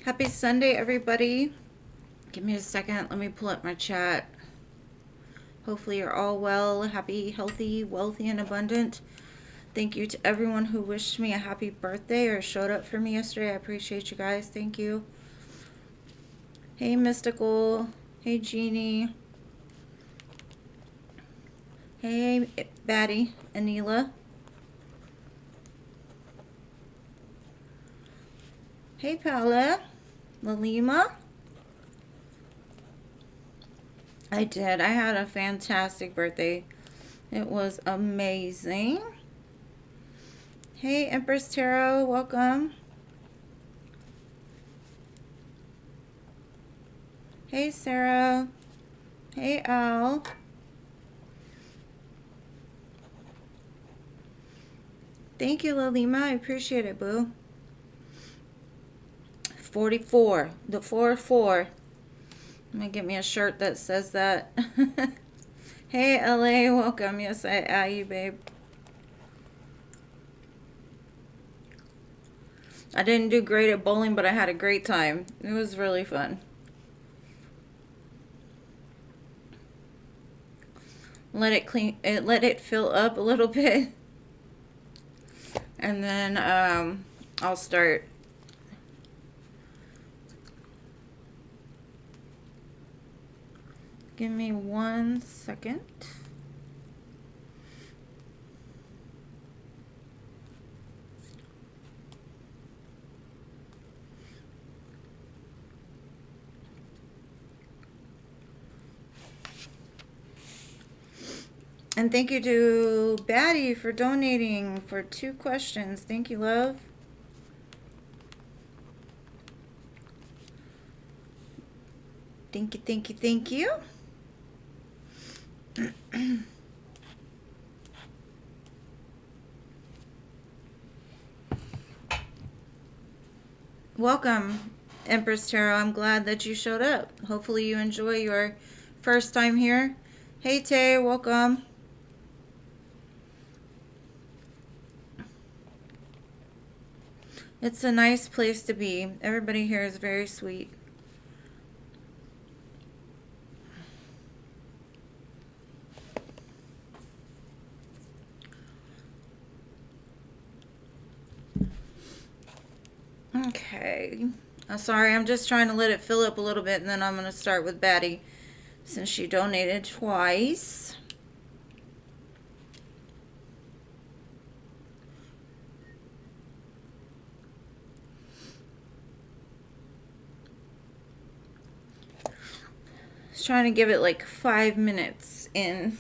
Happy Sunday, everybody. Give me a second. Let me pull up my chat. Hopefully you're all well, happy, healthy, wealthy, and abundant. Thank you to everyone who wished me a happy birthday or showed up for me yesterday. I appreciate you guys. Thank you. Hey, Mystical. Hey, Jeannie. Hey, Batty, Anila. Hey, Paula. Lalima. I did. I had a fantastic birthday. It was amazing. Hey, Empress Tarot. Welcome. Hey, Sarah. Hey, Al. Thank you, Lalima. I appreciate it, boo. 44. The 4-4. I'm going to get me a shirt that says that. Hey, LA. Welcome. Yes, I you, babe. I didn't do great at bowling, but I had a great time. It was really fun. Let it fill up a little bit. And then I'll start. Give me 1 second. And thank you to Batty for donating for 2 questions. Thank you, love. Thank you, thank you, thank you. Welcome, Empress Tarot. I'm glad that you showed up. Hopefully you enjoy your first time here. Hey, Tay, welcome. It's a nice place to be. Everybody here is very sweet. Okay. Sorry, I'm just trying to let it fill up a little bit, and then I'm going to start with Batty since she donated twice. Just trying to give it like 5 minutes in.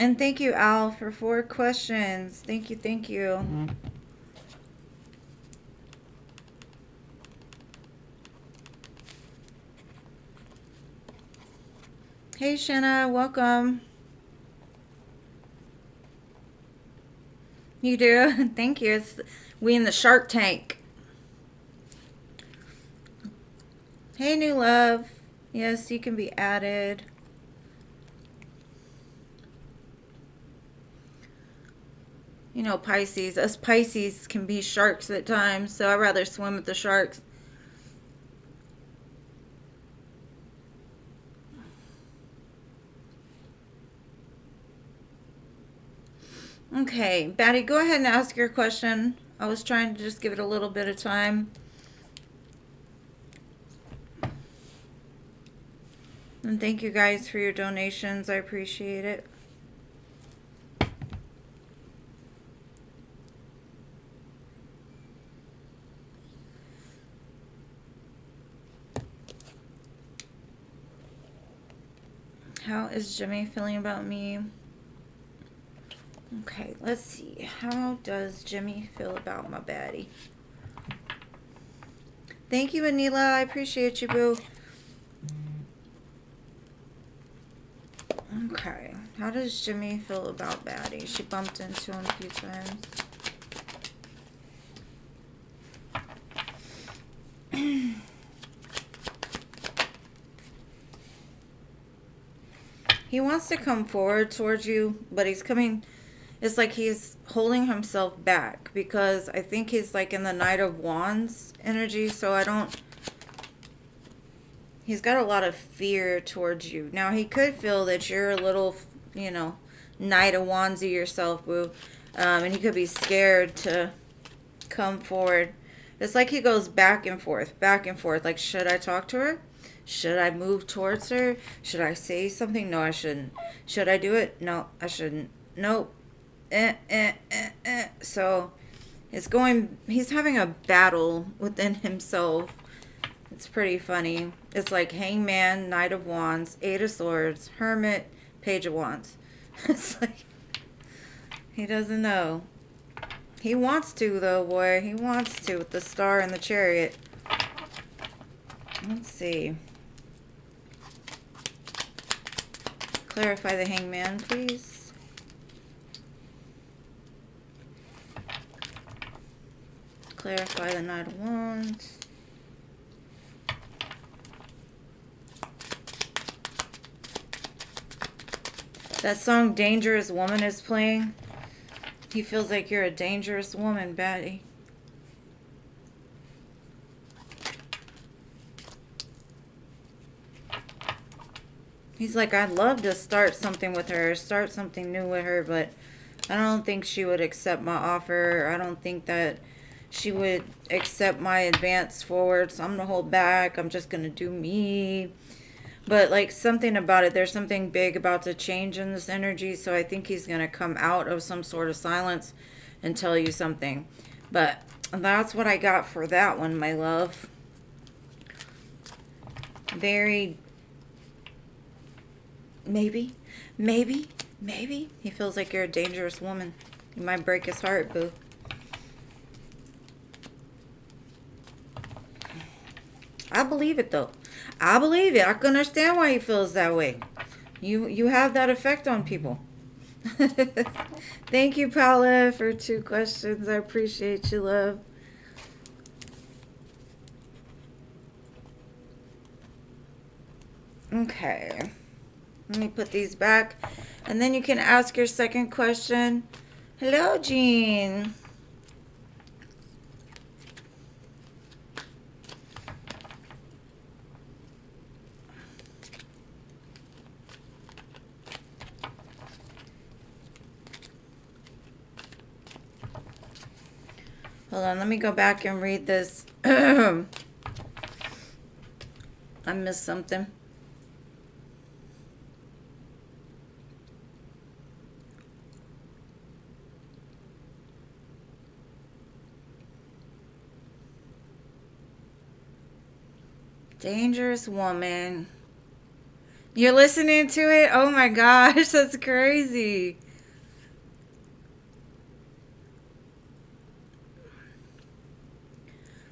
And thank you, Al, for 4 questions. Thank you, thank you. Hey, Shanna, welcome. You do? Thank you. It's we in the Shark Tank. Hey, new love. Yes, you can be added. You know, Pisces. Us Pisces can be sharks at times, so I'd rather swim with the sharks. Okay, Batty, go ahead and ask your question. I was trying to just give it a little bit of time. And thank you guys for your donations. I appreciate it. How is Jimmy feeling about me? Okay, let's see. How does Jimmy feel about my baddie? Thank you, Anila. I appreciate you, boo. Okay, how does Jimmy feel about baddie? She bumped into him a few times. He wants to come forward towards you, but he's coming. It's like he's holding himself back because I think he's like in the Knight of Wands energy. So I don't. He's got a lot of fear towards you. Now he could feel that you're a little, you know, Knight of Wandsy yourself, boo, and he could be scared to come forward. It's like he goes back and forth, back and forth. Like, should I talk to her? Should I move towards her? Should I say something? No, I shouldn't. Should I do it? No, I shouldn't. Nope. So he's having a battle within himself. It's pretty funny. It's like Hangman, Knight of Wands, Eight of Swords, Hermit, Page of Wands. It's like he doesn't know. He wants to, though, boy. He wants to with the Star and the Chariot. Let's see. Clarify the Hangman, please. Clarify the Knight of Wands. That song Dangerous Woman is playing. He feels like you're a dangerous woman, Batty. He's like, I'd love to start something with her, start something new with her, but I don't think she would accept my offer. I don't think that she would accept my advance forward, so I'm going to hold back. I'm just going to do me. But like something about it, there's something big about to change in this energy, so I think he's going to come out of some sort of silence and tell you something. But that's what I got for that one, my love. Very, maybe. He feels like you're a dangerous woman. You might break his heart, boo. I believe it, though. I believe it. I can understand why he feels that way. You have that effect on people. Thank you, Paula, for 2 questions. I appreciate you, love. Okay. Let me put these back. And then you can ask your second question. Hello, Jean. Hold on, let me go back and read this. I missed something. Dangerous woman. You're listening to it? Oh my gosh, that's crazy.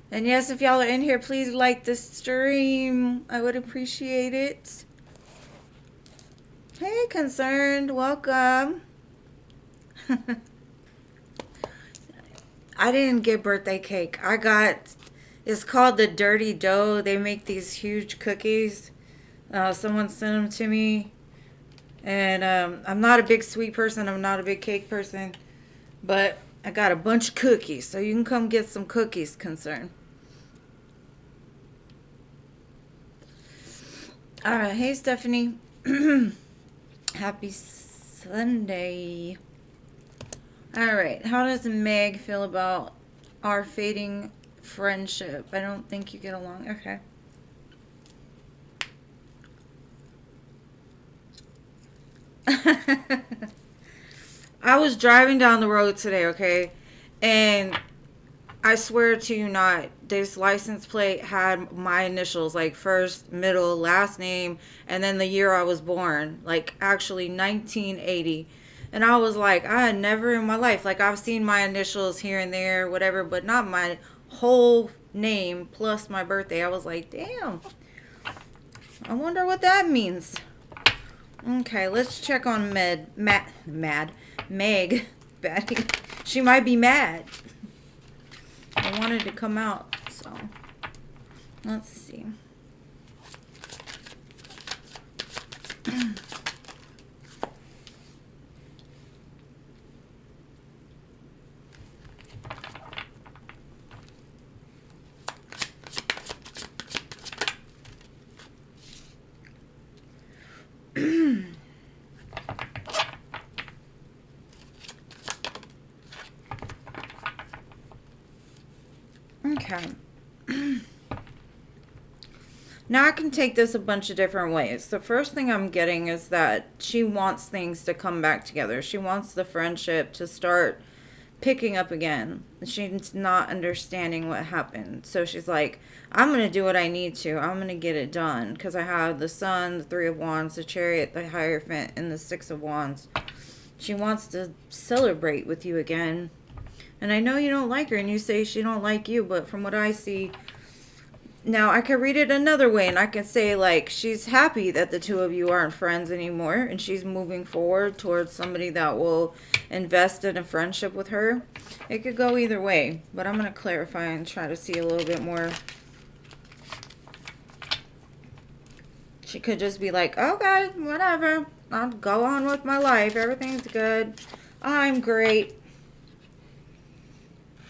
And yes, if y'all are in here, please like the stream. I would appreciate it. Hey, Concerned. Welcome. I didn't get birthday cake. I got, it's called the Dirty Dough. They make these huge cookies. Someone sent them to me. And I'm not a big sweet person. I'm not a big cake person. But I got a bunch of cookies. So you can come get some cookies, Concerned. Alright, hey Stephanie. Happy Sunday. Alright, how does Meg feel about our fading friendship? I don't think you get along. Okay. I was driving down the road today, okay? And I swear to you not, this license plate had my initials, like first, middle, last name, and then the year I was born, like actually 1980. And I was like, I had never in my life, like I've seen my initials here and there, whatever, but not my whole name plus my birthday. I was like, damn, I wonder what that means. Okay, let's check on Meg. Betty. She might be mad. I wanted to come out, so let's see. Okay. Now I can take this a bunch of different ways. The first thing I'm getting is that she wants things to come back together. She wants the friendship to start picking up again. She's not understanding what happened. So she's like, I'm going to do what I need to. I'm going to get it done. Because I have the Sun, the Three of Wands, the Chariot, the Hierophant, and the Six of Wands. She wants to celebrate with you again. And I know you don't like her and you say she don't like you. But from what I see... Now, I could read it another way, and I could say, like, she's happy that the two of you aren't friends anymore, and she's moving forward towards somebody that will invest in a friendship with her. It could go either way, but I'm going to clarify and try to see a little bit more. She could just be like, okay, whatever. I'll go on with my life. Everything's good. I'm great.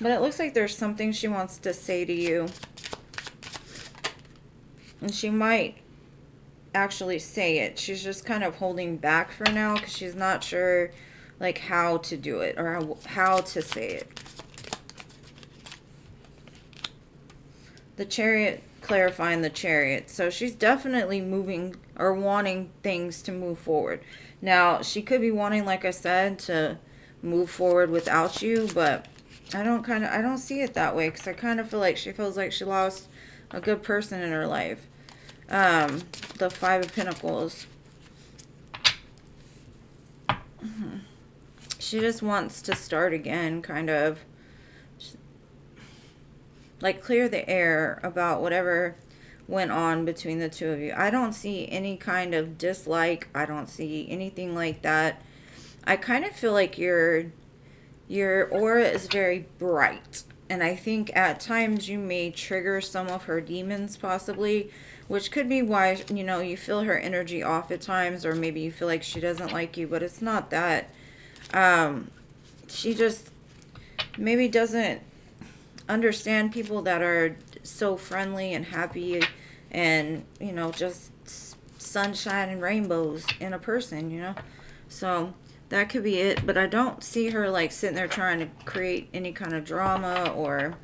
But it looks like there's something she wants to say to you. And she might actually say it. She's just kind of holding back for now because she's not sure, like, how to do it or how to say it. The Chariot, clarifying the Chariot. So she's definitely moving or wanting things to move forward. Now, she could be wanting, like I said, to move forward without you, but I don't see it that way because I kind of feel like she feels like she lost a good person in her life. The Five of Pentacles. She just wants to start again, kind of. Like, clear the air about whatever went on between the two of you. I don't see any kind of dislike. I don't see anything like that. I kind of feel like your aura is very bright. And I think at times you may trigger some of her demons possibly, which could be why, you know, you feel her energy off at times, or maybe you feel like she doesn't like you, but it's not that. She just maybe doesn't understand people that are so friendly and happy and, you know, just sunshine and rainbows in a person, you know. So that could be it, but I don't see her like sitting there trying to create any kind of drama or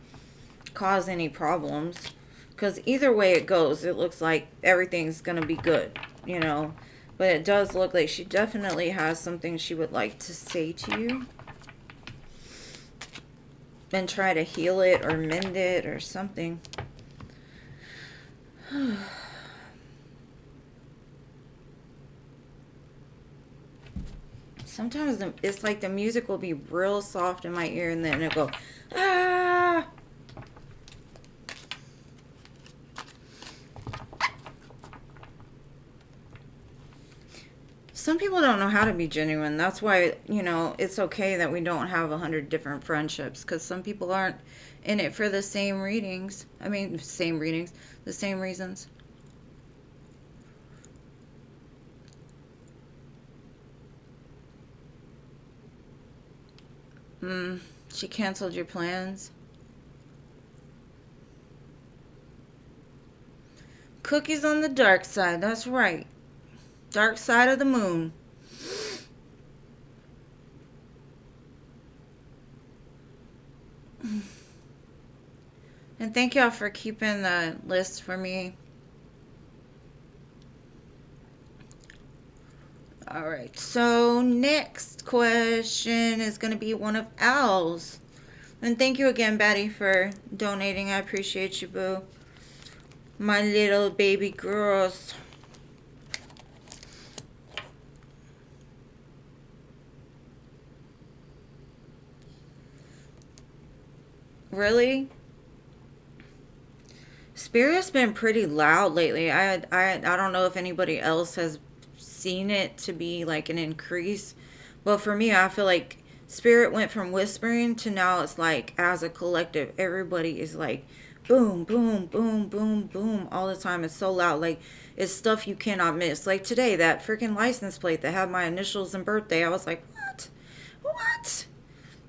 cause any problems, because either way it goes, it looks like everything's gonna be good, you know. But it does look like she definitely has something she would like to say to you and try to heal it or mend it or something. Sometimes it's like the music will be real soft in my ear and then it'll go, ah! Some people don't know how to be genuine. That's why, you know, it's okay that we don't have 100 different friendships, because some people aren't in it for the same readings. I mean, same readings, the same reasons. She canceled your plans. Cookies on the dark side, that's right. Dark side of the moon. And thank y'all for keeping the list for me. Alright, so next question is going to be one of Al's. And thank you again, Betty, for donating. I appreciate you, boo. My little baby girls. Really? Spirit's been pretty loud lately. I don't know if anybody else has seen it to be like an increase, but for me, I feel like Spirit went from whispering to now it's like as a collective, everybody is like boom, boom, boom, boom, boom all the time. It's so loud. Like, it's stuff you cannot miss. Like today, that freaking license plate that had my initials and birthday, I was like, what? What?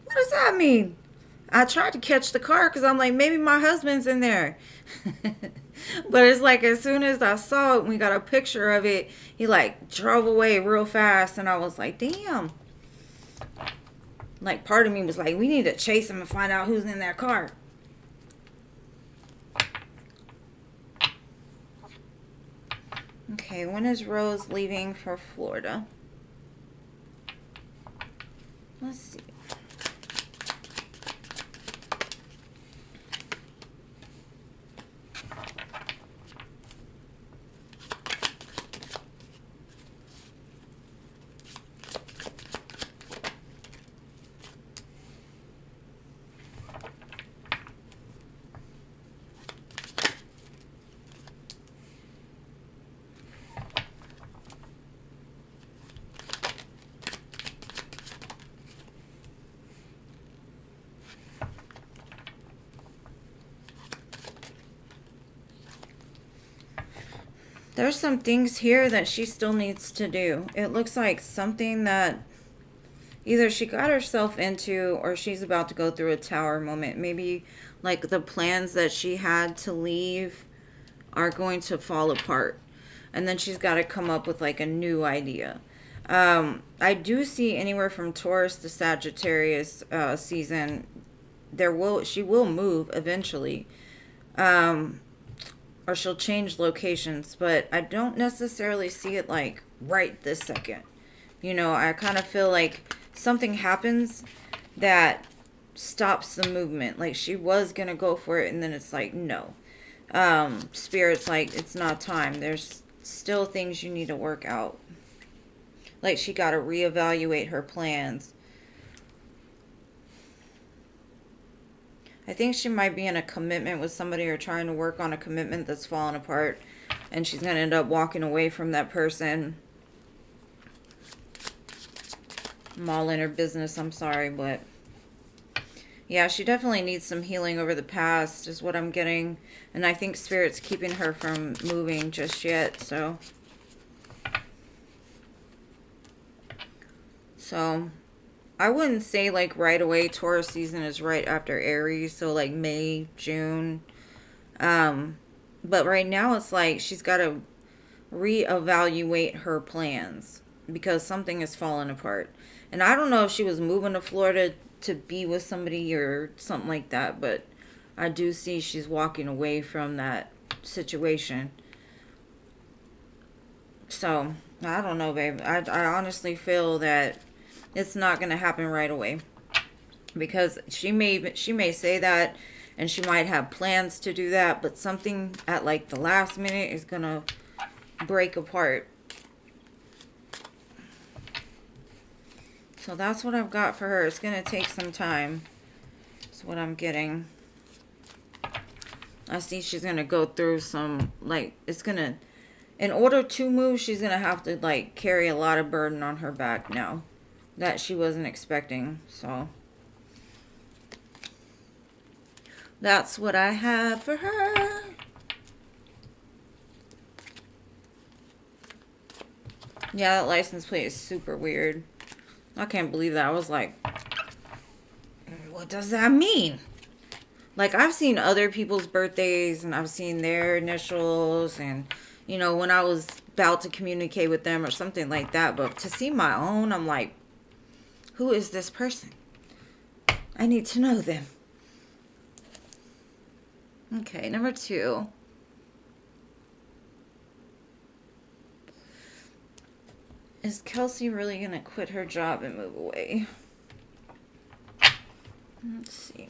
What does that mean? I tried to catch the car because I'm like, maybe my husband's in there. But it's like as soon as I saw it, and we got a picture of it, he like drove away real fast. And I was like, damn. Like, part of me was like, we need to chase him and find out who's in that car. Okay, when is Rose leaving for Florida? Let's see. There's some things here that she still needs to do. It looks like something that either she got herself into or she's about to go through a tower moment. Maybe like the plans that she had to leave are going to fall apart. And then she's got to come up with like a new idea. I do see anywhere from Taurus to Sagittarius season. She will move eventually. Um, or she'll change locations, but I don't necessarily see it like right this second. You know, I kind of feel like something happens that stops the movement. Like she was going to go for it and then it's like, no. Spirit's like, it's not time. There's still things you need to work out. Like she got to reevaluate her plans. I think she might be in a commitment with somebody or trying to work on a commitment that's fallen apart. And she's going to end up walking away from that person. I'm all in her business, I'm sorry, but yeah, she definitely needs some healing over the past is what I'm getting. And I think Spirit's keeping her from moving just yet, so I wouldn't say like right away. Taurus season is right after Aries, so like May, June. But right now it's like she's got to reevaluate her plans because something has fallen apart. And I don't know if she was moving to Florida to be with somebody or something like that, but I do see she's walking away from that situation. So, I don't know, babe. I honestly feel that it's not going to happen right away because she may say that and she might have plans to do that, but something at like the last minute is going to break apart. So that's what I've got for her. It's going to take some time. That's what I'm getting. I see she's going to go through some, like, it's going to, in order to move, she's going to have to, like, carry a lot of burden on her back now that she wasn't expecting. So that's what I have for her. Yeah, that license plate is super weird. I can't believe that. I was like, what does that mean? Like, I've seen other people's birthdays and I've seen their initials and, you know, when I was about to communicate with them or something like that. But to see my own, I'm like, who is this person? I need to know them. Okay, number 2. Is Kelsey really going to quit her job and move away? Let's see.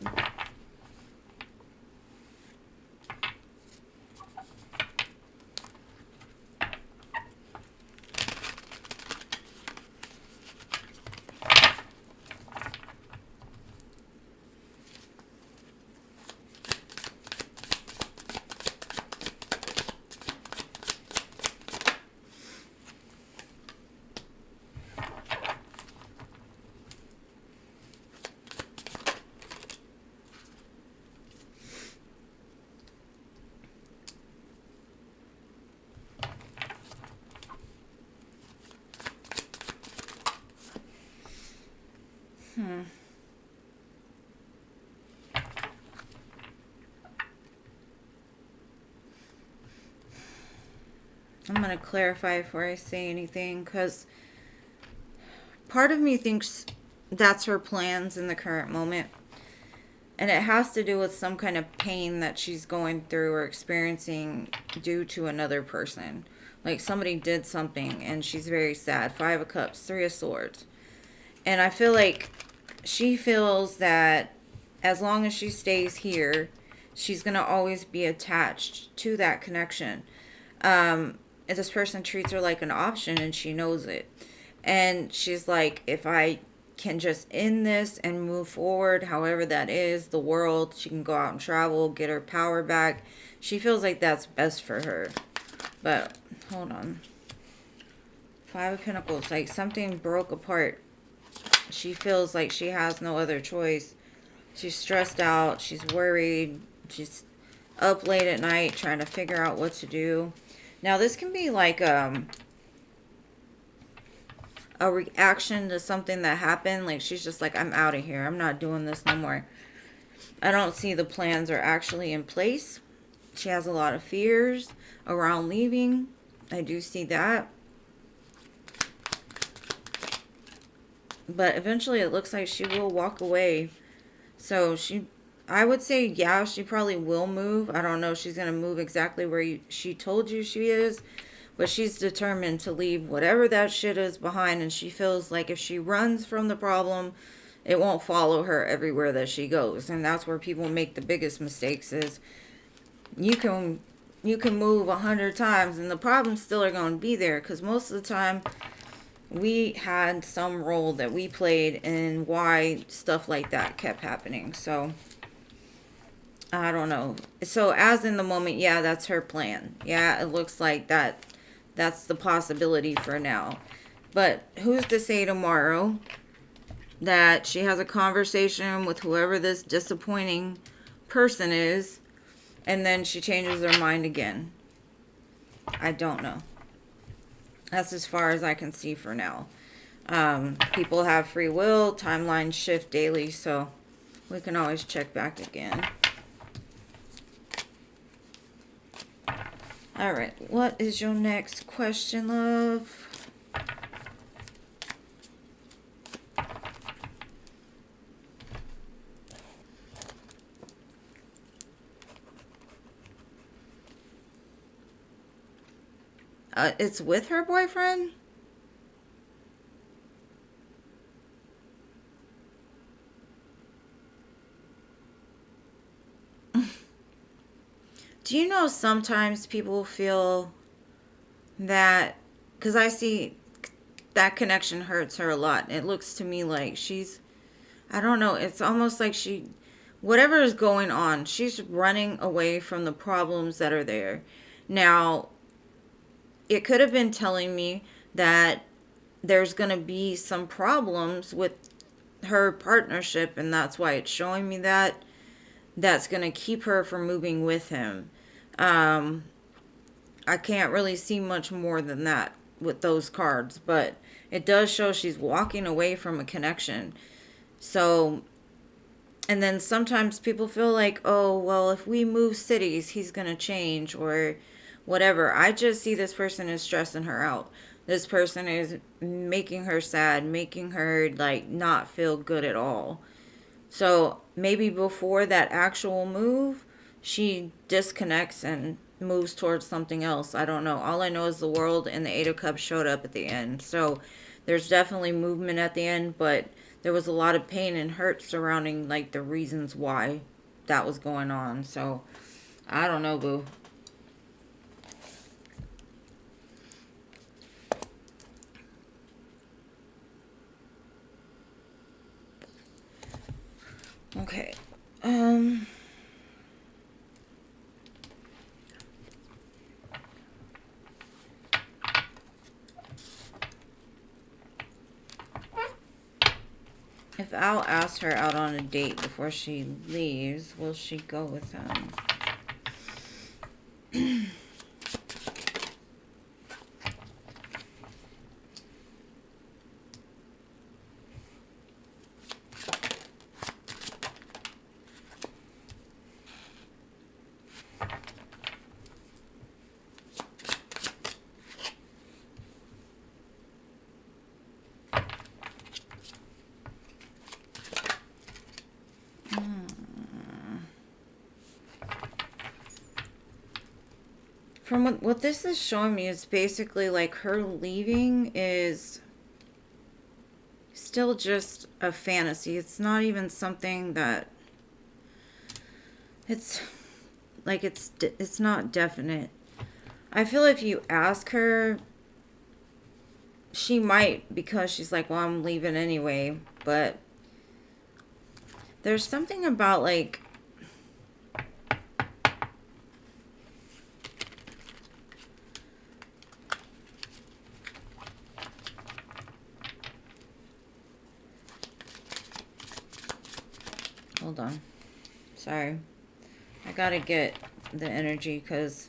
I'm going to clarify before I say anything because part of me thinks that's her plans in the current moment. And it has to do with some kind of pain that she's going through or experiencing due to another person. Like somebody did something and she's very sad. Five of Cups, Three of Swords. And I feel like she feels that as long as she stays here, she's going to always be attached to that connection. If this person treats her like an option and she knows it. And she's like, if I can just end this and move forward, however that is, the world, she can go out and travel, get her power back. She feels like that's best for her. But, hold on. Five of Pentacles, like something broke apart. She feels like she has no other choice. She's stressed out. She's worried. She's up late at night trying to figure out what to do. Now, this can be like a reaction to something that happened. Like, she's just like, I'm out of here. I'm not doing this no more. I don't see the plans are actually in place. She has a lot of fears around leaving. I do see that. But eventually it looks like she will walk away. So I would say, yeah, she probably will move. I don't know if she's going to move exactly where she told you she is. But she's determined to leave whatever that shit is behind. And she feels like if she runs from the problem, it won't follow her everywhere that she goes. And that's where people make the biggest mistakes is you can move 100 times and the problems still are going to be there. Because most of the time we had some role that we played in why stuff like that kept happening. So I don't know. So as in the moment, yeah, that's her plan. Yeah, it looks like that's the possibility for now. But who's to say tomorrow that she has a conversation with whoever this disappointing person is and then she changes her mind again? I don't know. That's as far as I can see for now. People have free will. Timelines shift daily, so we can always check back again. Alright, what is your next question, love? It's with her boyfriend? Do you know sometimes people feel that, because I see that connection hurts her a lot. It looks to me like I don't know, it's almost like whatever is going on, she's running away from the problems that are there. Now, it could have been telling me that there's going to be some problems with her partnership, and that's why it's showing me that's going to keep her from moving with him. I can't really see much more than that with those cards, but it does show she's walking away from a connection. So, and then sometimes people feel like, oh, well, if we move cities, he's going to change or whatever. I just see this person is stressing her out. This person is making her sad, making her like not feel good at all. So maybe before that actual move, she disconnects and moves towards something else. I don't know. All I know is the world and the Eight of Cups showed up at the end. So there's definitely movement at the end, but there was a lot of pain and hurt surrounding like the reasons why that was going on. So I don't know, boo. Okay. If Al asks her out on a date before she leaves, will she go with him? from what this is showing me, is basically like her leaving is still just a fantasy. It's not even something that it's like it's not definite. I feel if you ask her, she might, because she's like, well, I'm leaving anyway. But there's something about like, hold on, sorry, I gotta get the energy, because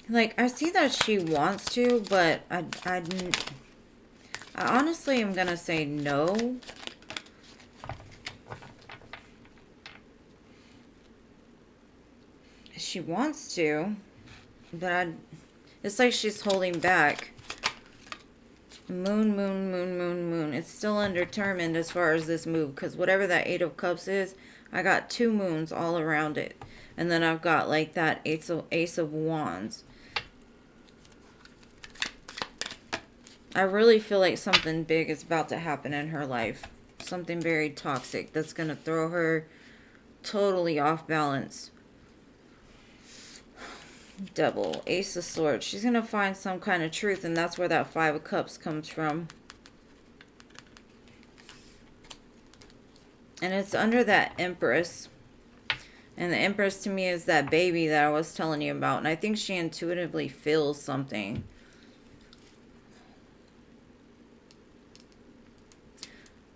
like, I see that she wants to, but I honestly am gonna say no. She wants to, but it's like she's holding back. Moon, moon, moon, moon, moon. It's still undetermined as far as this move, because whatever that Eight of Cups is, I got two moons all around it. And then I've got like that Ace of Wands. I really feel like something big is about to happen in her life. Something very toxic that's going to throw her totally off balance. Double. Ace of Swords. She's going to find some kind of truth, and that's where that Five of Cups comes from. And it's under that Empress. And the Empress to me is that baby that I was telling you about. And I think she intuitively feels something.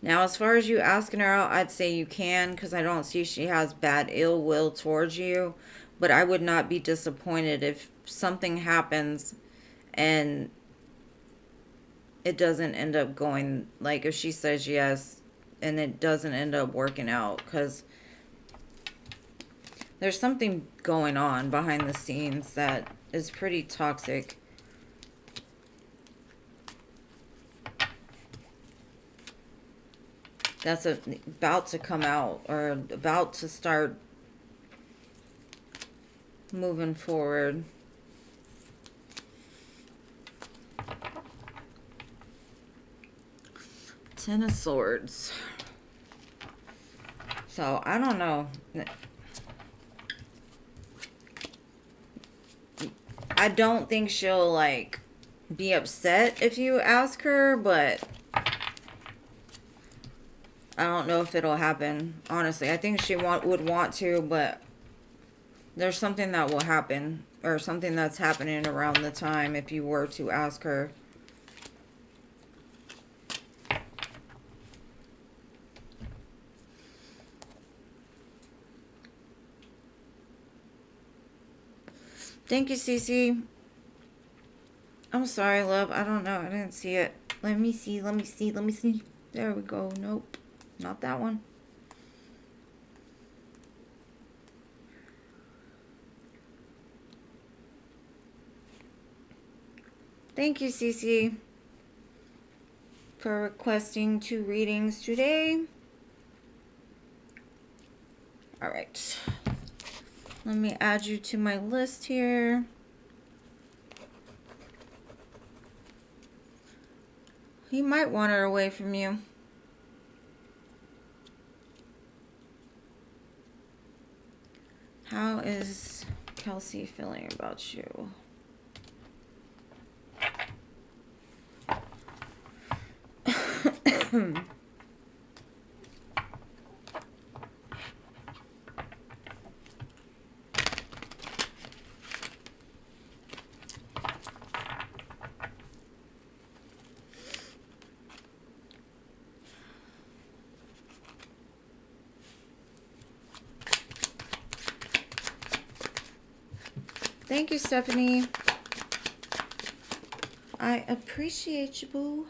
Now, as far as you asking her out, I'd say you can, because I don't see she has bad ill will towards you. But I would not be disappointed if something happens and it doesn't end up going, like if she says yes and it doesn't end up working out, because there's something going on behind the scenes that is pretty toxic. That's about to come out, or about to start moving forward. Ten of Swords. So, I don't know. I don't think she'll, like, be upset if you ask her, but I don't know if it'll happen. Honestly, I think she would want to, but there's something that will happen, or something that's happening around the time if you were to ask her. Thank you, Cece. I'm sorry, love. I don't know. I didn't see it. Let me see. Let me see. Let me see. There we go. Nope. Not that one. Thank you, Cece, for requesting 2 readings today. All right. Let me add you to my list here. He might want her away from you. How is Kelsey feeling about you? Thank you, Stephanie. I appreciate you, boo.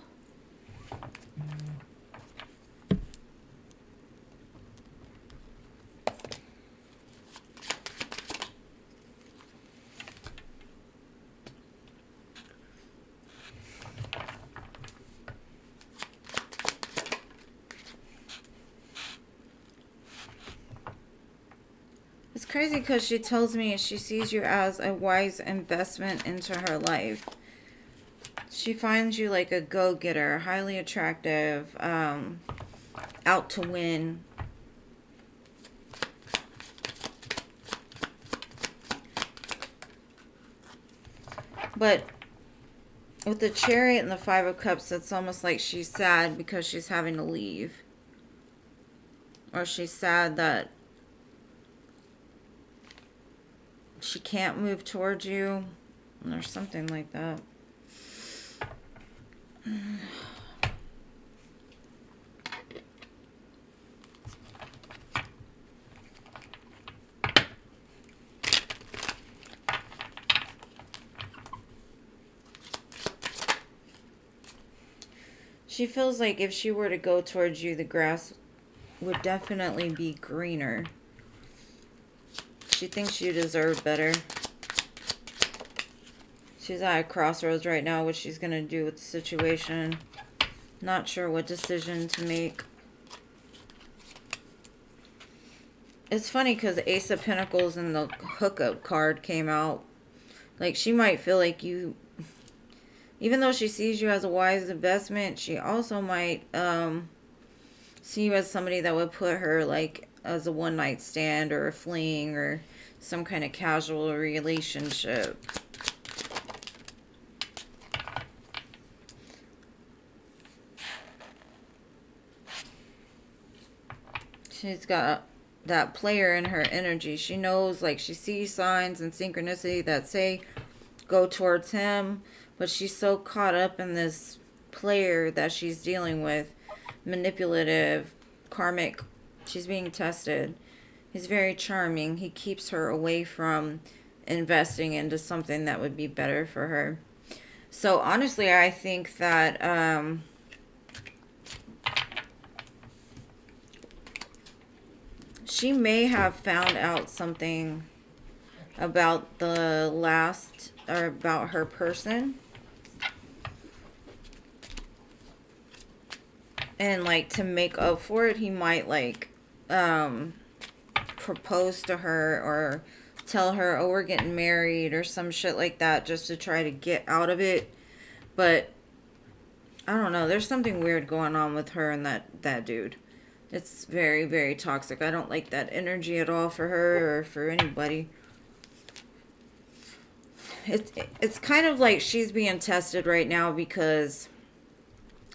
crazy because she tells me she sees you as a wise investment into her life. She finds you like a go-getter, highly attractive, out to win. But with the Chariot and the Five of Cups, it's almost like she's sad because she's having to leave. Or she's sad that she can't move towards you. Or something like that. She feels like if she were to go towards you, the grass would definitely be greener. She thinks you deserve better. She's at a crossroads right now, what she's going to do with the situation. Not sure what decision to make. It's funny because the Ace of Pentacles and the hookup card came out. Like, she might feel like you... Even though she sees you as a wise investment, she also might see you as somebody that would put her like as a one-night stand or a fling or some kind of casual relationship. She's got that player in her energy. She knows, like, she sees signs and synchronicity that say go towards him. But she's so caught up in this player that she's dealing with. Manipulative, karmic. She's being tested. He's very charming. He keeps her away from investing into something that would be better for her. So honestly, I think that she may have found out something about the last, or about her person. And, like, to make up for it, he might, like, propose to her or tell her, oh, we're getting married or some shit like that just to try to get out of it. But, I don't know. There's something weird going on with her and that dude. It's very, very toxic. I don't like that energy at all for her or for anybody. It's kind of like she's being tested right now because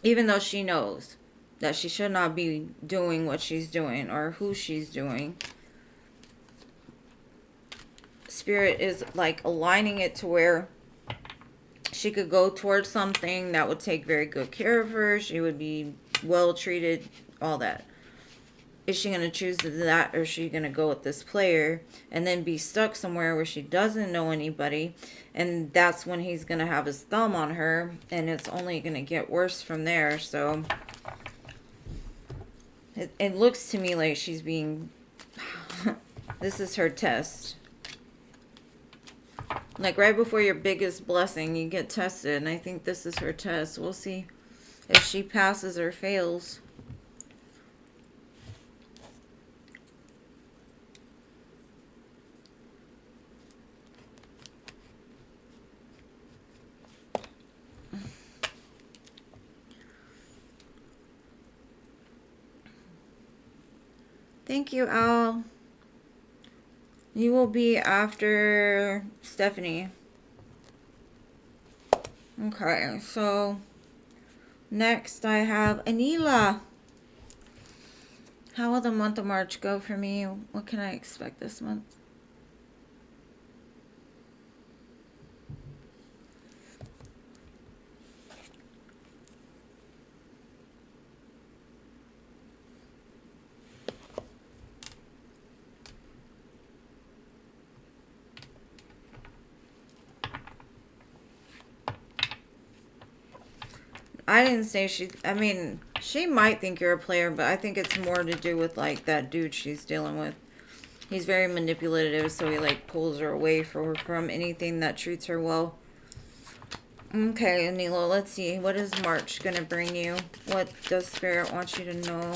even though she knows that she should not be doing what she's doing or who she's doing, Spirit is like aligning it to where she could go towards something that would take very good care of her. She would be well treated, all that. Is she going to choose that, or is she going to go with this player and then be stuck somewhere where she doesn't know anybody? And that's when he's going to have his thumb on her, and it's only going to get worse from there. So it looks to me like she's being... This is her test. Like right before your biggest blessing, you get tested. And I think this is her test. We'll see if she passes or fails. Thank you, Al. You will be after Stephanie. Okay, so next I have Anila. How will the month of March go for me? What can I expect this month? I didn't say she... I mean, she might think you're a player, but I think it's more to do with, like, that dude she's dealing with. He's very manipulative, so he, like, pulls her away from anything that treats her well. Okay, Anila, let's see. What is March going to bring you? What does Spirit want you to know?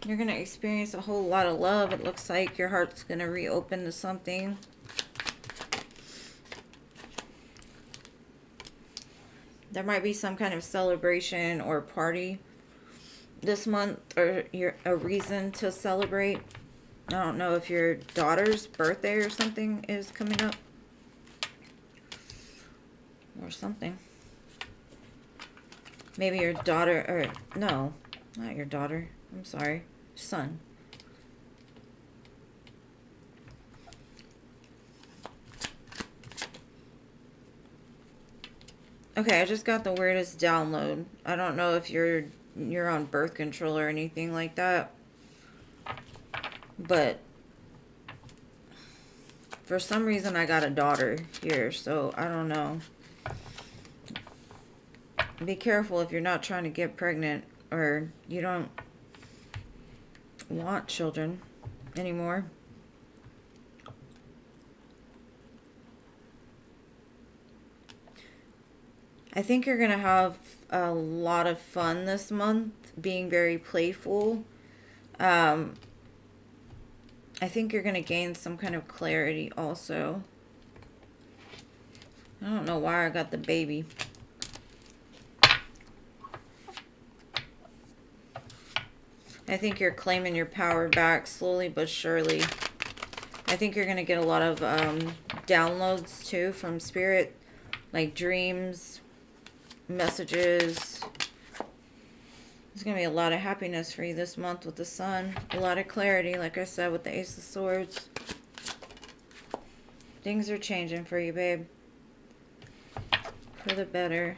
You're going to experience a whole lot of love. It looks like your heart's going to reopen to something. There might be some kind of celebration or party this month, or a reason to celebrate. I don't know if your daughter's birthday or something is coming up. Or something. Maybe your daughter, or no, not your daughter. I'm sorry. Son. Okay, I just got the weirdest download. I don't know if you're on birth control or anything like that. But for some reason I got a daughter here, so I don't know. Be careful if you're not trying to get pregnant or you don't want children anymore. I think you're going to have a lot of fun this month, being very playful. I think you're going to gain some kind of clarity also. I don't know why I got the baby. I think you're claiming your power back slowly but surely. I think you're going to get a lot of downloads too from spirit, like dreams, messages. There's going to be a lot of happiness for you this month with the sun. A lot of clarity, like I said, with the Ace of Swords. Things are changing for you, babe. For the better.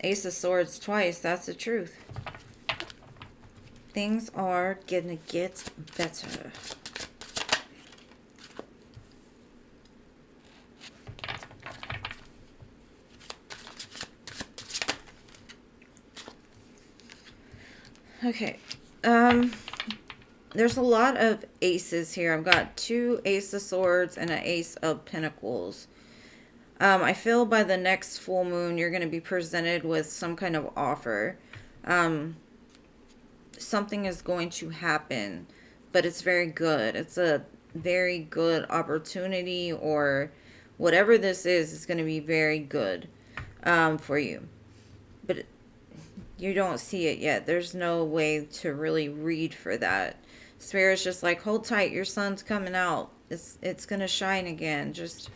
Ace of Swords twice, that's the truth. Things are gonna get better. Okay, there's a lot of aces here. I've got 2 Ace of Swords and an Ace of Pentacles. I feel by the next full moon, you're going to be presented with some kind of offer. Something is going to happen, but it's very good. It's a very good opportunity, or whatever this is going to be very good for you. But you don't see it yet. There's no way to really read for that. Spirit's just like, hold tight, your sun's coming out. It's going to shine again. Just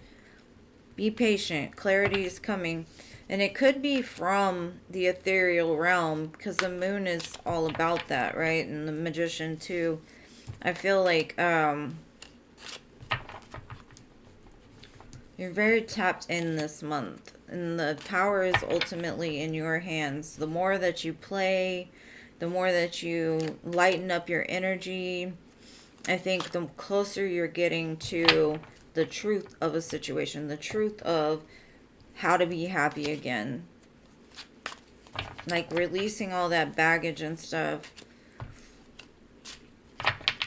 be patient. Clarity is coming. And it could be from the ethereal realm, because the moon is all about that, right? And the Magician too. I feel like you're very tapped in this month. And the power is ultimately in your hands. The more that you play, the more that you lighten up your energy, I think the closer you're getting to the truth of a situation, the truth of how to be happy again. Like releasing all that baggage and stuff.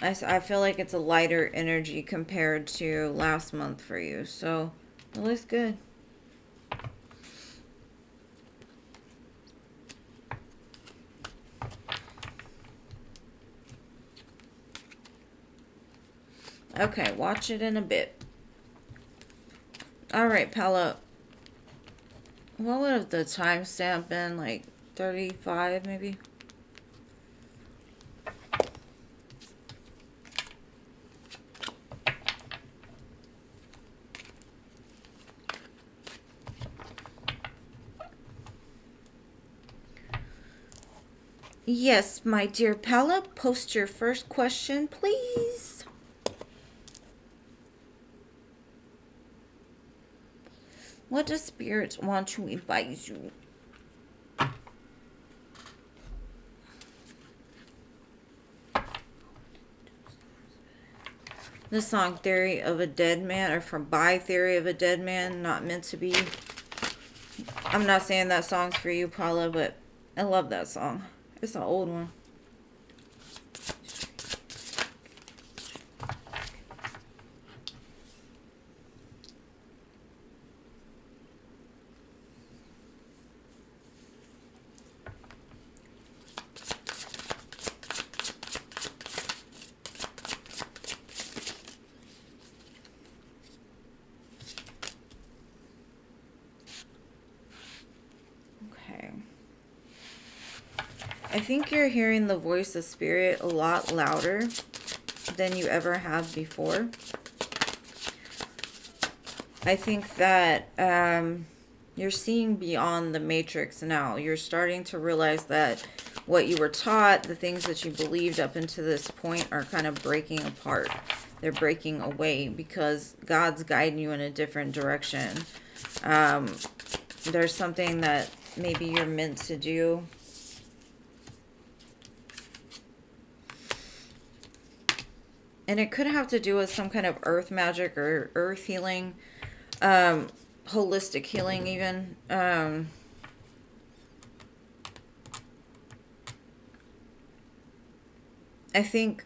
I feel like it's a lighter energy compared to last month for you. So it looks good. Okay, watch it in a bit. Alright, Paula. What would have the timestamp been? Like 35 maybe? Yes, my dear Paula, post your first question, please. What does Spirit want to advise you? The song Theory of a Dead Man, or from By Theory of a Dead Man, not meant to be. I'm not saying that song's for you, Paula, but I love that song. It's an old one. I think you're hearing the voice of spirit a lot louder than you ever have before. I think that you're seeing beyond the matrix now. You're starting to realize that what you were taught, the things that you believed up until this point are kind of breaking apart. They're breaking away because God's guiding you in a different direction. There's something that maybe you're meant to do. And it could have to do with some kind of earth magic or earth healing. Holistic healing even. I think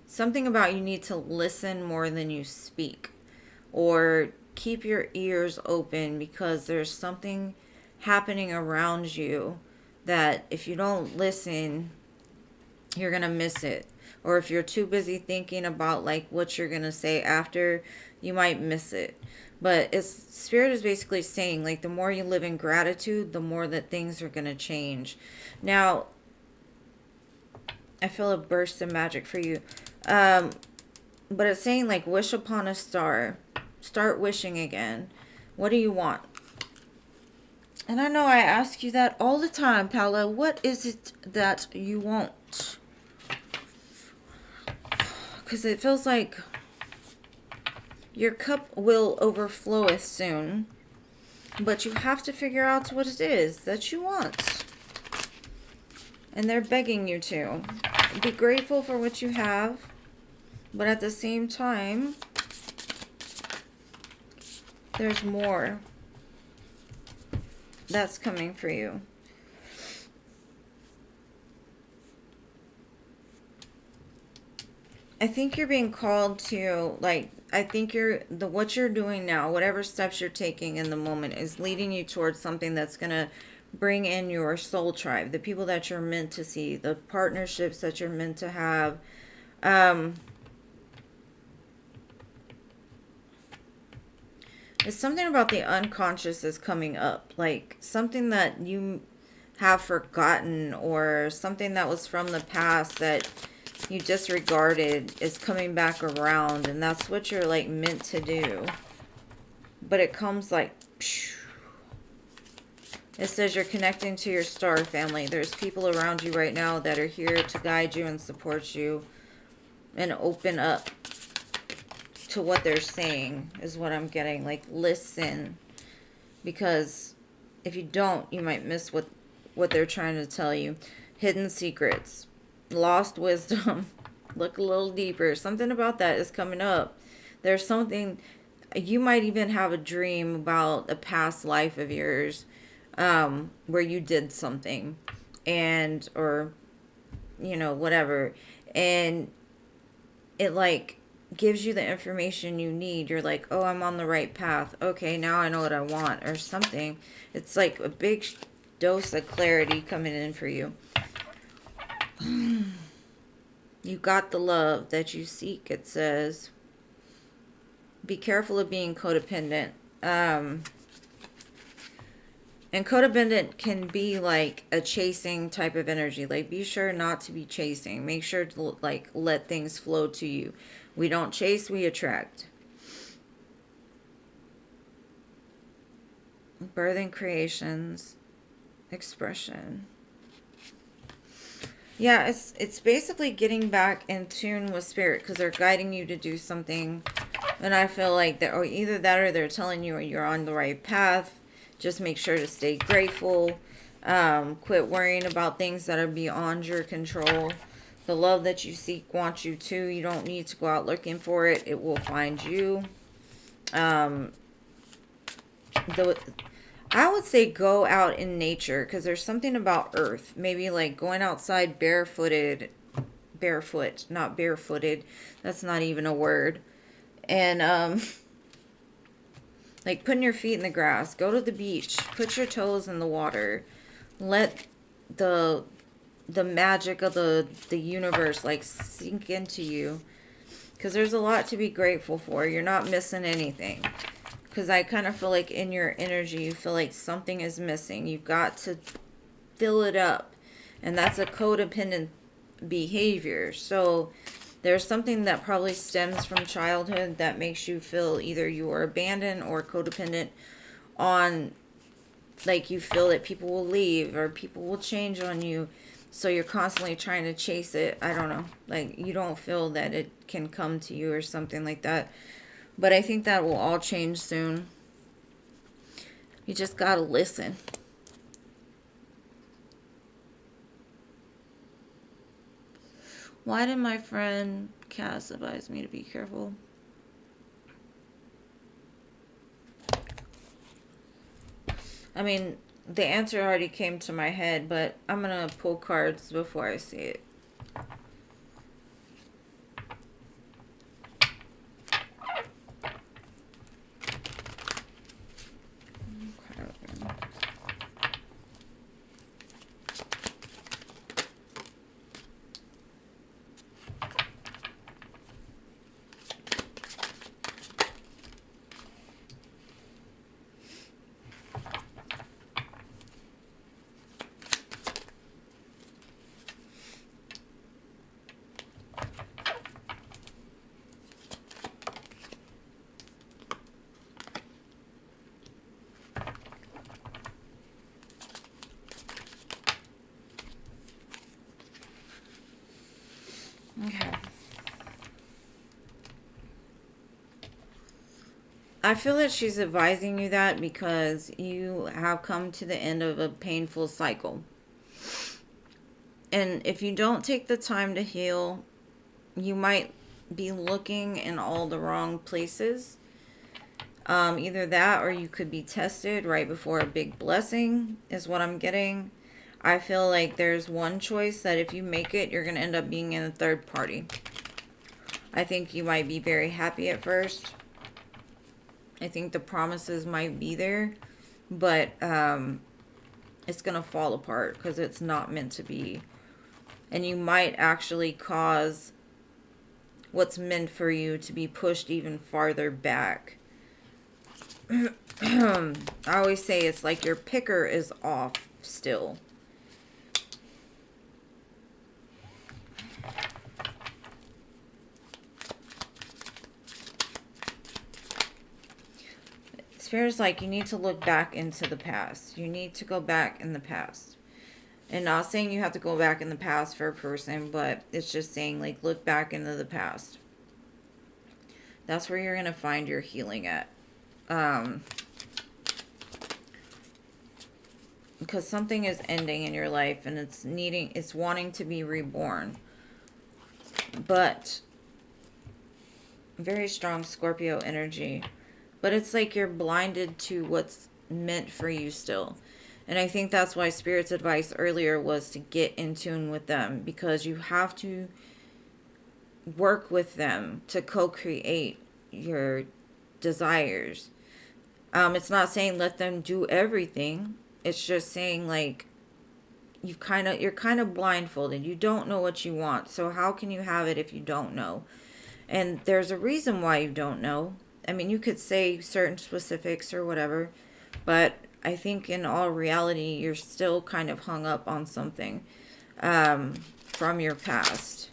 something about you need to listen more than you speak, or keep your ears open, because there's something happening around you that if you don't listen, you're gonna miss it. Or if you're too busy thinking about like what you're gonna say after, you might miss it. But it's spirit is basically saying like the more you live in gratitude, the more that things are gonna change. Now I feel a burst of magic for you. But it's saying like wish upon a star. Start wishing again. What do you want? And I know I ask you that all the time, Paula. What is it that you want? Because it feels like your cup will overfloweth soon. But you have to figure out what it is that you want. And they're begging you to. Be grateful for what you have. But at the same time, there's more that's coming for you. I think you're being called to, like, I think what you're doing now, whatever steps you're taking in the moment, is leading you towards something that's going to bring in your soul tribe, the people that you're meant to see, the partnerships that you're meant to have. It's something about the unconscious is coming up, like something that you have forgotten, or something that was from the past that you disregarded is coming back around, and that's what you're like meant to do. But it comes like it says you're connecting to your star family. There's people around you right now that are here to guide you and support you and open up to what they're saying, is what I'm getting. Like, listen, because if you don't, you might miss what they're trying to tell you. Hidden secrets, lost wisdom. Look a little deeper. Something about that is coming up. There's something, you might even have a dream about a past life of yours, where you did something, and or whatever, and it like gives you the information you need. You're like, oh, I'm on the right path. Okay, now I know what I want, or something. It's like a big dose of clarity coming in for you. You got the love that you seek, it says. Be careful of being codependent. And codependent can be like a chasing type of energy. Like, be sure not to be chasing. Make sure to like let things flow to you. We don't chase, we attract. Birthing creations, expression. Yeah, it's basically getting back in tune with spirit, because they're guiding you to do something. And I feel like that, or either that, or they're telling you you're on the right path. Just make sure to stay grateful. Quit worrying about things that are beyond your control. The love that you seek wants you to. You don't need to go out looking for it. It will find you. I would say go out in nature, because there's something about earth. Maybe like going outside barefoot, not barefooted. That's not even a word. And like putting your feet in the grass. Go to the beach. Put your toes in the water. Let the magic of the universe like sink into you, because there's a lot to be grateful for. You're not missing anything. Because I kind of feel like in your energy, you feel like something is missing. You've got to fill it up. And that's a codependent behavior. So there's something that probably stems from childhood that makes you feel either you are abandoned or codependent on, like, you feel that people will leave or people will change on you. So you're constantly trying to chase it. I don't know. Like, you don't feel that it can come to you or something like that. But I think that will all change soon. You just gotta listen. Why did my friend Cass advise me to be careful? I mean, the answer already came to my head, but I'm gonna pull cards before I see it. Okay. I feel that she's advising you that because you have come to the end of a painful cycle. And if you don't take the time to heal, you might be looking in all the wrong places. Either that or you could be tested right before a big blessing is what I'm getting. I feel like there's one choice that if you make it, you're going to end up being in a third party. I think you might be very happy at first. I think the promises might be there, but it's going to fall apart because it's not meant to be. And you might actually cause what's meant for you to be pushed even farther back. I always say it's like your picker is off still. Spirit's like you need to look back into the past. You need to go back in the past. And not saying you have to go back in the past for a person, but it's just saying like look back into the past. That's where you're going to find your healing at. Because something is ending in your life and it's wanting to be reborn. But very strong Scorpio energy. But it's like you're blinded to what's meant for you still. And I think that's why Spirit's advice earlier was to get in tune with them. Because you have to work with them to co-create your desires. It's not saying let them do everything. It's just saying like you're kind of blindfolded. You don't know what you want. So how can you have it if you don't know? And there's a reason why you don't know. I mean, you could say certain specifics or whatever, but I think in all reality, you're still kind of hung up on something from your past.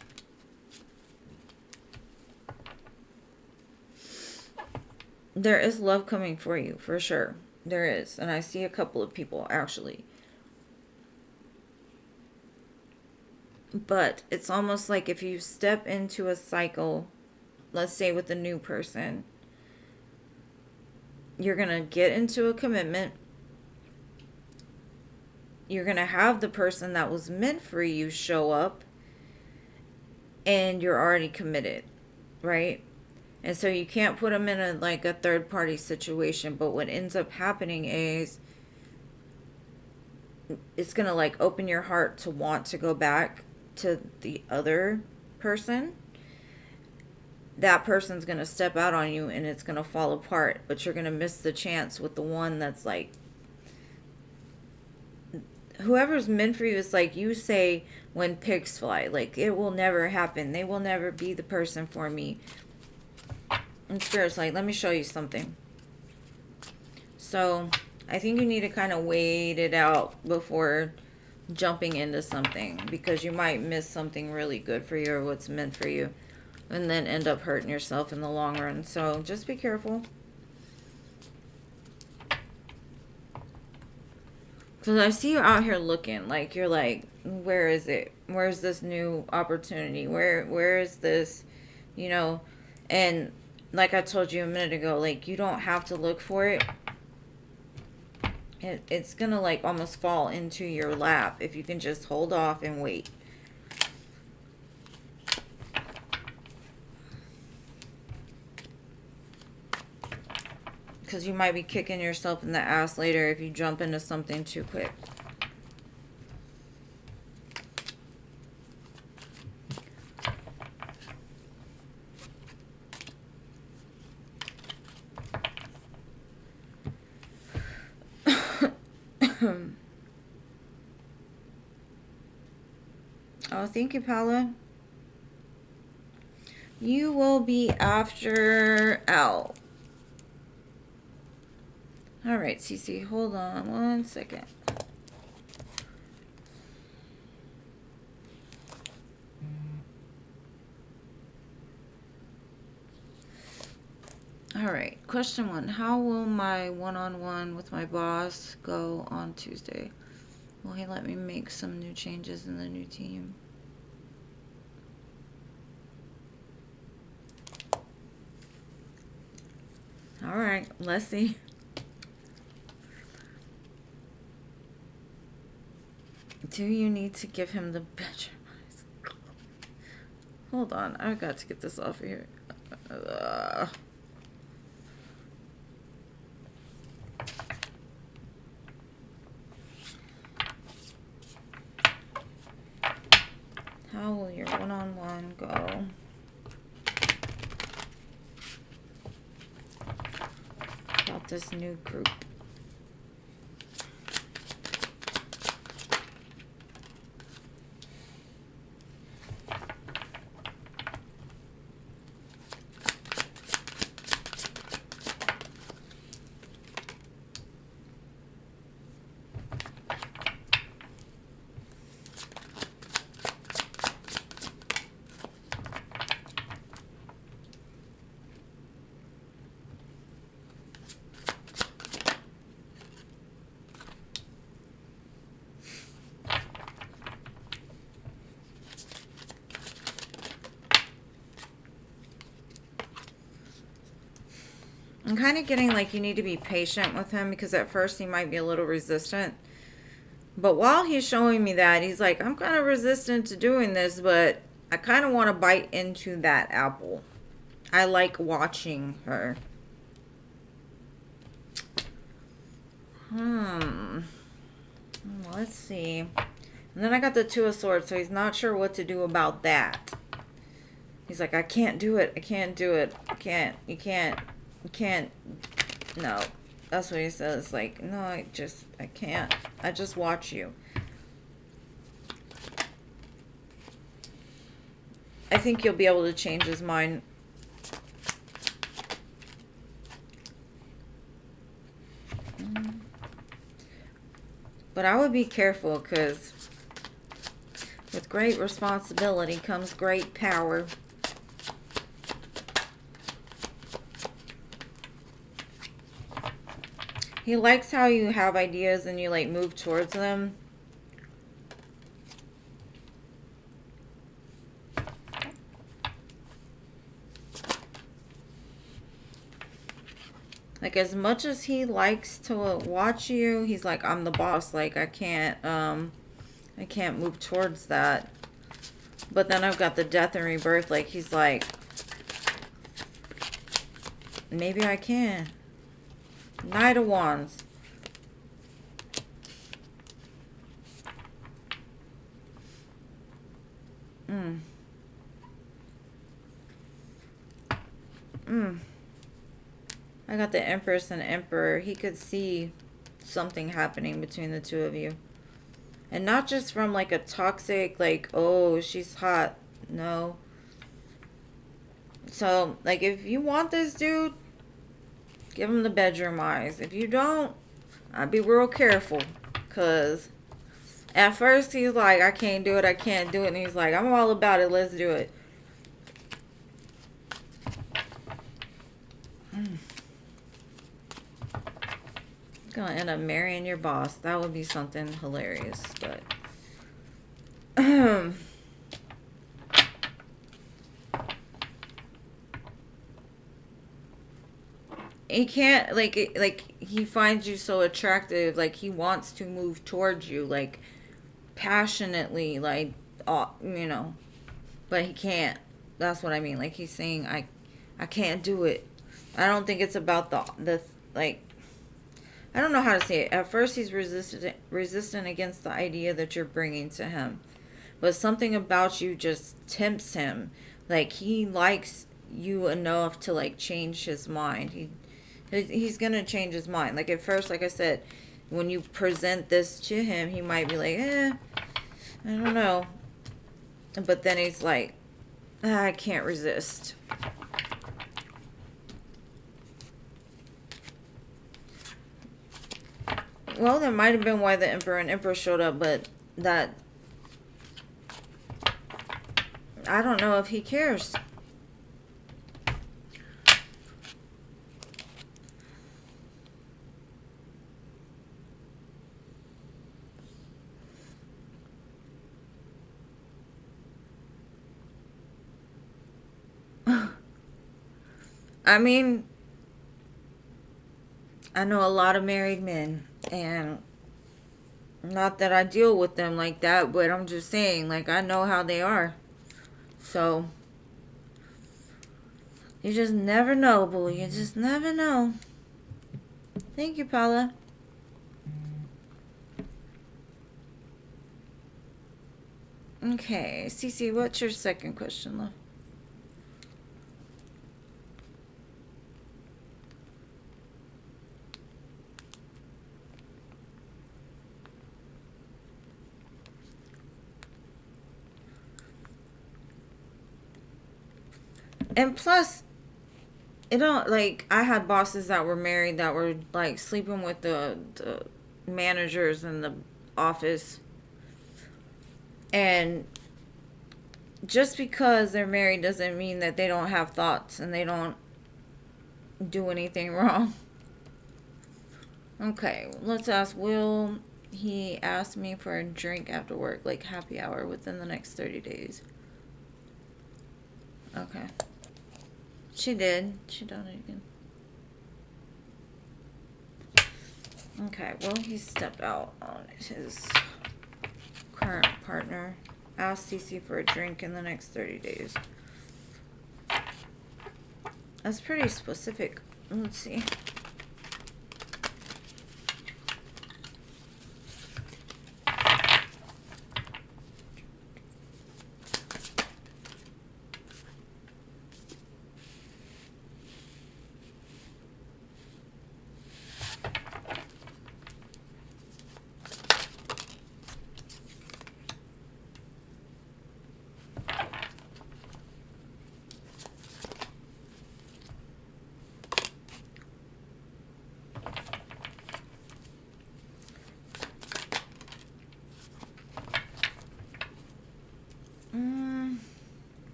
There is love coming for you, for sure. There is. And I see a couple of people, actually. But it's almost like if you step into a cycle, let's say with a new person, you're going to get into a commitment. You're going to have the person that was meant for you show up. And you're already committed, right? And so you can't put them in a third party situation. But what ends up happening is it's going to like open your heart to want to go back to the other person. That person's going to step out on you and it's going to fall apart. But you're going to miss the chance with the one that's like, whoever's meant for you is like you say when pigs fly. Like, it will never happen. They will never be the person for me. And Spirit's like, let me show you something. So, I think you need to kind of wait it out before jumping into something, because you might miss something really good for you or what's meant for you, and then end up hurting yourself in the long run. So just be careful. Because I see you out here looking, like you're like, where is it? Where's this new opportunity? Where is this, you know? And like I told you a minute ago, like you don't have to look for it. It's gonna like almost fall into your lap if you can just hold off and wait. Because you might be kicking yourself in the ass later if you jump into something too quick. Oh, thank you, Paula. You will be after Al. All right, Cece, hold on 1 second. All right, question 1. How will my one-on-one with my boss go on Tuesday? Will he let me make some new changes in the new team? All right, let's see. Do you need to give him the bedroom eyes? Hold on, I got to get this off of here. How will your one-on-one go? About this new group. I'm kind of getting like you need to be patient with him, because at first he might be a little resistant. But while he's showing me that, he's like, I'm kind of resistant to doing this, but I kind of want to bite into that apple. I like watching her. Let's see. And then I got the Two of Swords, so he's not sure what to do about that. He's like, I can't do it. I can't do it. I can't. You can't. You can't. No. That's what he says. Like, no, I can't. I just watch you. I think you'll be able to change his mind. But I would be careful, because with great responsibility comes great power. He likes how you have ideas and you like move towards them. Like, as much as he likes to watch you, he's like, I'm the boss. Like, I can't move towards that. But then I've got the Death and Rebirth. Like, he's like, maybe I can. Knight of Wands. I got the Empress and Emperor. He could see something happening between the two of you. And not just from like a toxic, like, oh, she's hot. No. So, like, if you want this dude, give him the bedroom eyes. If you don't, I'd be real careful. Because At first, he's like, I can't do it, I can't do it. And he's like, I'm all about it, let's do it. Gonna end up marrying your boss. That would be something hilarious, but he can't, like he finds you so attractive, like he wants to move towards you, like passionately, like you know, but he can't. That's what I mean. Like he's saying, I can't do it. I don't think it's about the like, I don't know how to say it. At first, he's resistant against the idea that you're bringing to him, but something about you just tempts him. Like he likes you enough to like change his mind. He's gonna change his mind. Like at first, like I said, when you present this to him, he might be like, I don't know. But then he's like, I can't resist. Well, that might have been why the Emperor and Empress showed up, but that, I don't know if he cares. I mean, I know a lot of married men, and not that I deal with them like that, but I'm just saying, like, I know how they are. So, you just never know, boo. You just never know. Thank you, Paula. Okay, Cece, what's your second question, love? And plus, it don't, like, I had bosses that were married that were like sleeping with the managers in the office, and just because they're married doesn't mean that they don't have thoughts and they don't do anything wrong. Okay, let's ask, will he ask me for a drink after work, like happy hour, within the next 30 days? Okay. She did. She done it again. Okay, well, he stepped out on his current partner. Ask Cece for a drink in the next 30 days. That's pretty specific. Let's see.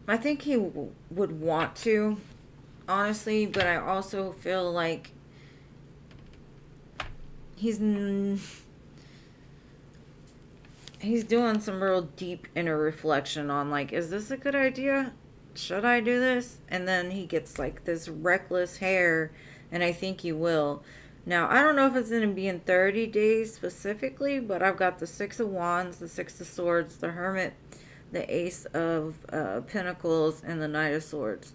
I think he would want to, honestly, but I also feel like he's doing some real deep inner reflection on, like, is this a good idea? Should I do this? And then he gets like this reckless hair, and I think he will. Now, I don't know if it's going to be in 30 days specifically, but I've got the Six of Wands, the Six of Swords, the Hermit, the Ace of Pentacles, and the Knight of Swords.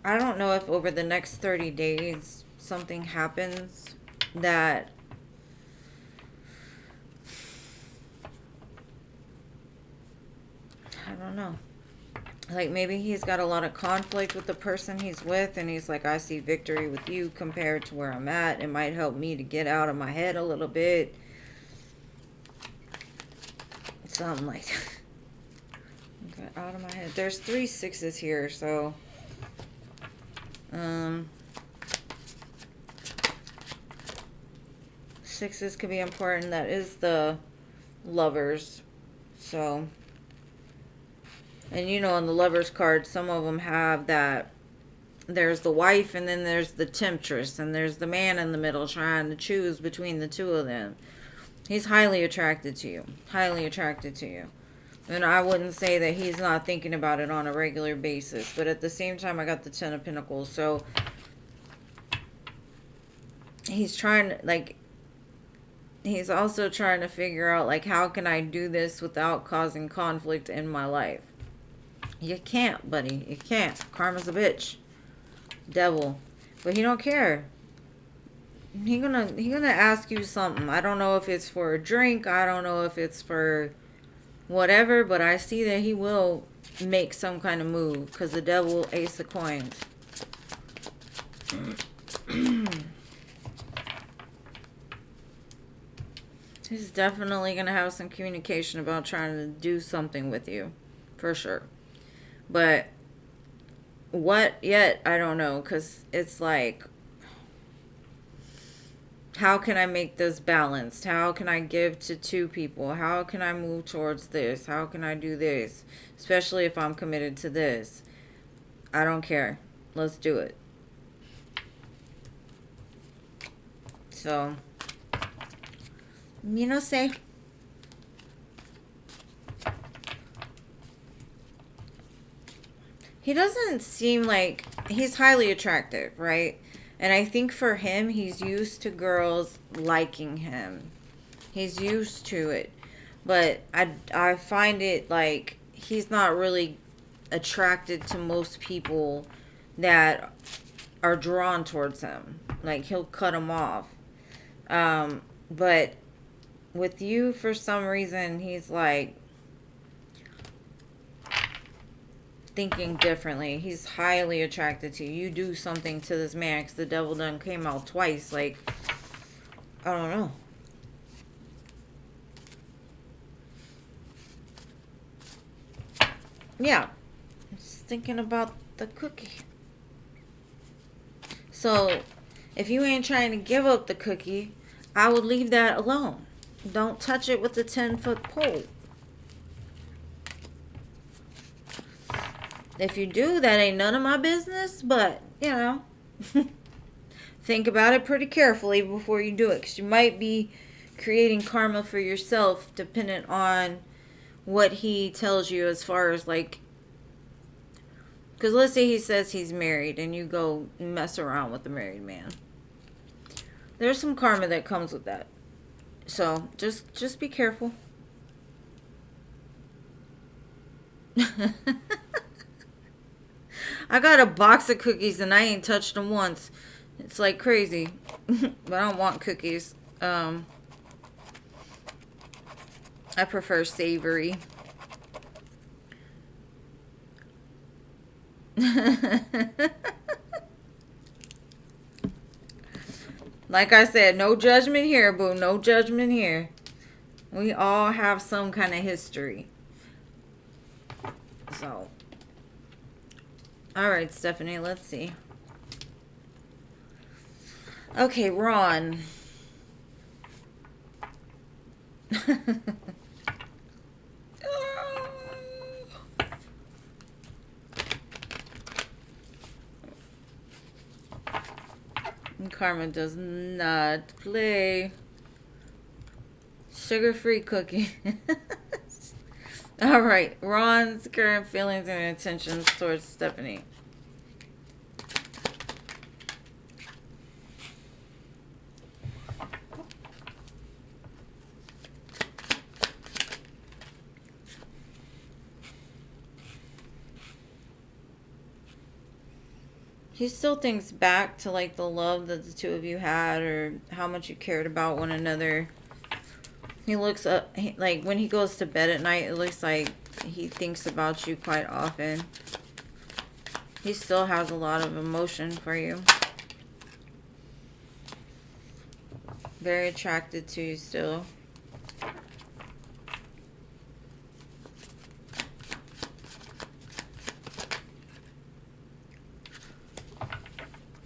I don't know if over the next 30 days something happens that I don't know. Like maybe he's got a lot of conflict with the person he's with, and he's like, I see victory with you compared to where I'm at. It might help me to get out of my head a little bit. Something like that. Get out of my head. There's 3 6s here, so sixes could be important. That is the lovers. So, and you know, on the lovers card, some of them have that. There's the wife, and then there's the temptress, and there's the man in the middle trying to choose between the two of them. He's highly attracted to you. Highly attracted to you. And I wouldn't say that he's not thinking about it on a regular basis. But at the same time, I got the Ten of Pentacles. So, he's trying, like, he's also trying to figure out, like, how can I do this without causing conflict in my life? You can't, buddy. You can't. Karma's a bitch. Devil. But he don't care. He gonna ask you something. I don't know if it's for a drink. I don't know if it's for whatever. But I see that he will make some kind of move. Because the devil, Ace of Coins. He's definitely going to have some communication about trying to do something with you. For sure. But what yet? I don't know. Because it's like, how can I make this balanced? How can I give to 2 people? How can I move towards this? How can I do this? Especially if I'm committed to this. I don't care. Let's do it. So, you know, say, he doesn't seem like, he's highly attractive, right? And I think for him, he's used to girls liking him. He's used to it. But I find it like he's not really attracted to most people that are drawn towards him. Like, he'll cut them off. But with you, for some reason, he's like thinking differently. He's highly attracted to you. You do something to this man, because the devil done came out twice. Like, I don't know. Yeah. Just thinking about the cookie. So, if you ain't trying to give up the cookie, I would leave that alone. Don't touch it with a 10-foot pole. If you do, that ain't none of my business, but, you know, think about it pretty carefully before you do it, because you might be creating karma for yourself dependent on what he tells you as far as, like, because let's say he says he's married and you go mess around with the married man. There's some karma that comes with that. So, just be careful. I got a box of cookies and I ain't touched them once. It's like crazy. But I don't want cookies. I prefer savory. Like I said, no judgment here, boo. No judgment here. We all have some kind of history. So. Alright, Stephanie, let's see. Okay, Ron. Karma does not play. Sugar-free cookie. Alright, Ron's current feelings and intentions towards Stephanie. He still thinks back to, like, the love that the 2 of you had, or how much you cared about one another. He looks up, like, when he goes to bed at night, it looks like he thinks about you quite often. He still has a lot of emotion for you. Very attracted to you still.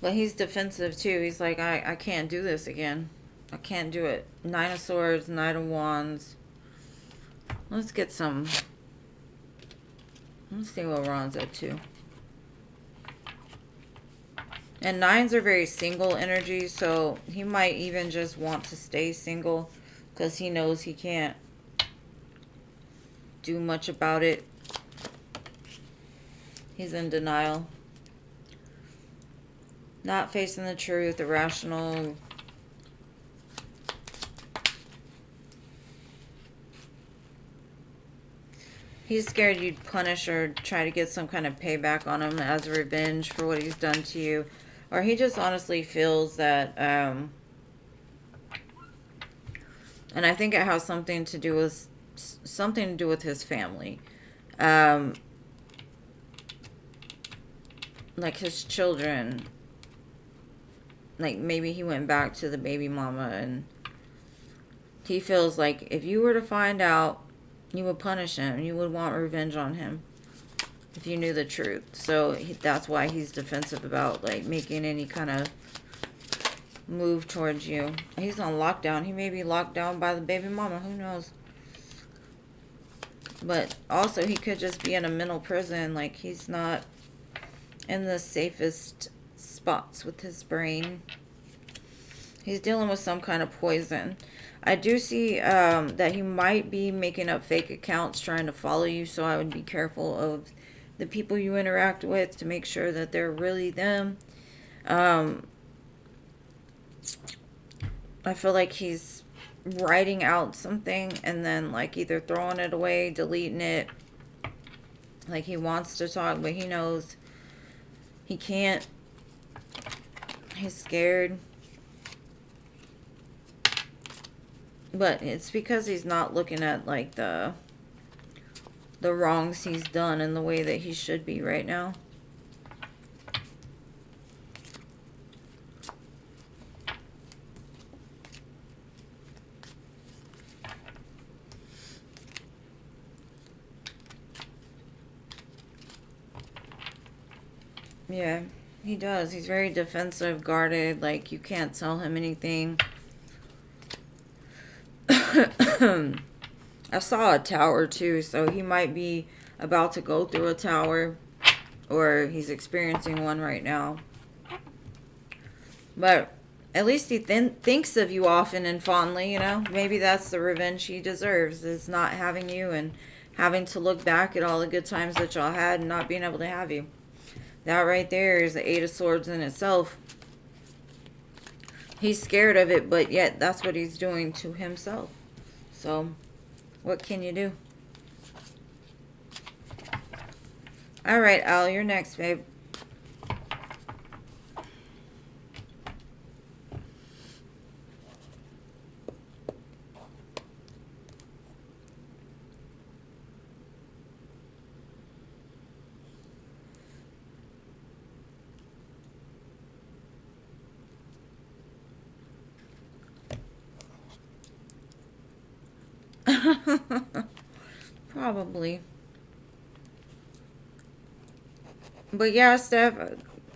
But he's defensive too. He's like, I can't do this again. I can't do it. Nine of Swords, Knight of Wands. Let's get some. Let's see what Ron's up to. And nines are very single energy, so he might even just want to stay single because he knows he can't do much about it. He's in denial. Not facing the truth, irrational. He's scared you'd punish or try to get some kind of payback on him as revenge for what he's done to you. Or he just honestly feels that, and I think it has something to do with his family. Like his children. Like maybe he went back to the baby mama and he feels like if you were to find out, you would punish him. You would want revenge on him if you knew the truth. So that's why he's defensive about like making any kind of move towards you. He's on lockdown. He may be locked down by the baby mama. Who knows? But also he could just be in a mental prison. Like he's not in the safest spots with his brain. He's dealing with some kind of poison. I do see that he might be making up fake accounts trying to follow you, so I would be careful of the people you interact with to make sure that they're really them. I feel like he's writing out something and then like either throwing it away, deleting it. Like he wants to talk, but he knows he can't. He's scared. But it's because he's not looking at like the wrongs he's done in the way that he should be right now. Yeah, he does. He's very defensive, guarded, like you can't tell him anything. I saw a tower too, so he might be about to go through a tower or he's experiencing one right now. But at least he thinks of you often and fondly, you know. Maybe that's the revenge he deserves, is not having you and having to look back at all the good times that y'all had and not being able to have you. That right there is the Eight of Swords in itself. He's scared of it, but yet that's what he's doing to himself. So, what can you do? All right, Al, you're next, babe. Probably. But yeah, Steph,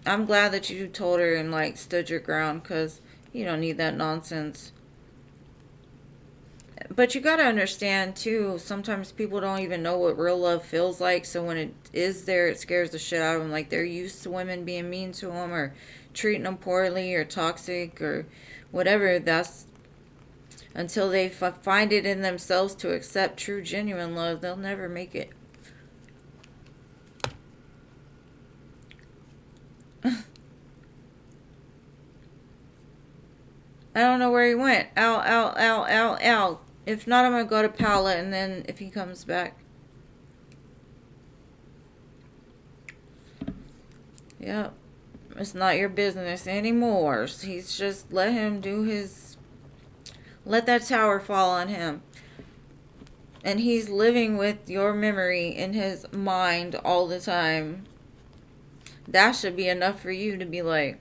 I'm glad that you told her and like stood your ground because you don't need that nonsense. But you gotta understand too, sometimes people don't even know what real love feels like. So when it is there, it scares the shit out of them. Like they're used to women being mean to them or treating them poorly or toxic or whatever. That's until they find it in themselves to accept true, genuine love, they'll never make it. I don't know where he went. Ow, ow, ow, ow, ow. If not, I'm going to go to Paula, and then if he comes back. Yep. It's not your business anymore. He's just let him do his... Let that tower fall on him. And he's living with your memory in his mind all the time. That should be enough for you to be like,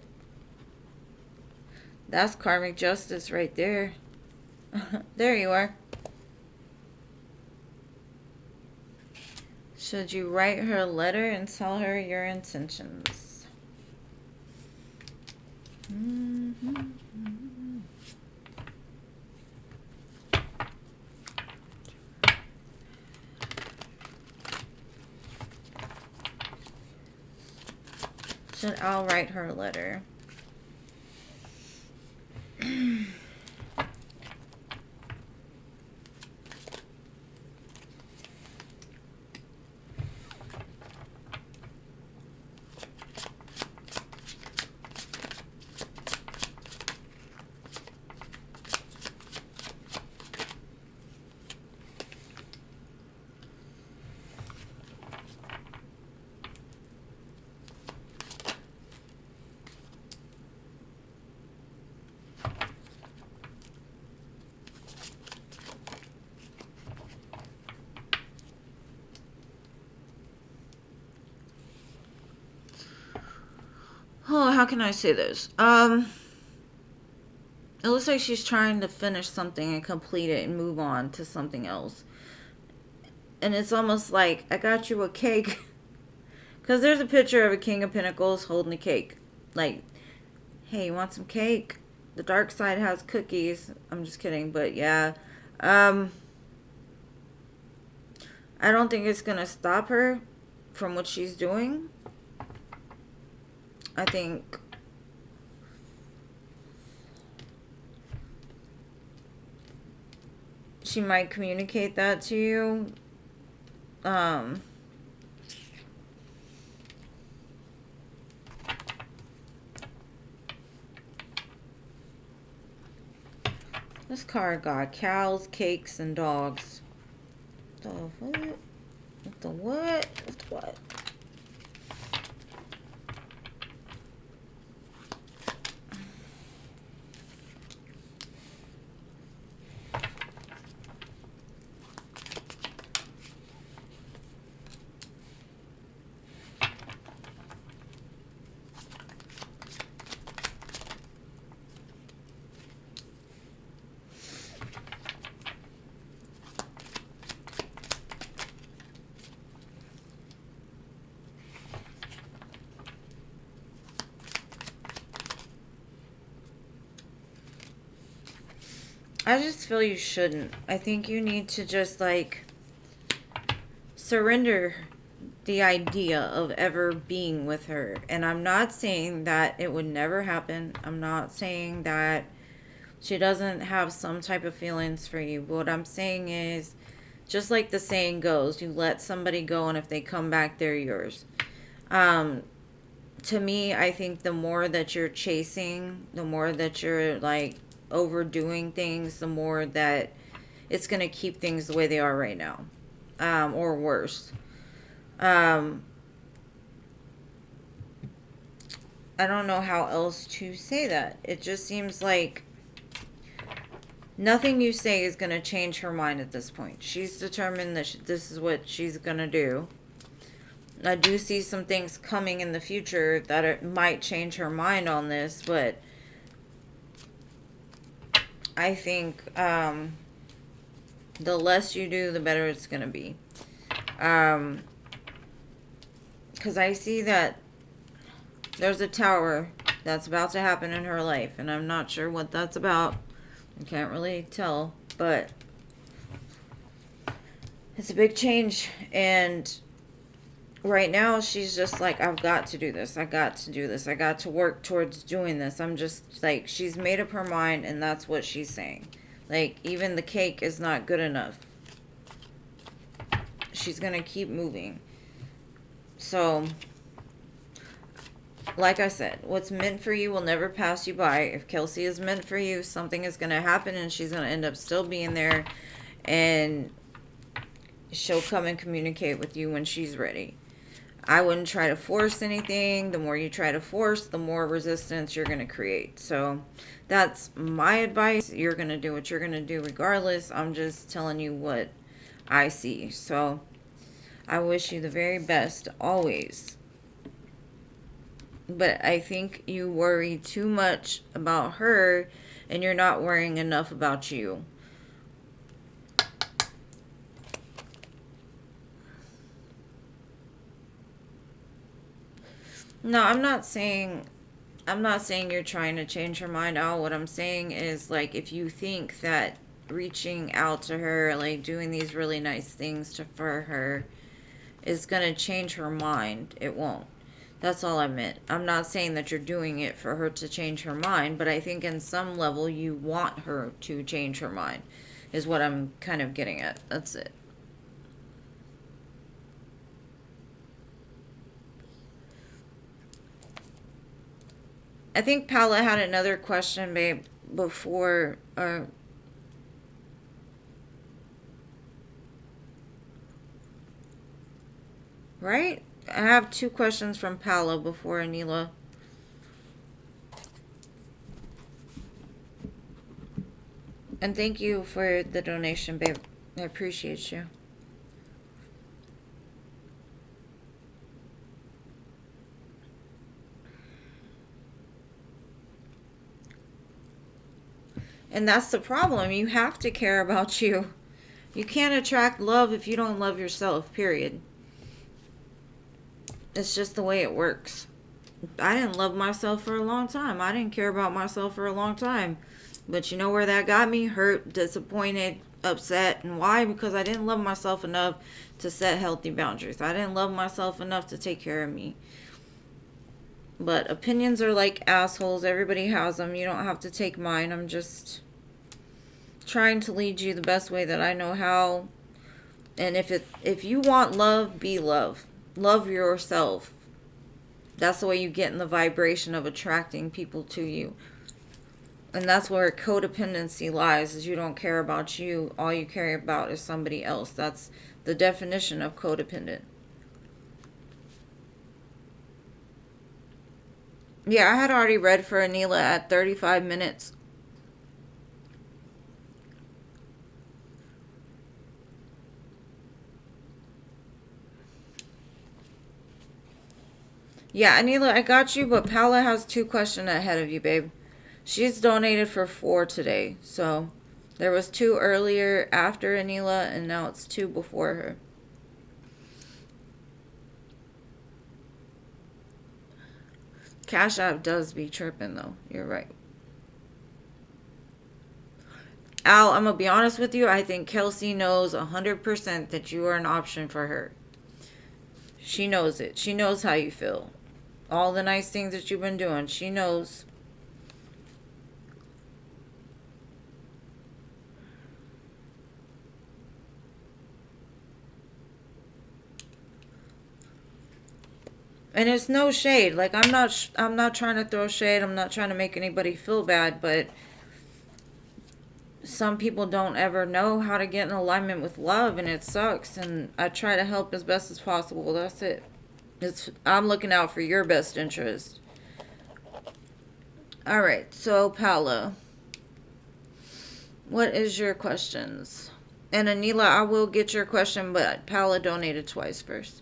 that's karmic justice right there. There you are. Should you write her a letter and tell her your intentions? Should I'll write her a letter. Oh, how can I say this? It looks like she's trying to finish something and complete it and move on to something else. And it's almost like, I got you a cake. Because there's a picture of a King of Pentacles holding a cake. Like, hey, you want some cake? The dark side has cookies. I'm just kidding, but yeah. I don't think it's going to stop her from what she's doing. I think she might communicate that to you. This card got cows, cakes, and dogs. The what? The what? What? I just feel you shouldn't. I think you need to just, like, surrender the idea of ever being with her. And I'm not saying that it would never happen. I'm not saying that she doesn't have some type of feelings for you. But what I'm saying is, just like the saying goes, you let somebody go, and if they come back, they're yours. To me, I think the more that you're chasing, the more that you're, like, overdoing things, the more that it's going to keep things the way they are right now, or worse. I don't know how else to say that. It just seems like nothing you say is going to change her mind at this point. She's determined that this is what she's going to do. I do see some things coming in the future that it might change her mind on this, but I think the less you do, the better it's going to be. Because I see that there's a tower that's about to happen in her life, and I'm not sure what that's about. I can't really tell, but it's a big change, and right now she's just like, I've got to do this. I got to do this. I got to work towards doing this. I'm just like, she's made up her mind, and that's what she's saying. Like, even the cake is not good enough. She's going to keep moving. So, like I said, what's meant for you will never pass you by. If Kelsey is meant for you, something is going to happen, and she's going to end up still being there, and she'll come and communicate with you when she's ready. I wouldn't try to force anything. The more you try to force, the more resistance you're going to create. So that's my advice. You're going to do what you're going to do regardless. I'm just telling you what I see. So I wish you the very best always. But I think you worry too much about her, and you're not worrying enough about you. No, I'm not saying I'm not saying you're trying to change her mind out. What I'm saying is, like, if you think that reaching out to her, like doing these really nice things for her, is going to change her mind, it won't. That's all I meant. I'm not saying that you're doing it for her to change her mind, but I think in some level you want her to change her mind, is what I'm kind of getting at. That's it. I think Paula had another question, babe, before. Right? I have two questions from Paula before Anila. And thank you for the donation, babe. I appreciate you. And that's the problem. You have to care about you. You can't attract love if you don't love yourself, period. It's just the way it works. I didn't love myself for a long time. I didn't care about myself for a long time. But you know where that got me? Hurt, disappointed, upset. And why? Because I didn't love myself enough to set healthy boundaries. I didn't love myself enough to take care of me. But opinions are like assholes. Everybody has them. You don't have to take mine. I'm just trying to lead you the best way that I know how. And if you want love, be love. Love yourself. That's the way you get in the vibration of attracting people to you. And that's where codependency lies, is you don't care about you. All you care about is somebody else. That's the definition of codependent. Yeah, I had already read for Anila at 35 minutes. Yeah, Anila, I got you, but Paula has two questions ahead of you, babe. She's donated for 4 today. So there was 2 earlier after Anila, and now it's 2 before her. Cash App does be tripping, though. You're right. Al, I'm going to be honest with you. I think Kelsey knows 100% that you are an option for her. She knows it. She knows how you feel. All the nice things that you've been doing. She knows. And it's no shade. Like, I'm not trying to throw shade. I'm not trying to make anybody feel bad, but some people don't ever know how to get in alignment with love, and it sucks. And I try to help as best as possible. That's it. I'm looking out for your best interest. All right, so Paula, what is your questions? And Anila, I will get your question, but Paula donated twice first.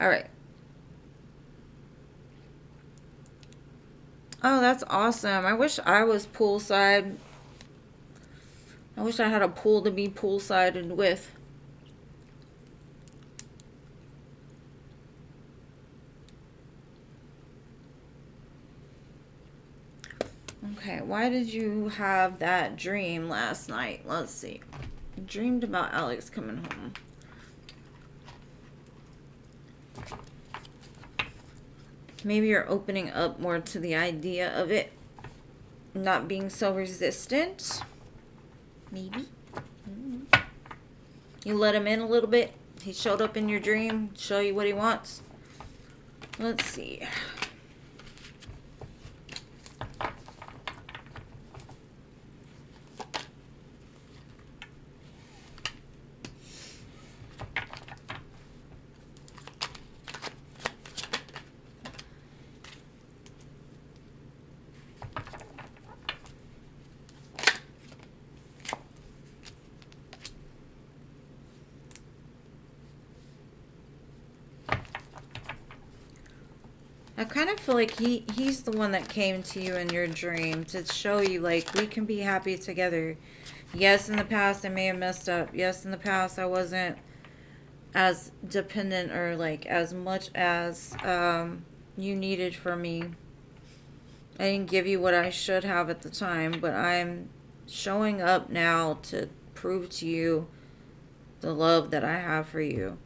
All right. Oh, that's awesome. I wish I was poolside. I wish I had a pool to be poolsided with. Okay, why did you have that dream last night? Let's see. I dreamed about Alex coming home. Maybe you're opening up more to the idea of it not being so resistant. Maybe. You let him in a little bit. He showed up in your dream, show you what he wants. Let's see. I kind of feel like he's the one that came to you in your dream to show you, like, we can be happy together. Yes, in the past I may have messed up. Yes, in the past I wasn't as dependent or, like, as much as you needed from me. I didn't give you what I should have at the time, but I'm showing up now to prove to you the love that I have for you.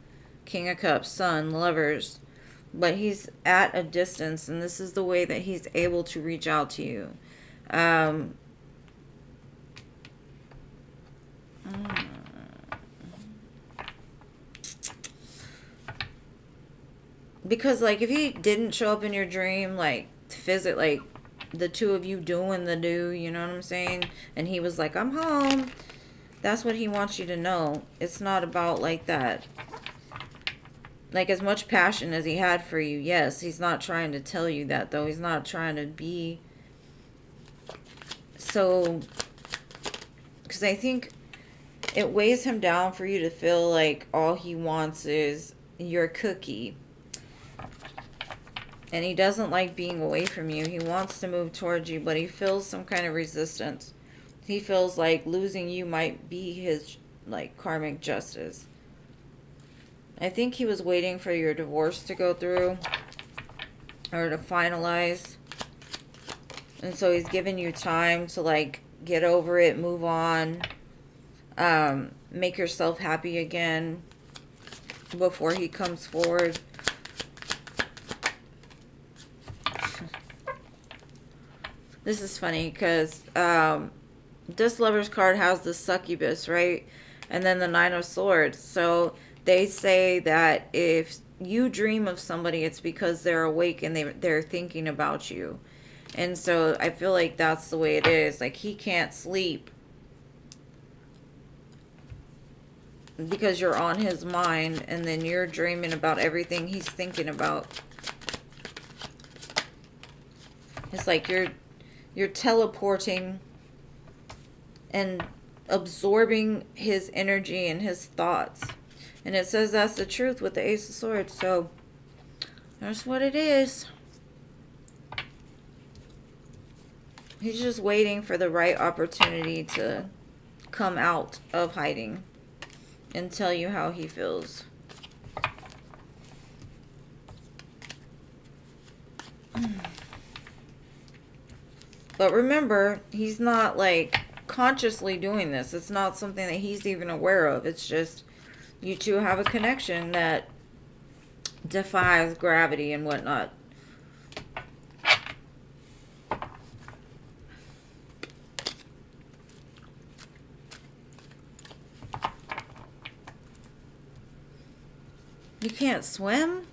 King of Cups, Sun, Lovers. But he's at a distance, and this is the way that he's able to reach out to you. Um, because, like, if he didn't show up in your dream, like, like, the two of you doing the do, you know what I'm saying? And he was like, I'm home. That's what he wants you to know. It's not about, like, that. Like, as much passion as he had for you, yes, he's not trying to tell you that, though. He's not trying to be so... Because I think it weighs him down for you to feel like all he wants is your cookie. And he doesn't like being away from you. He wants to move towards you, but he feels some kind of resistance. He feels like losing you might be his, like, karmic justice. I think he was waiting for your divorce to go through or to finalize. And so he's giving you time to, like, get over it, move on, make yourself happy again before he comes forward. This is funny because this Lover's card has the succubus, right? And then the Nine of Swords. So they say that if you dream of somebody, it's because they're awake and they're thinking about you. And so I feel like that's the way it is. Like, he can't sleep because you're on his mind, and then you're dreaming about everything he's thinking about. It's like you're teleporting and absorbing his energy and his thoughts. And it says that's the truth with the Ace of Swords. So that's what it is. He's just waiting for the right opportunity to come out of hiding and tell you how he feels. But remember, he's not, like, consciously doing this. It's not something that he's even aware of. It's just you two have a connection that defies gravity and whatnot. You can't swim?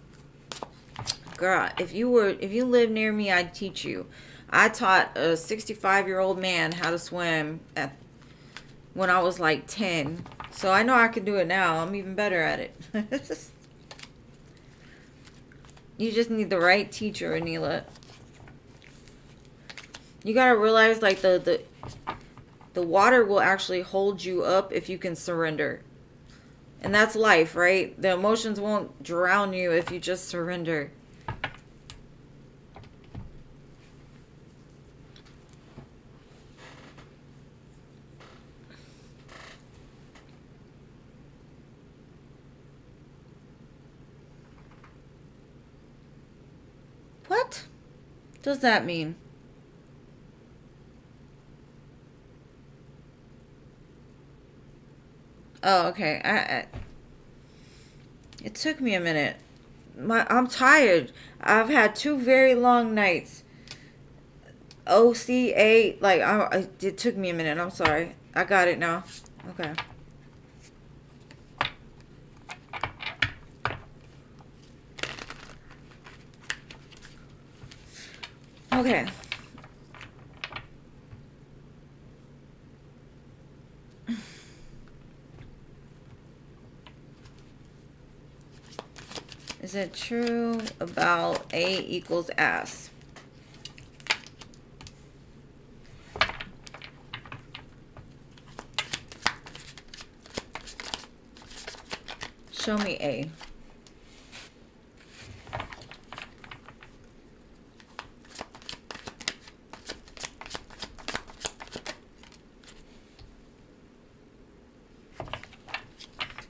Girl, if you live near me, I'd teach you. I taught a 65-year-old man how to swim when I was like 10. So I know I can do it now. I'm even better at it. You just need the right teacher, Anila. You gotta realize, like, the water will actually hold you up if you can surrender. And that's life, right? The emotions won't drown you if you just surrender. What does that mean? Oh, okay. It took me a minute. I'm tired. I've had 2 very long nights. OCA, like, it took me a minute. I'm sorry. I got it now. Okay. Okay. Is it true about A equals ass? Show me A.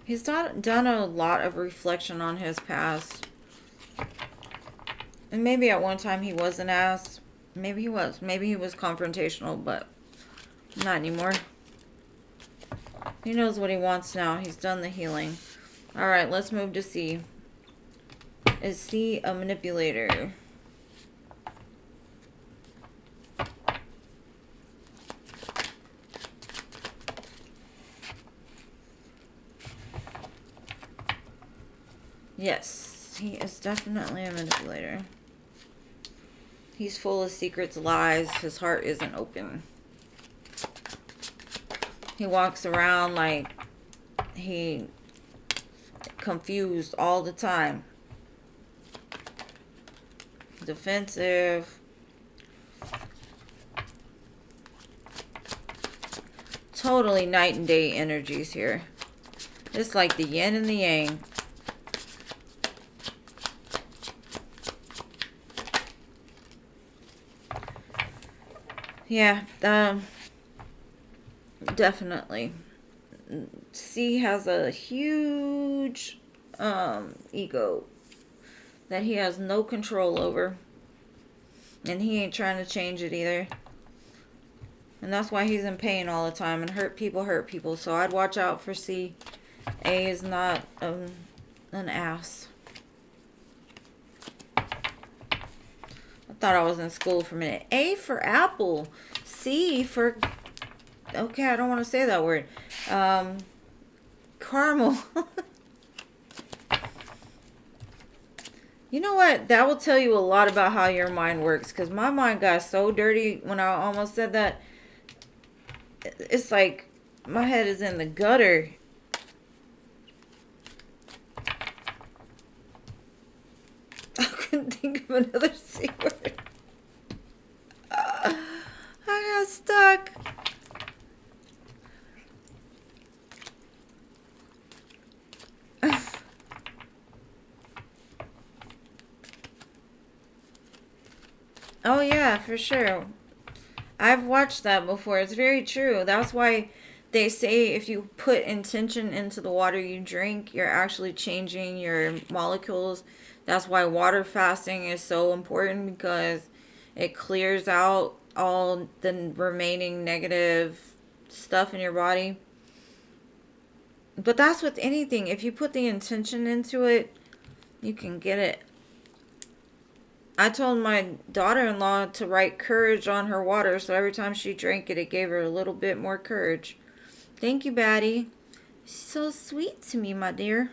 He's done a lot of reflection on his past. And maybe at one time he was an ass. Maybe he was. Maybe he was confrontational, but not anymore. He knows what he wants now. He's done the healing. Alright, let's move to C. Is C a manipulator? Yes, he is definitely a manipulator. He's full of secrets, lies. His heart isn't open. He walks around like he confused all the time. Defensive. Totally night and day energies here. It's like the yin and the yang. Yeah, definitely. C has a huge ego that he has no control over. And he ain't trying to change it either. And that's why he's in pain all the time. And hurt people. So I'd watch out for C. A is not an ass. I thought I was in school for a minute. A for apple. C for... Okay, I don't want to say that word. Caramel. You know what? That will tell you a lot about how your mind works. Because my mind got so dirty when I almost said that. It's like my head is in the gutter. I couldn't think of another C word. I got stuck. Oh yeah, for sure. I've watched that before. It's very true. That's why they say if you put intention into the water you drink, you're actually changing your molecules. That's why water fasting is so important, because it clears out all the remaining negative stuff in your body. But that's with anything. If you put the intention into it, you can get it. I told my daughter-in-law to write courage on her water, so every time she drank it, it gave her a little bit more courage. Thank you, Batty. So sweet to me, my dear.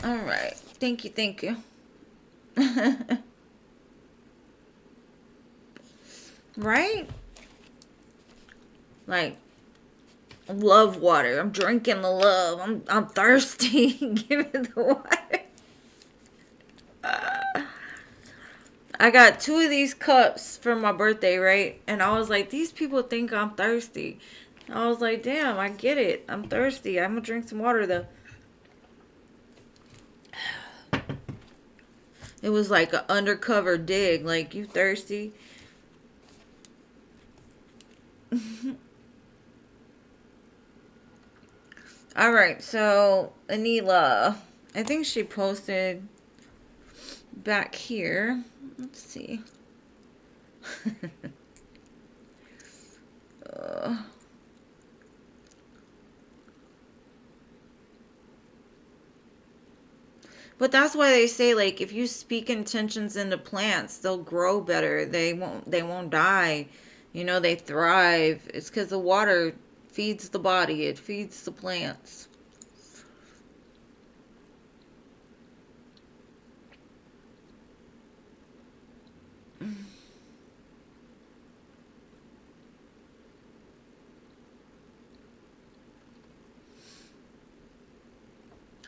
All right. Thank you, thank you. Right? Like, love water. I'm drinking the love. I'm thirsty. Give me the water. I got 2 of these cups for my birthday, right? And I was like, these people think I'm thirsty. I was like, damn, I get it. I'm thirsty. I'm gonna drink some water though. It was like an undercover dig. Like, you thirsty? Alright, so Anila, I think she posted back here. Let's see. But that's why they say, like, if you speak intentions into plants, they'll grow better. They won't die. You know, they thrive. It's because the water feeds the body. It feeds the plants.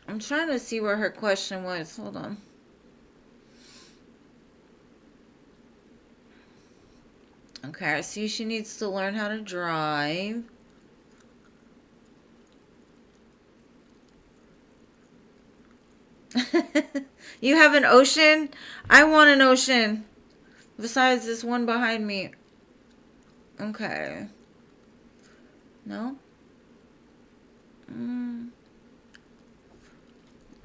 I'm trying to see where her question was. Hold on. Okay, I see she needs to learn how to drive. You have an ocean? I want an ocean. Besides this one behind me. Okay. No?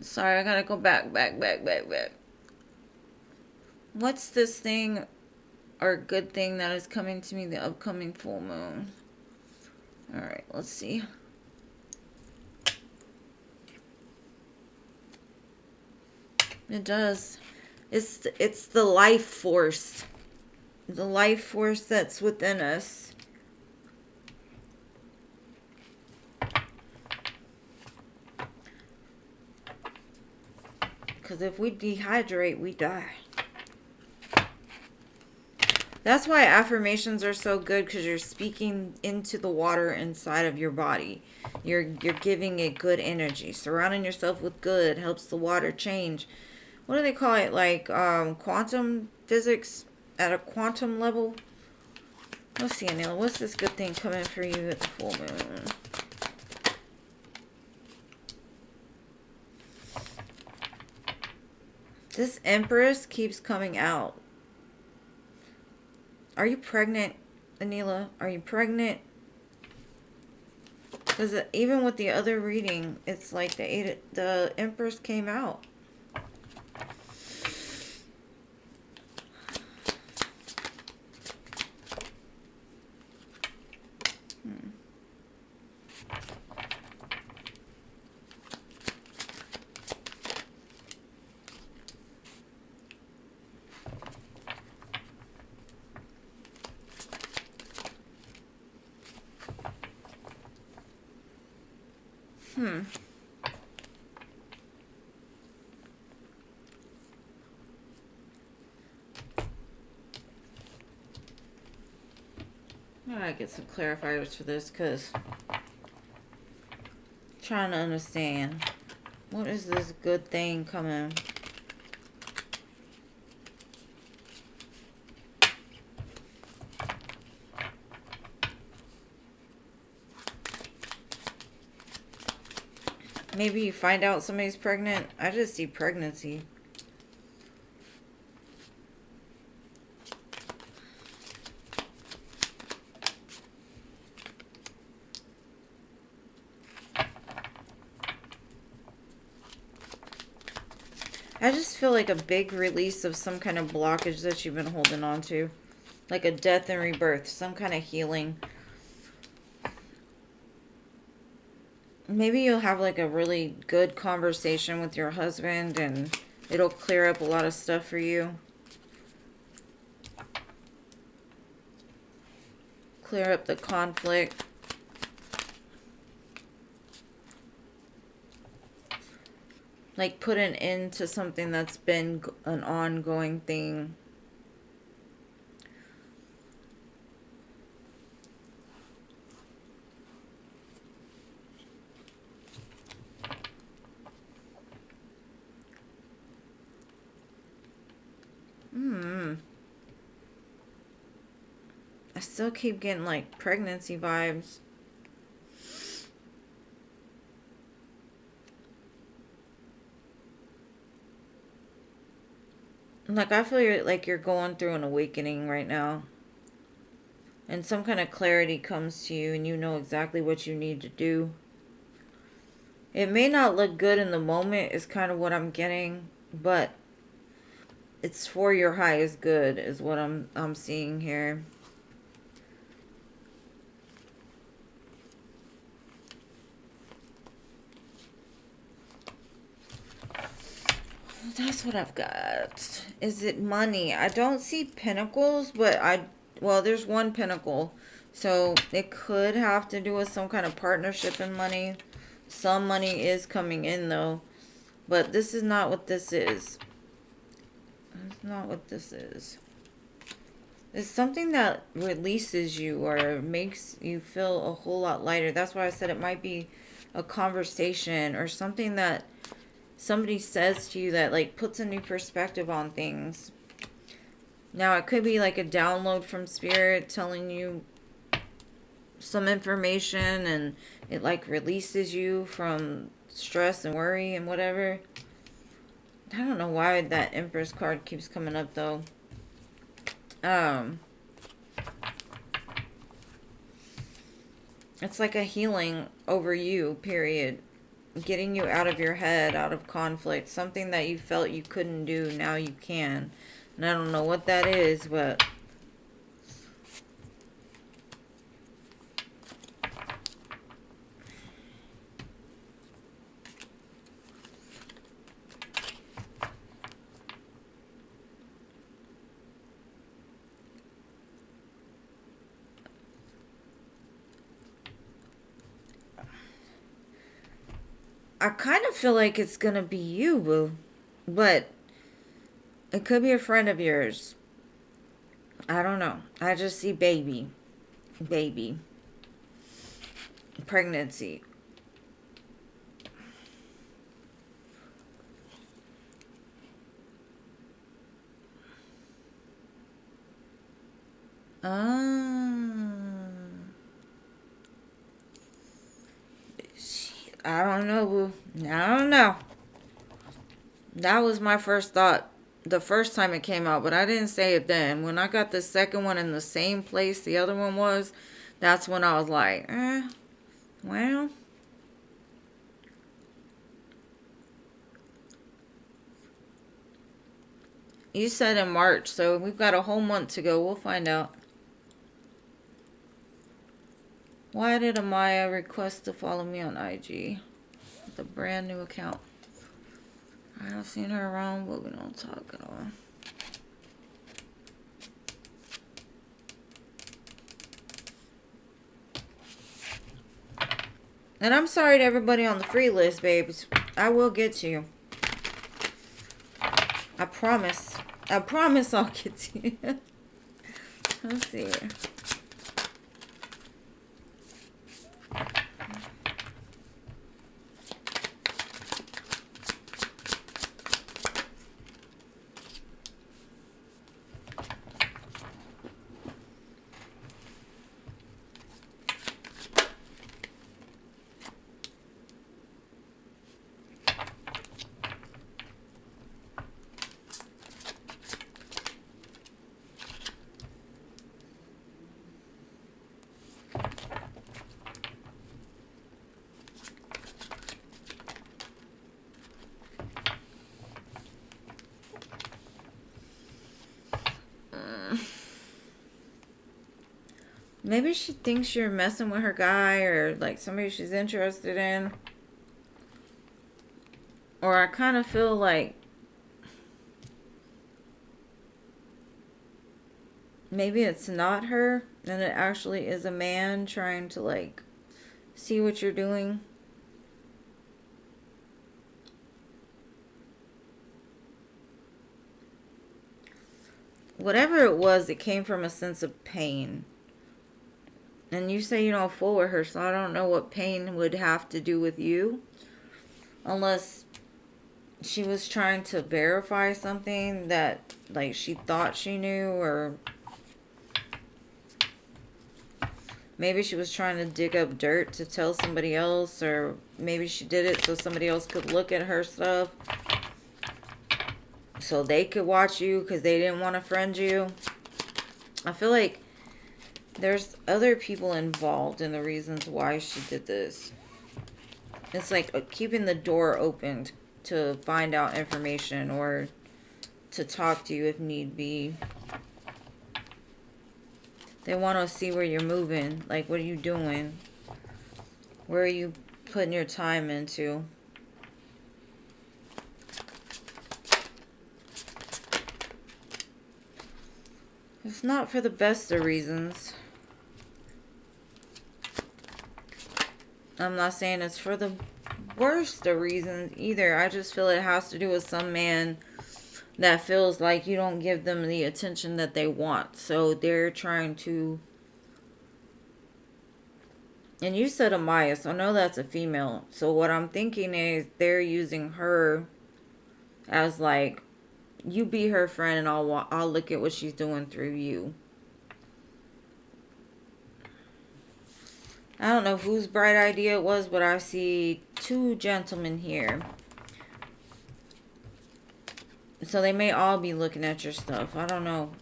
Sorry, I gotta go back. What's this thing or good thing that is coming to me the upcoming full moon? Alright, let's see. It does. It's the life force. The life force that's within us. Because if we dehydrate, we die. That's why affirmations are so good, because you're speaking into the water inside of your body. You're giving it good energy. Surrounding yourself with good helps the water change. What do they call it? Like quantum physics at a quantum level? Let's see, Anila. What's this good thing coming for you at the full moon? This Empress keeps coming out. Are you pregnant, Anila? Are you pregnant? Because even with the other reading, it's like the Empress came out. I gotta get some clarifiers for this, because I'm trying to understand. What is this good thing coming? Maybe you find out somebody's pregnant. I just see pregnancy. I just feel like a big release of some kind of blockage that you've been holding on to. Like a death and rebirth. Some kind of healing. Maybe you'll have like a really good conversation with your husband and it'll clear up a lot of stuff for you. Clear up the conflict. Like put an end to something that's been an ongoing thing. I still keep getting like pregnancy vibes. Like I feel like you're going through an awakening right now. And some kind of clarity comes to you and you know exactly what you need to do. It may not look good in the moment is kind of what I'm getting, but it's for your highest good is what I'm seeing here. That's what I've got. Is it money? I don't see pentacles, but well, there's one pentacle. So it could have to do with some kind of partnership in money. Some money is coming in though. But this is not what this is. That's not what this is. It's something that releases you or makes you feel a whole lot lighter. That's why I said it might be a conversation or something that somebody says to you that like puts a new perspective on things. Now it could be like a download from spirit telling you some information and it like releases you from stress and worry and whatever. I don't know why that Empress card keeps coming up though. It's like a healing over you, period. Getting you out of your head, out of conflict. Something that you felt you couldn't do, now you can. And I don't know what that is, but I kind of feel like it's gonna be you, boo. But it could be a friend of yours. I don't know. I just see baby. Baby. Pregnancy. I don't know, boo. I don't know. That was my first thought the first time it came out, but I didn't say it then. When I got the second one in the same place the other one was, that's when I was like, well. You said in March, so we've got a whole month to go. We'll find out. Why did Amaya request to follow me on IG? With a brand new account. I have seen her around, but we don't talk at all. And I'm sorry to everybody on the free list, babes. I will get to you. I promise. I promise I'll get to you. Let's see. Maybe she thinks you're messing with her guy or like somebody she's interested in. Or I kind of feel like maybe it's not her and it actually is a man trying to like see what you're doing. Whatever it was, it came from a sense of pain. And you say you don't fool with her, so I don't know what pain would have to do with you. Unless she was trying to verify something that, like, she thought she knew, or maybe she was trying to dig up dirt to tell somebody else, or maybe she did it so somebody else could look at her stuff. So they could watch you because they didn't want to friend you. I feel like there's other people involved in the reasons why she did this. It's like keeping the door open to find out information or to talk to you if need be. They want to see where you're moving. Like, what are you doing? Where are you putting your time into? It's not for the best of reasons. I'm not saying it's for the worst of reasons either. I just feel it has to do with some man that feels like you don't give them the attention that they want. So they're trying to... And you said Amaya, so I know that's a female. So what I'm thinking is they're using her as like, you be her friend and I'll look at what she's doing through you. I don't know whose bright idea it was, but I see two gentlemen here. So they may all be looking at your stuff. I don't know.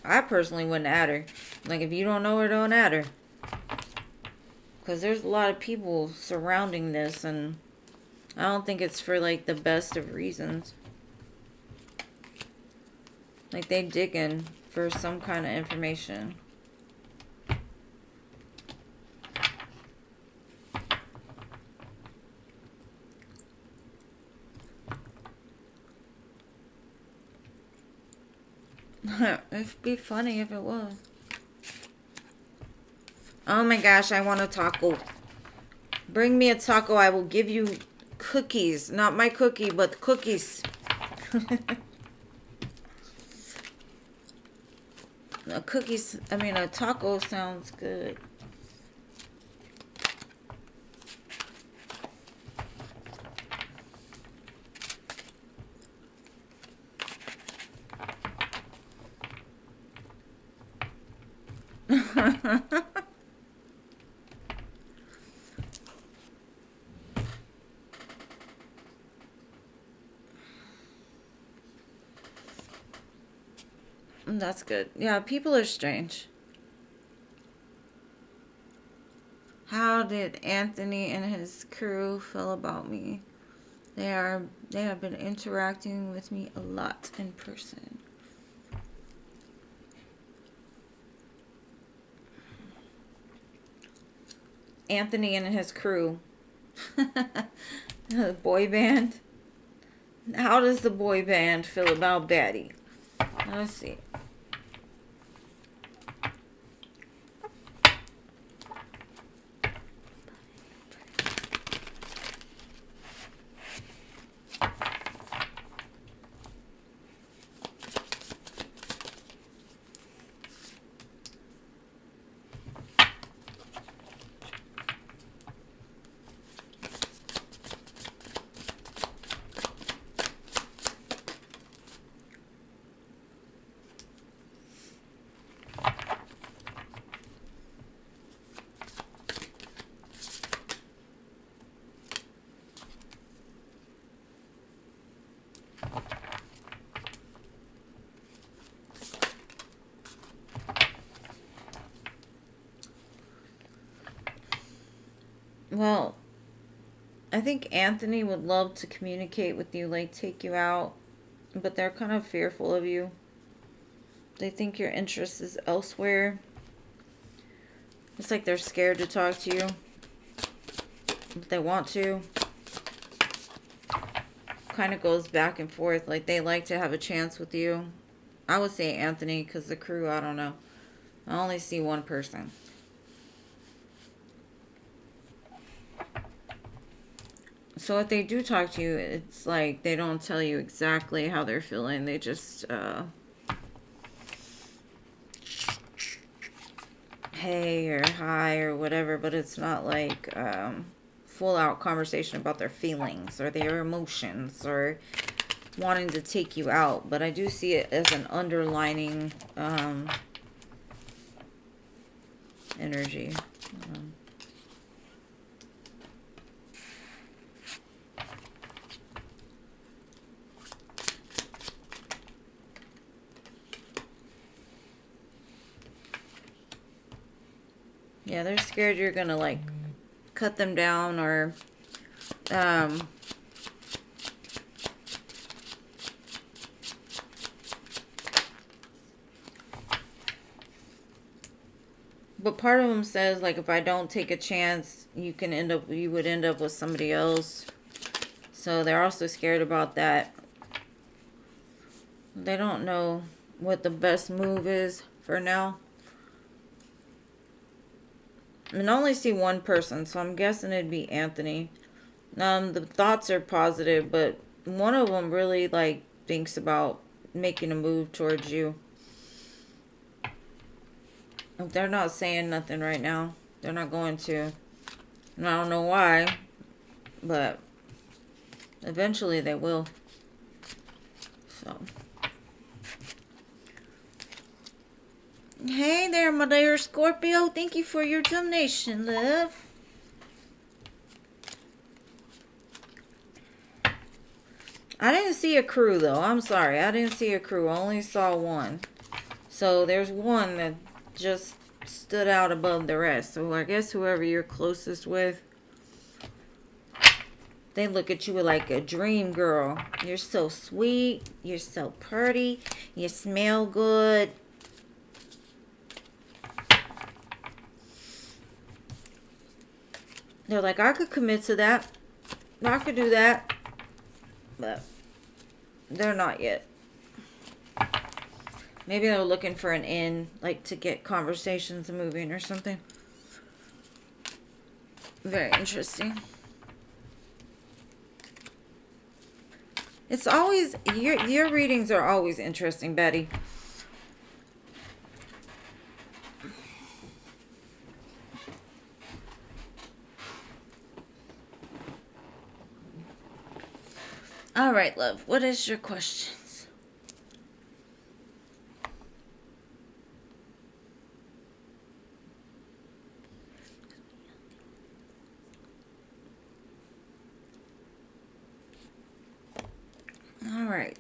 I personally wouldn't add her. Like, if you don't know her, don't add her. Because there's a lot of people surrounding this, and I don't think it's for, like, the best of reasons. Like, they digging for some kind of information. It'd be funny if it was. Oh my gosh, I want a taco. Bring me a taco. I will give you cookies. Not my cookie, but cookies. A taco sounds good. That's good. Yeah, people are strange. How did Anthony and his crew feel about me? They have been interacting with me a lot in person. Anthony and his crew. The boy band. How does the boy band feel about Batty? Let's see. Well, I think Anthony would love to communicate with you, like take you out, but they're kind of fearful of you. They think your interest is elsewhere. It's like they're scared to talk to you, but they want to. Kind of goes back and forth. Like they like to have a chance with you. I would say Anthony, because the crew, I don't know. I only see one person. So if they do talk to you, it's like they don't tell you exactly how they're feeling. They just, hey or hi or whatever, but it's not like full out conversation about their feelings or their emotions or wanting to take you out. But I do see it as an underlining energy. Yeah, they're scared you're gonna like cut them down or but part of them says like if I don't take a chance, you would end up with somebody else. So they're also scared about that. They don't know what the best move is for now. I mean, I only see one person, so I'm guessing it'd be Anthony. The thoughts are positive, but one of them really, like, thinks about making a move towards you. They're not saying nothing right now. They're not going to. And I don't know why, but eventually they will. So. Hey there, my dear Scorpio. Thank you for your donation, love. I didn't see a crew, though. I'm sorry. I didn't see a crew. I only saw one. So there's one that just stood out above the rest. So I guess whoever you're closest with, they look at you like a dream girl. You're so sweet. You're so pretty. You smell good. They're like, I could commit to that. I could do that. But they're not yet. Maybe they're looking for an in, like to get conversations moving or something. Very interesting. It's always, your readings are always interesting, Betty. All right, love. What is your questions? All right.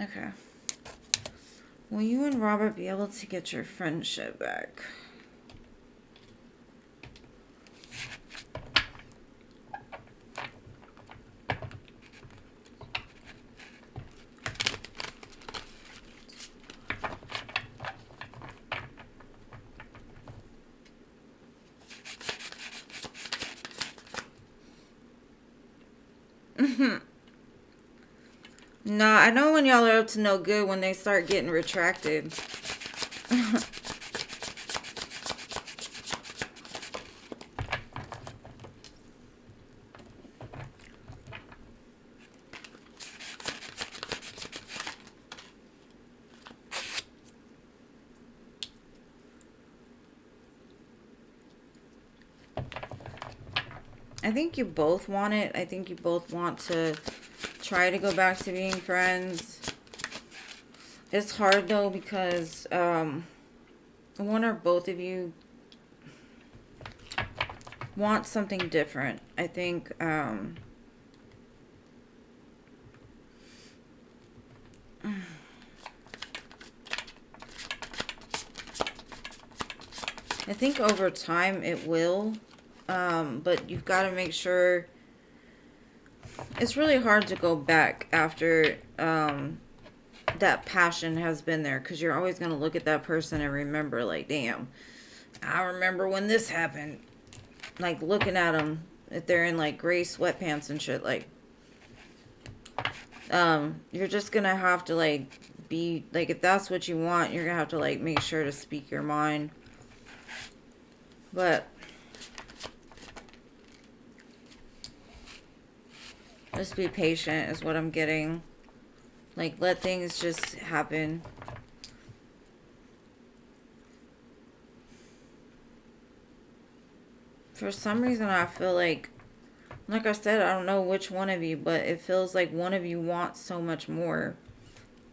Okay. Will you and Robert be able to get your friendship back? No, I know when y'all are up to no good when they start getting retracted. I think you both want it. I think you both want to try to go back to being friends. It's hard though because one or both of you want something different. I think over time it will, but you've got to make sure. It's really hard to go back after that passion has been there, because you're always going to look at that person and remember, like, damn, I remember when this happened. Like, looking at them, if they're in, like, gray sweatpants and shit, like, you're just going to have to, like, be, like, if that's what you want, you're going to have to, like, make sure to speak your mind. But just be patient is what I'm getting. Like, let things just happen. For some reason, I feel like I said, I don't know which one of you, but it feels like one of you wants so much more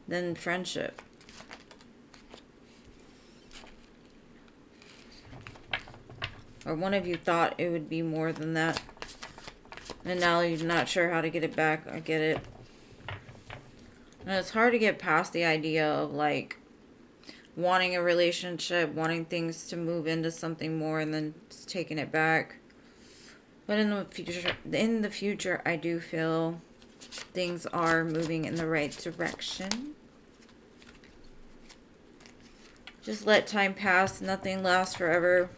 than friendship. Or one of you thought it would be more than that. And now you're not sure how to get it back. I get it. And it's hard to get past the idea of, like, wanting a relationship, wanting things to move into something more, and then just taking it back. But in the future, I do feel things are moving in the right direction. Just let time pass. Nothing lasts forever.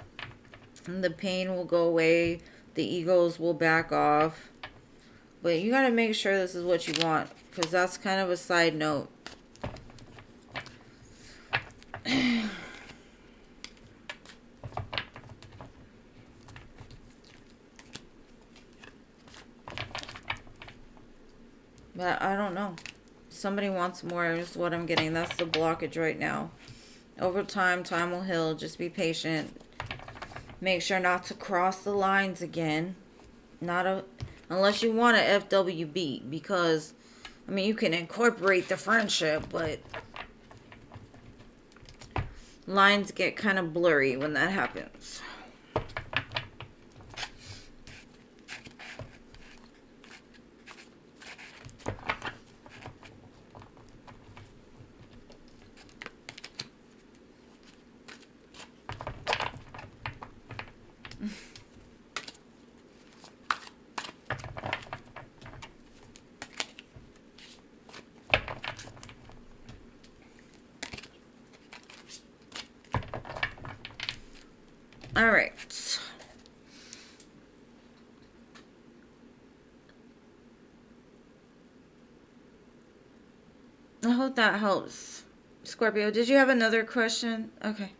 And the pain will go away. The egos will back off. But you gotta make sure this is what you want, because that's kind of a side note. don't know. Somebody wants more is what I'm getting. That's the blockage right now. Over time, time will heal. Just be patient. Make sure not to cross the lines again. Unless you want a FWB, because I mean you can incorporate the friendship, but lines get kind of blurry when that happens. All right. I hope that helps. Scorpio, did you have another question? Okay.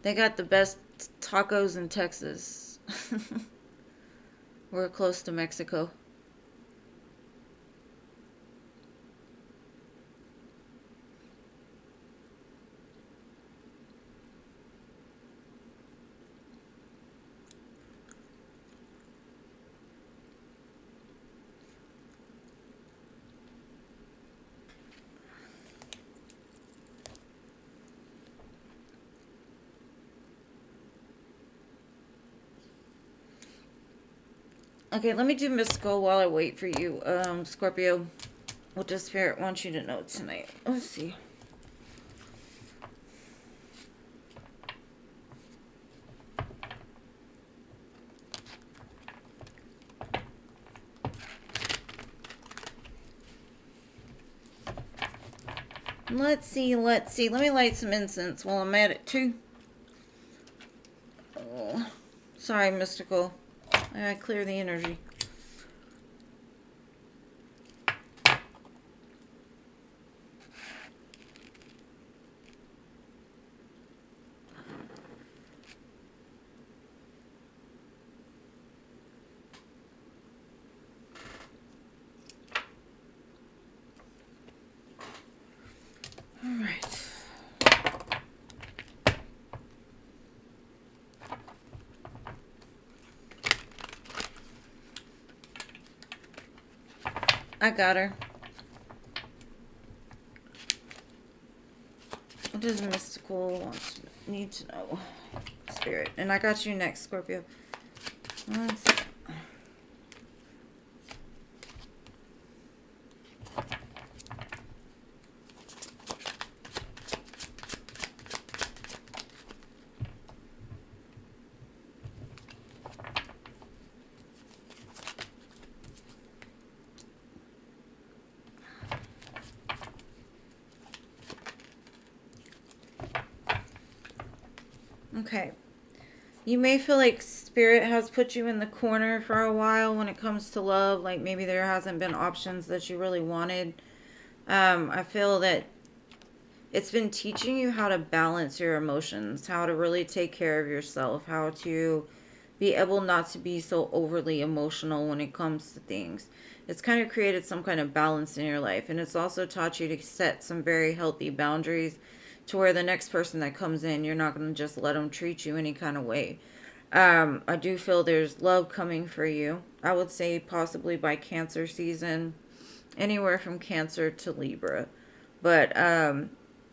They got the best tacos in Texas. We're close to Mexico. Okay, let me do mystical while I wait for you, Scorpio. What does Spirit want you to know tonight? Let's see. Let's see. Let me light some incense while I'm at it, too. Oh, sorry, mystical. I gotta clear the energy. All right. I got her. What does mystical need to know? Spirit. And I got you next, Scorpio. Let's see. Okay. You may feel like Spirit has put you in the corner for a while when it comes to love. Like maybe there hasn't been options that you really wanted. I feel that it's been teaching you how to balance your emotions, how to really take care of yourself, how to be able not to be so overly emotional when it comes to things. It's kind of created some kind of balance in your life. And it's also taught you to set some very healthy boundaries to where the next person that comes in, you're not going to just let them treat you any kind of way. I do feel there's love coming for you. I would say possibly by Cancer season, anywhere from Cancer to Libra. But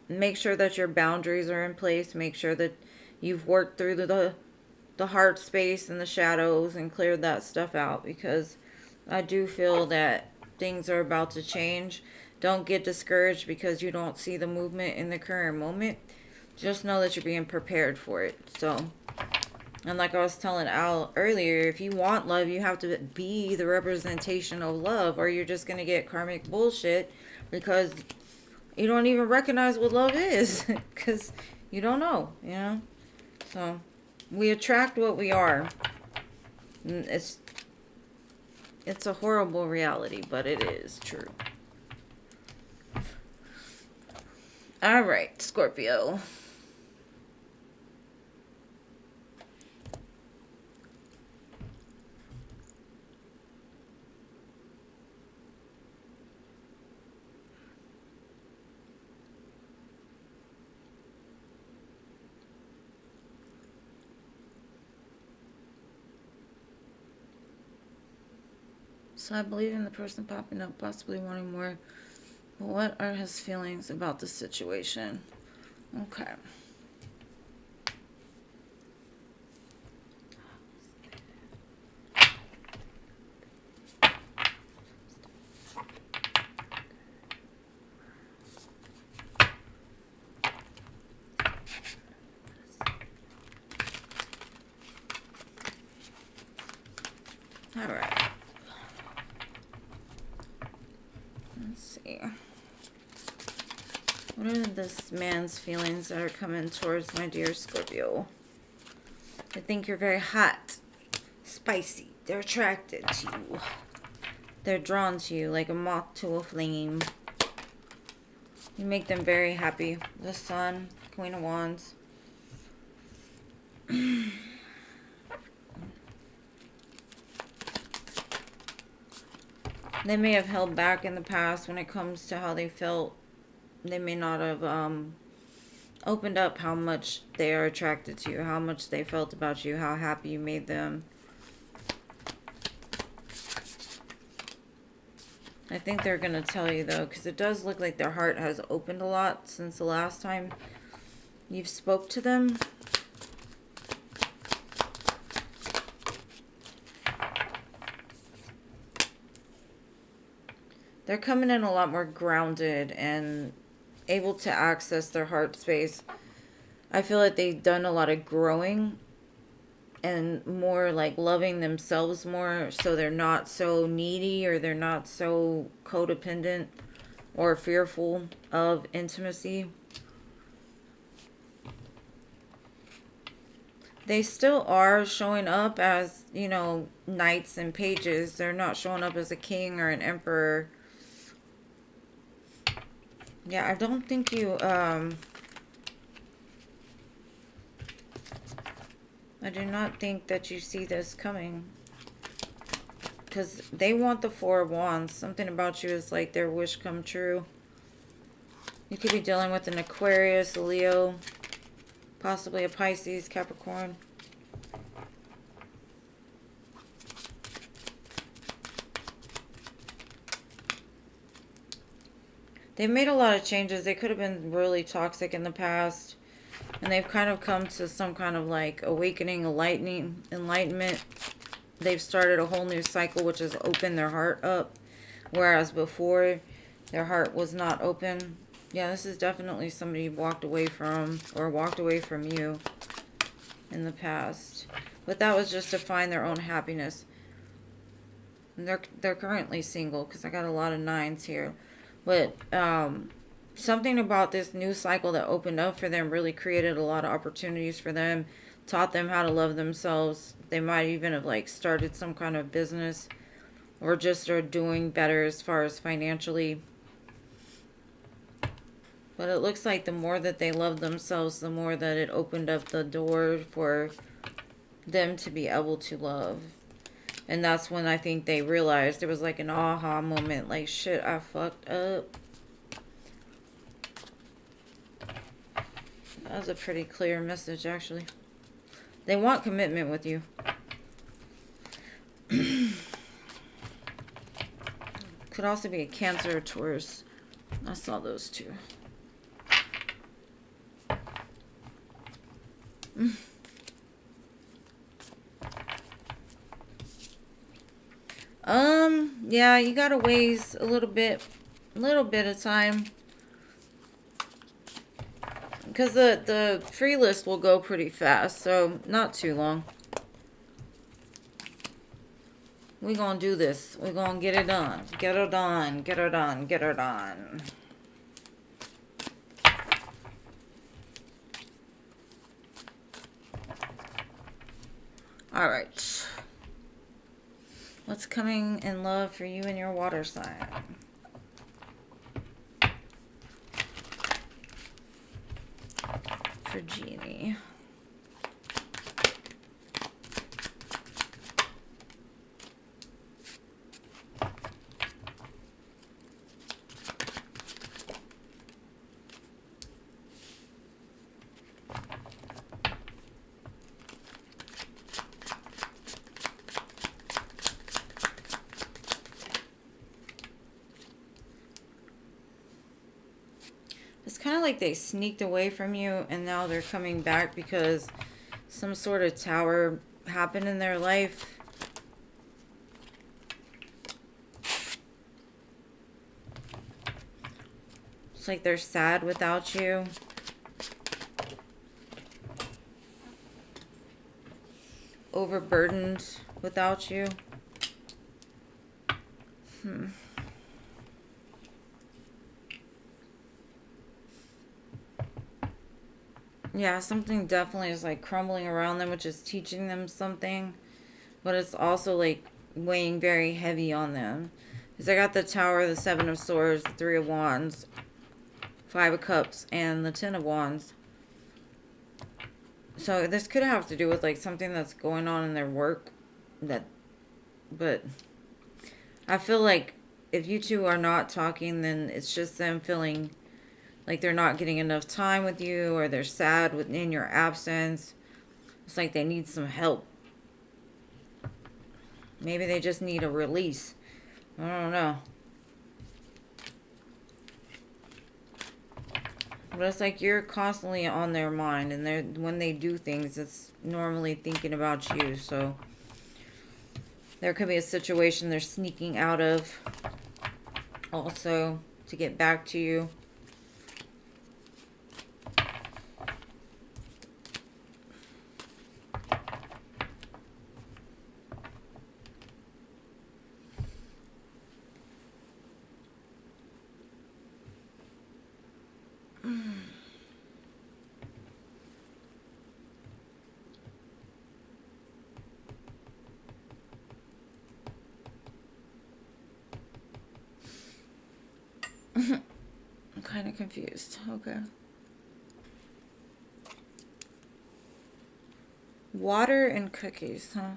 make sure that your boundaries are in place. Make sure that you've worked through the heart space and the shadows and cleared that stuff out, because I do feel that things are about to change. Don't get discouraged because you don't see the movement in the current moment. Just know that you're being prepared for it. So, and like I was telling Al earlier, if you want love, you have to be the representation of love, or you're just going to get karmic bullshit because you don't even recognize what love is because you don't know, you know? So, we attract what we are. It's It's a horrible reality, but it is true. All right, Scorpio. So I believe in the person popping up, possibly wanting more. But what are his feelings about the situation? Okay. All right. Let's see. What are this man's feelings that are coming towards my dear Scorpio? They think you're very hot, spicy. They're attracted to you. They're drawn to you like a moth to a flame. You make them very happy. The Sun, Queen of Wands. They may have held back in the past when it comes to how they felt. They may not have opened up how much they are attracted to you, how much they felt about you, how happy you made them. I think they're going to tell you, though, because it does look like their heart has opened a lot since the last time you've spoke to them. They're coming in a lot more grounded and able to access their heart space. I feel like they've done a lot of growing and more like loving themselves more, so they're not so needy or they're not so codependent or fearful of intimacy. They still are showing up as, you know, knights and pages. They're not showing up as a king or an emperor. Yeah, I don't think you, I do not think that you see this coming. Because they want the Four of Wands. Something about you is like their wish come true. You could be dealing with an Aquarius, a Leo, possibly a Pisces, Capricorn. They've made a lot of changes. They could have been really toxic in the past. And they've kind of come to some kind of like awakening, enlightenment. They've started a whole new cycle, which has opened their heart up. Whereas before, their heart was not open. Yeah, this is definitely somebody you walked away from or walked away from you in the past. But that was just to find their own happiness. And they're currently single because I got a lot of 9s here. But something about this new cycle that opened up for them really created a lot of opportunities for them, taught them how to love themselves. They might even have like started some kind of business or just are doing better as far as financially. But it looks like the more that they love themselves, the more that it opened up the door for them to be able to love. And that's when I think they realized there was like an aha moment, like, shit, I fucked up. That was a pretty clear message, actually. They want commitment with you. Could also be a Cancer or Taurus. I saw those two. Yeah, you gotta waste a little bit of time. Because the free list will go pretty fast, so not too long. We're gonna do this. We're gonna get it done. Get her done. Get her done. Get her done. Alright. What's coming in love for you and your water sign? For Jeannie. It's kind of like they sneaked away from you and now they're coming back because some sort of tower happened in their life. It's like they're sad without you. Overburdened without you. Yeah, something definitely is like crumbling around them, which is teaching them something. But it's also like weighing very heavy on them. Because I got the Tower, the Seven of Swords, the Three of Wands, Five of Cups, and the Ten of Wands. So this could have to do with like something that's going on in their work. But I feel like if you two are not talking, then it's just them feeling like they're not getting enough time with you, or they're sad in your absence. It's like they need some help. Maybe they just need a release. I don't know. But it's like you're constantly on their mind, and when they do things, it's normally thinking about you. So there could be a situation they're sneaking out of also to get back to you. I'm kind of confused. Okay. Water and cookies, huh?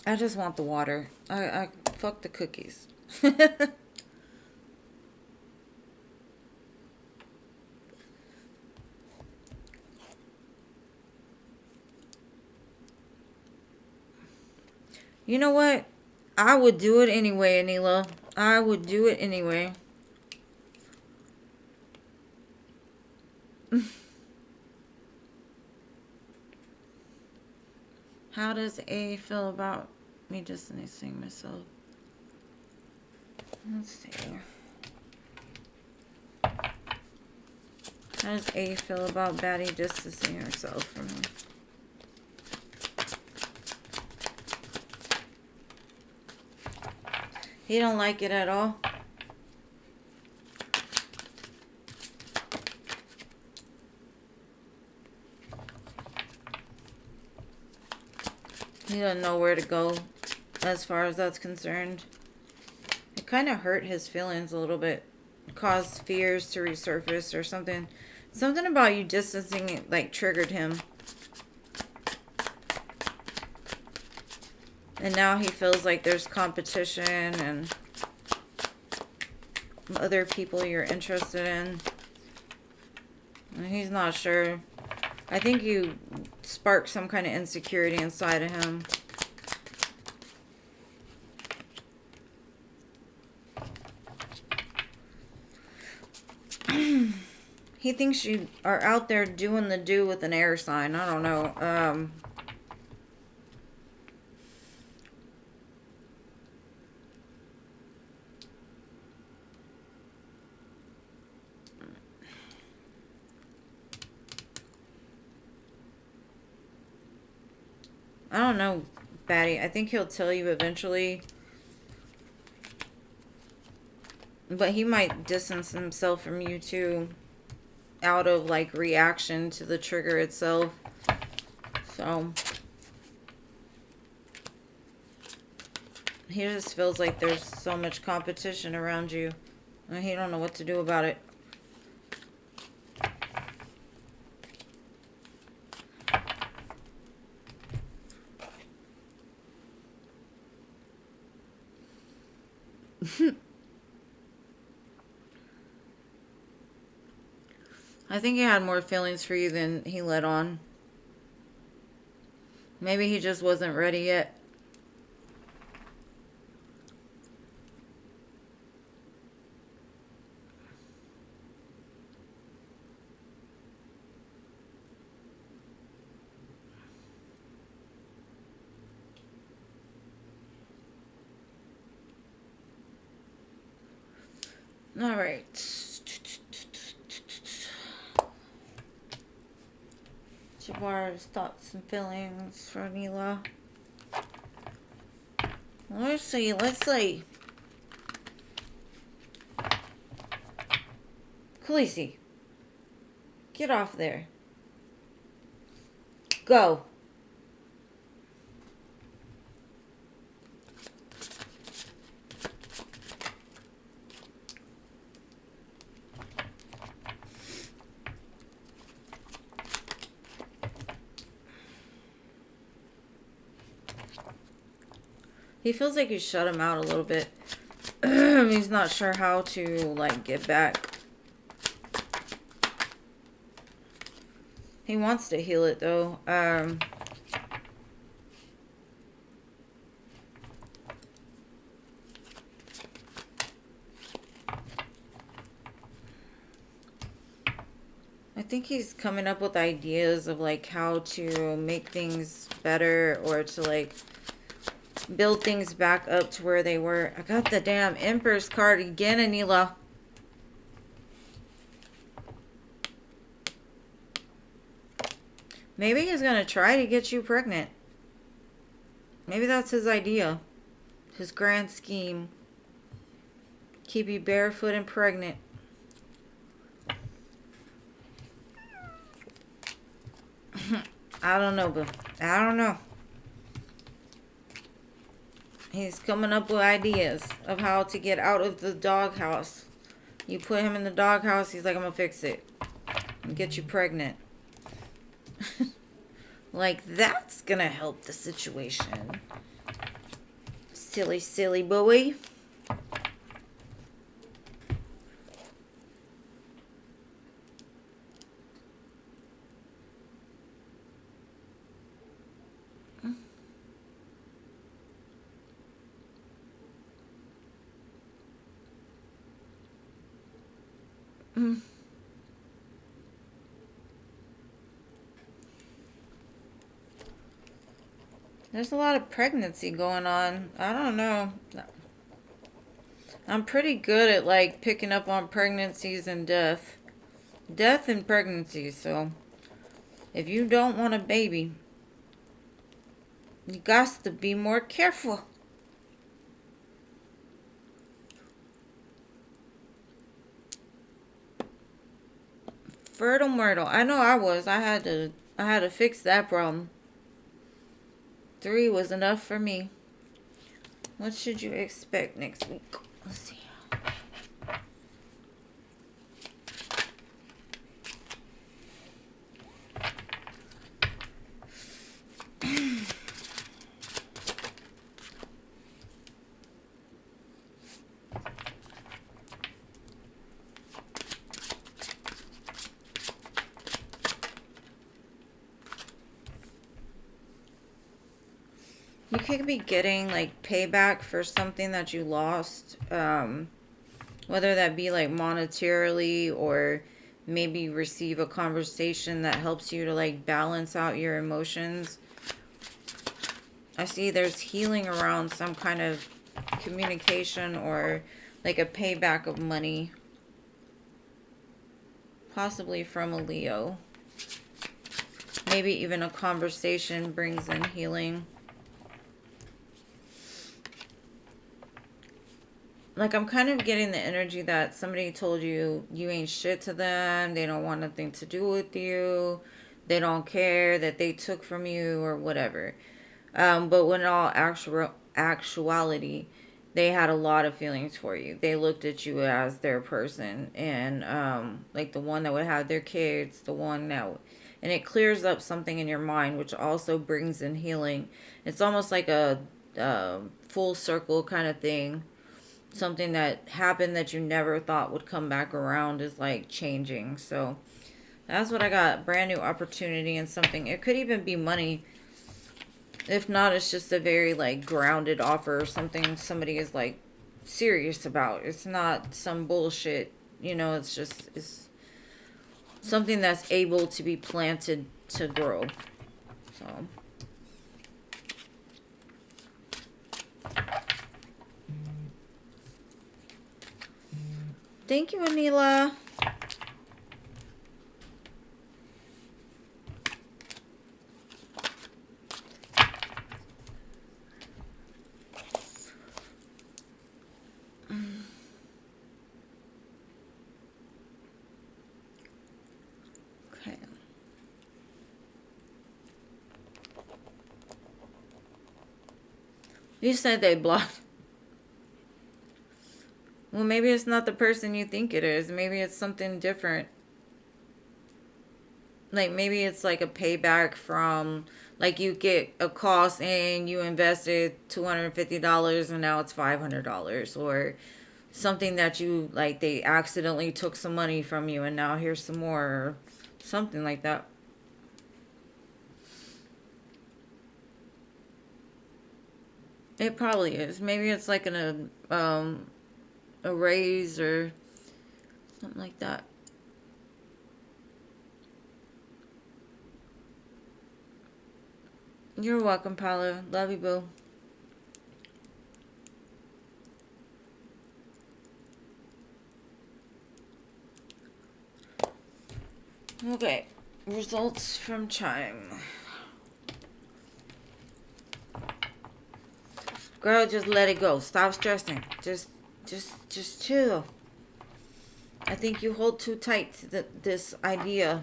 I just want the water. I fuck the cookies. You know what? I would do it anyway, Anila. I would do it anyway. How does A feel about me distancing myself? Let's see. How does A feel about Batty distancing herself from him? He don't like it at all. He doesn't know where to go as far as that's concerned. It kind of hurt his feelings a little bit. Caused fears to resurface or something. Something about you distancing it like triggered him. And now he feels like there's competition and other people you're interested in. And he's not sure. I think you sparked some kind of insecurity inside of him. He thinks you are out there doing the do with an air sign. I don't know. I don't know, Batty. I think he'll tell you eventually. But he might distance himself from you too. Out of like reaction to the trigger itself. So he just feels like there's so much competition around you, and he don't know what to do about it. I think he had more feelings for you than he let on. Maybe he just wasn't ready yet. All right. Jabar's thoughts and feelings for Nila. Let's see. Khaleesi, get off there. Go. He feels like you shut him out a little bit. He's not sure how to, like, get back. He wants to heal it, though. I think he's coming up with ideas of, like, how to make things better, or to, like, build things back up to where they were. I got the damn Empress card again, Anila. Maybe he's gonna try to get you pregnant. Maybe that's his idea. His grand scheme. Keep you barefoot and pregnant. I don't know, but I don't know. He's coming up with ideas of how to get out of the doghouse. You put him in the doghouse, he's like, I'm gonna fix it and get you pregnant. Like, that's gonna help the situation. Silly, silly boy. There's a lot of pregnancy going on. I don't know. I'm pretty good at, like, picking up on pregnancies and death. Death and pregnancy. So if you don't want a baby, you got to be more careful. Fertile Myrtle. I know I was. I had to fix that problem. 3 was enough for me. What should you expect next week? Let's see. You could be getting, like, payback for something that you lost, whether that be, like, monetarily, or maybe receive a conversation that helps you to, like, balance out your emotions. I see there's healing around some kind of communication, or, like, a payback of money, possibly from a Leo. Maybe even a conversation brings in healing. Like, I'm kind of getting the energy that somebody told you you ain't shit to them. They don't want nothing to do with you. they don't care, that they took from you or whatever. But when in all actuality, they had a lot of feelings for you. They looked at you as their person, and like the one that would have their kids, the one that, and it clears up something in your mind, which also brings in healing. It's almost like a full circle kind of thing. Something that happened that you never thought would come back around is like changing. So that's what I got. Brand new opportunity and something. It could even be money. If not, it's just a very like grounded offer or something somebody is like serious about. It's not some bullshit. You know, it's something that's able to be planted to grow. So thank you, Anila. Okay. You said they blocked. Well, maybe it's not the person you think it is. Maybe it's something different. Like maybe it's like a payback from, like, you get a call saying you invested $250 and now it's $500, or something that you like they accidentally took some money from you and now here's some more, or something like that. It probably is. Maybe it's like a raise or something like that. You're welcome, Paula. Love you, boo. Okay. Results from Chime. Girl, just let it go. Stop stressing. Just chill. I think you hold too tight to this idea.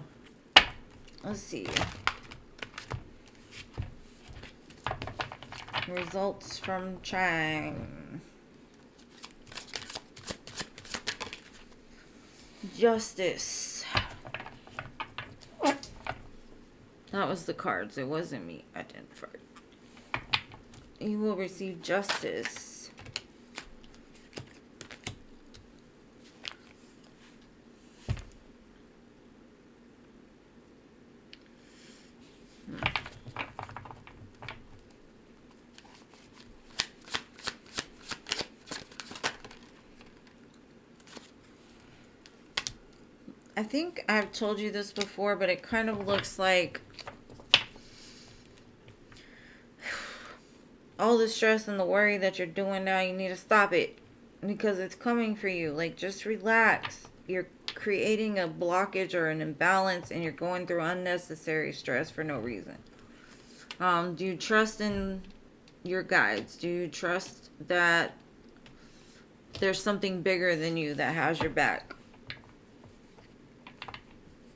Let's see. Results from Chime. Justice. That was the cards. It wasn't me. I didn't fart. You will receive justice. I think I've told you this before, but it kind of looks like all the stress and the worry that you're doing now, you need to stop it because it's coming for you. Like, just relax. You're creating a blockage or an imbalance and you're going through unnecessary stress for no reason. Do you trust in your guides? Do you trust that there's something bigger than you that has your back?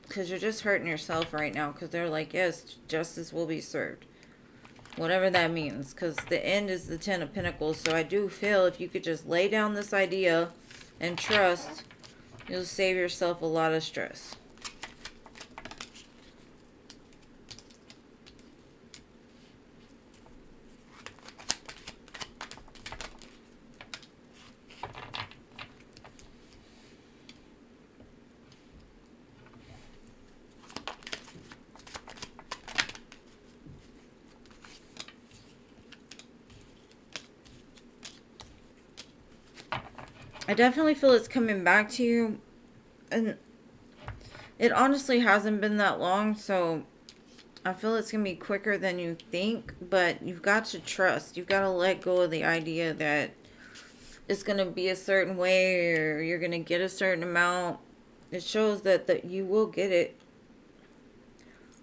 Because you're just hurting yourself right now, because they're like, yes, justice will be served. Whatever that means, because the end is the Ten of Pentacles. So I do feel if you could just lay down this idea and trust, you'll save yourself a lot of stress. I definitely feel it's coming back to you, and it honestly hasn't been that long, so I feel it's going to be quicker than you think, but you've got to trust. You've got to let go of the idea that it's going to be a certain way or you're going to get a certain amount. It shows that you will get it,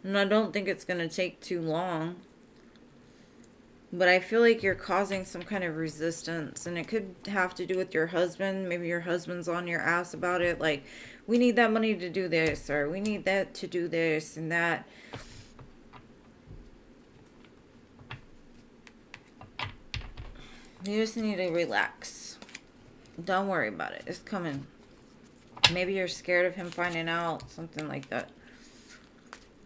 and I don't think it's going to take too long. But I feel like you're causing some kind of resistance, and it could have to do with your husband. Maybe your husband's on your ass about it. Like, we need that money to do this, or we need that to do this and that. You just need to relax. Don't worry about it. It's coming. Maybe you're scared of him finding out, something like that.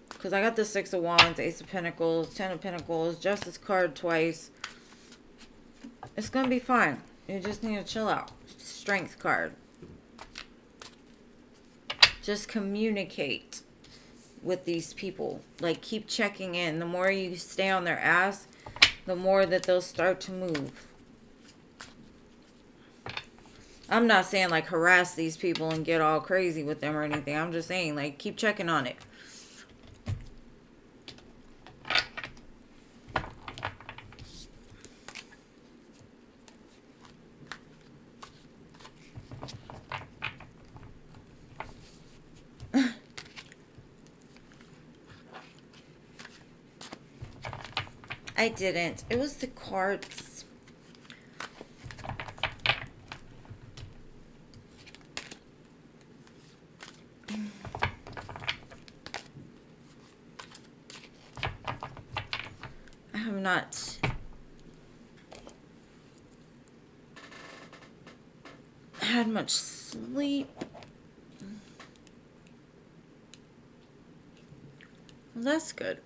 Because I got the Six of Wands, Ace of Pentacles, Ten of Pentacles, Justice card twice. It's going to be fine. You just need to chill out. Strength card. Just communicate with these people. Like, keep checking in. The more you stay on their ass, the more that they'll start to move. I'm not saying, like, harass these people and get all crazy with them or anything. I'm just saying, like, keep checking on it. I didn't. It was the cards. I have not had much sleep. Well, that's good.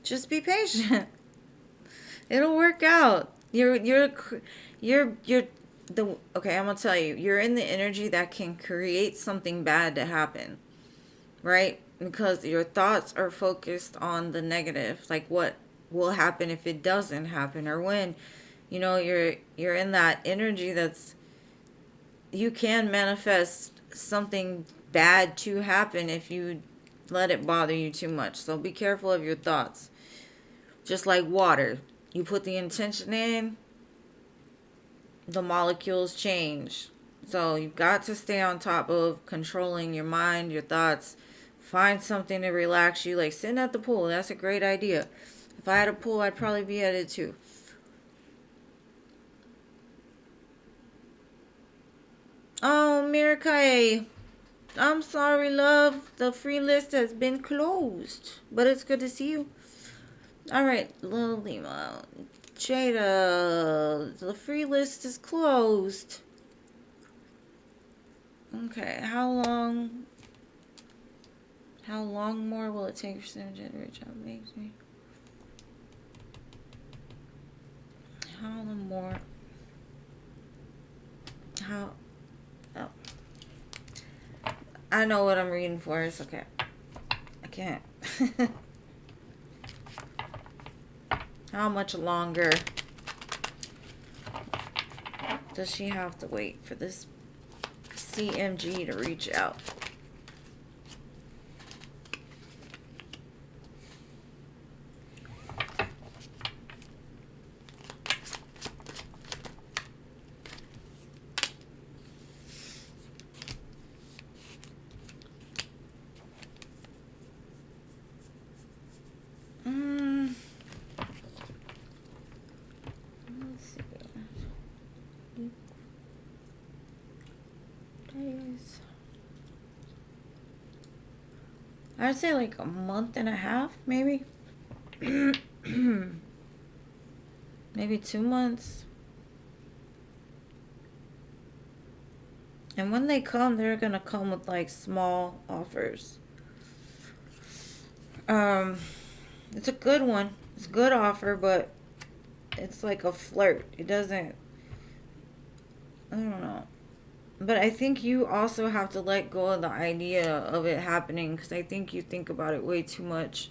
Just be patient. It'll work out. Okay, I'm gonna tell you, you're in the energy that can create something bad to happen, right? Because your thoughts are focused on the negative, like what will happen if it doesn't happen, or when, you're in that energy that's, you can manifest something bad to happen if you let it bother you too much. So be careful of your thoughts. Just like water, you put the intention in, the molecules change. So you've got to stay on top of controlling your mind, your thoughts. Find something to relax you, like sitting at the pool. That's a great idea. If I had a pool, I'd probably be at it too. Oh, Mirakai, I'm sorry, love. The free list has been closed, but it's good to see you. All right, Lima, Jada, the free list is closed. Okay, how long more will it take for Synergy to reach out? Makes me. How more? How? Oh. I know what I'm reading for. It's okay. I can't. How much longer does she have to wait for this CMG to reach out? I'd say like a month and a half, maybe. Maybe 2 months. And when they come, they're gonna come with like small offers. It's a good one. It's a good offer, but it's like a flirt. It doesn't, I don't know. But I think you also have to let go of the idea of it happening, because I think you think about it way too much.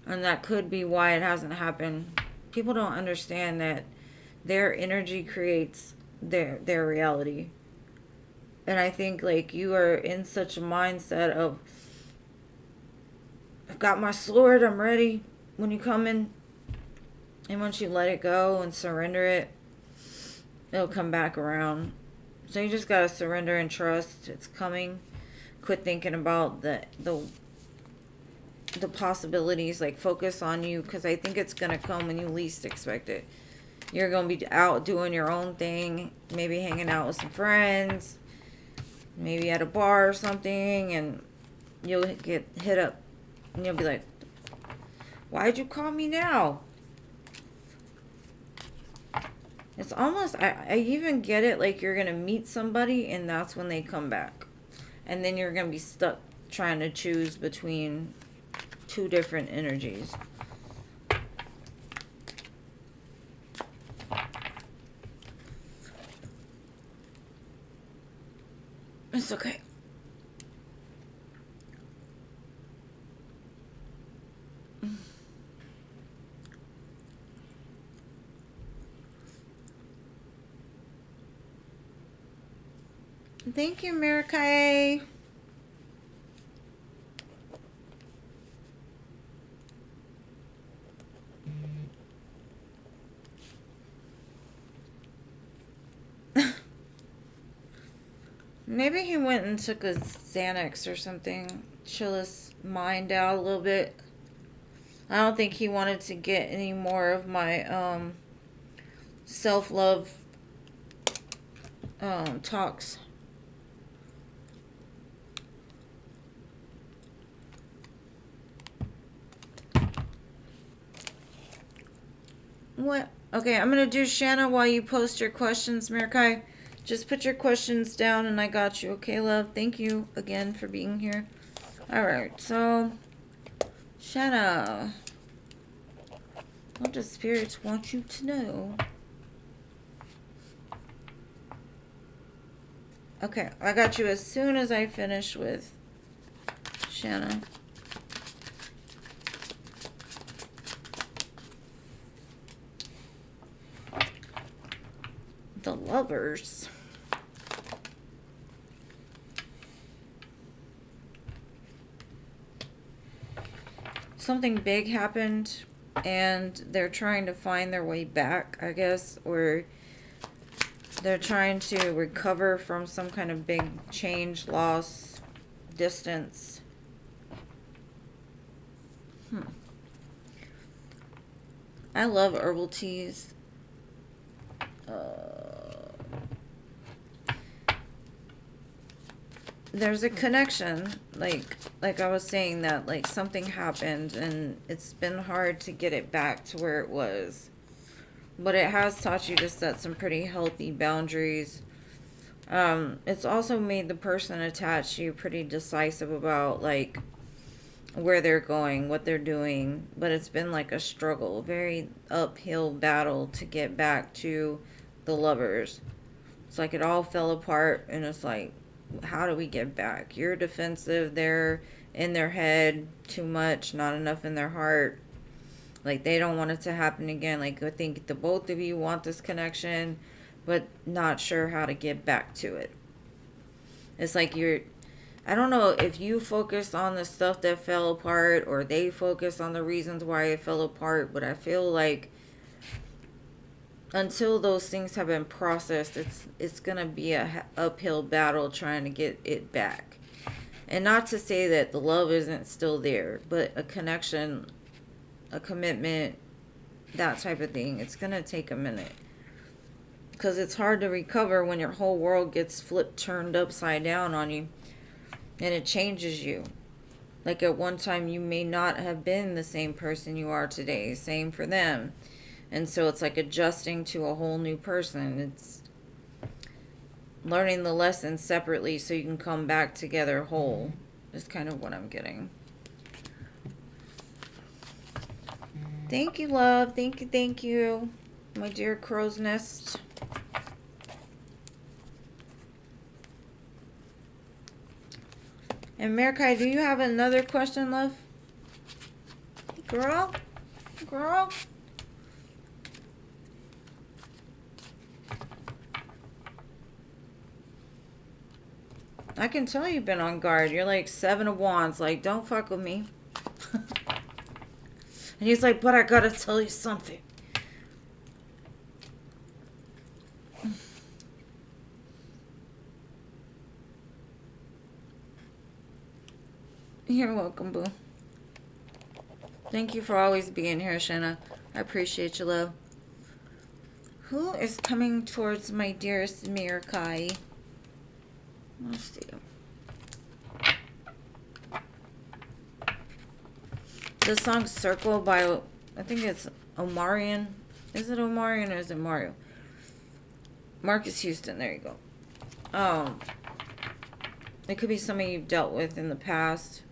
And that could be why it hasn't happened. People don't understand that their energy creates their reality. And I think like you are in such a mindset of, I've got my sword, I'm ready when you come in. And once you let it go and surrender it, it'll come back around. So you just gotta surrender and trust it's coming. Quit thinking about the the possibilities, like focus on you, because I think it's going to come when you least expect it. You're going to be out doing your own thing, maybe hanging out with some friends, maybe at a bar or something, and you'll get hit up and you'll be like, why'd you call me now? It's almost, I even get it, like you're going to meet somebody and that's when they come back. And then you're going to be stuck trying to choose between two different energies. It's okay. Thank you, Mirakai. Maybe he went and took a Xanax or something. Chill his mind out a little bit. I don't think he wanted to get any more of my self-love talks. What? Okay, I'm going to do Shanna while you post your questions, Mirakai. Just put your questions down and I got you. Okay, love? Thank you again for being here. Alright, so Shanna, what do spirits want you to know? Okay, I got you as soon as I finish with Shanna. The Lovers. Something big happened and they're trying to find their way back, I guess, or they're trying to recover from some kind of big change, loss, distance. I love herbal teas. There's a connection, like I was saying, that like something happened and it's been hard to get it back to where it was. But it has taught you to set some pretty healthy boundaries. It's also made the person attached to you pretty decisive about like where they're going, what they're doing. But it's been like a struggle, a very uphill battle to get back to the Lovers. It's like it all fell apart and it's like, how do we get back? You're defensive, they're in their head too much, not enough in their heart. Like they don't want it to happen again. Like I think the both of you want this connection, but not sure how to get back to it. It's like I don't know if you focus on the stuff that fell apart or they focus on the reasons why it fell apart, but I feel like until those things have been processed, it's gonna be a uphill battle trying to get it back. And not to say that the love isn't still there, but a connection, a commitment, that type of thing, it's gonna take a minute, because it's hard to recover when your whole world gets flipped, turned upside down on you, and it changes you. Like at one time you may not have been the same person you are today. Same for them. And so it's like adjusting to a whole new person. It's learning the lessons separately so you can come back together whole. Is kind of what I'm getting. Thank you, love. Thank you, my dear crow's nest. And Mirakai, do you have another question, love? Girl? Girl? I can tell you've been on guard. You're like 7 of Wands. Like, don't fuck with me. And he's like, but I gotta tell you something. You're welcome, boo. Thank you for always being here, Shanna. I appreciate you, love. Who is coming towards my dearest Mirakai? Let's see. The song Circle by, I think it's Omarion. Is it Omarion or is it Mario? Marcus Houston, there you go. It could be somebody you've dealt with in the past.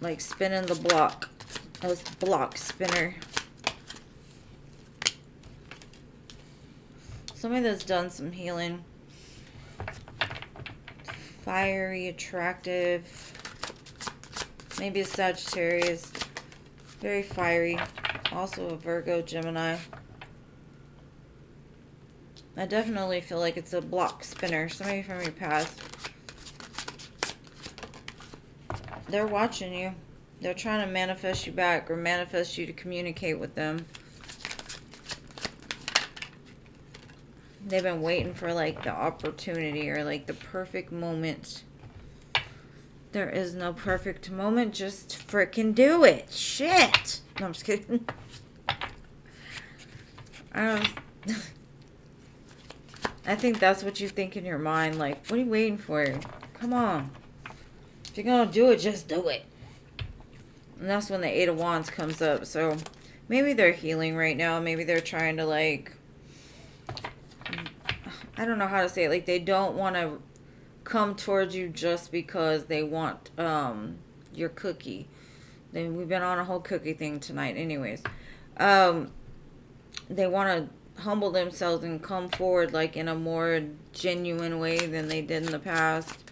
Like spinning the block. A block spinner. Somebody that's done some healing. Fiery, attractive. Maybe a Sagittarius. Very fiery. Also a Virgo, Gemini. I definitely feel like it's a block spinner. Somebody from your past. They're watching you. They're trying to manifest you back or manifest you to communicate with them. They've been waiting for like the opportunity or like the perfect moment. There is no perfect moment. Just freaking do it. Shit. No, I'm just kidding. I think that's what you think in your mind. Like, what are you waiting for? Come on. If you're gonna do it, just do it. And that's when the Eight of Wands comes up. So maybe they're healing right now. Maybe they're trying to like, I don't know how to say it. Like they don't want to come towards you just because they want your cookie. We've been on a whole cookie thing tonight anyways. They want to humble themselves and come forward like in a more genuine way than they did in the past.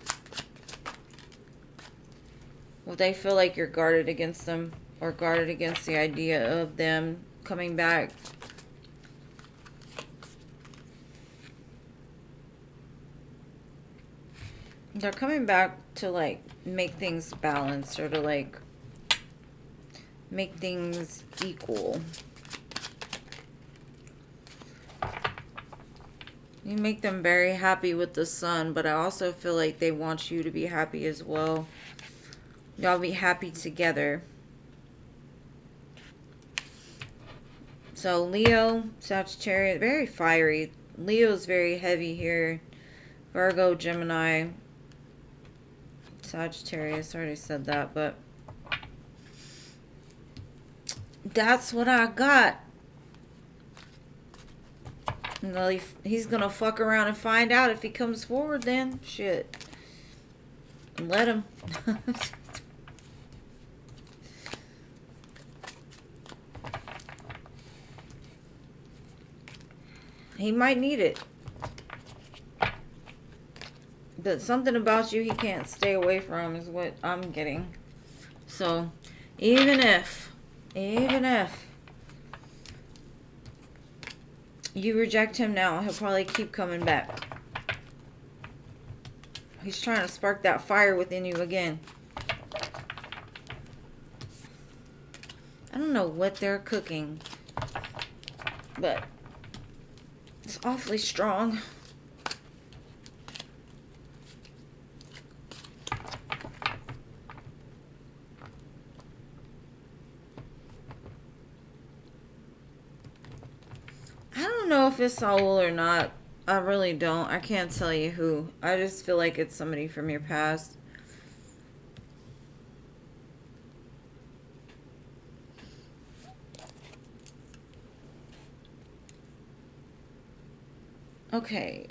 Well, they feel like you're guarded against them or guarded against the idea of them coming back. They're coming back to like make things balanced or to like make things equal. You make them very happy with the sun, but I also feel like they want you to be happy as well. Y'all be happy together. So Leo, Sagittarius, very fiery. Leo's very heavy here. Virgo, Gemini, Sagittarius. I already said that, but that's what I got. Well, he's gonna fuck around and find out if he comes forward then. Shit. Let him. He might need it. But something about you he can't stay away from is what I'm getting. So, even if you reject him now, he'll probably keep coming back. He's trying to spark that fire within you again. I don't know what they're cooking, but it's awfully strong. I don't know if it's Saul or not. I really don't. I can't tell you who. I just feel like it's somebody from your past. Okay.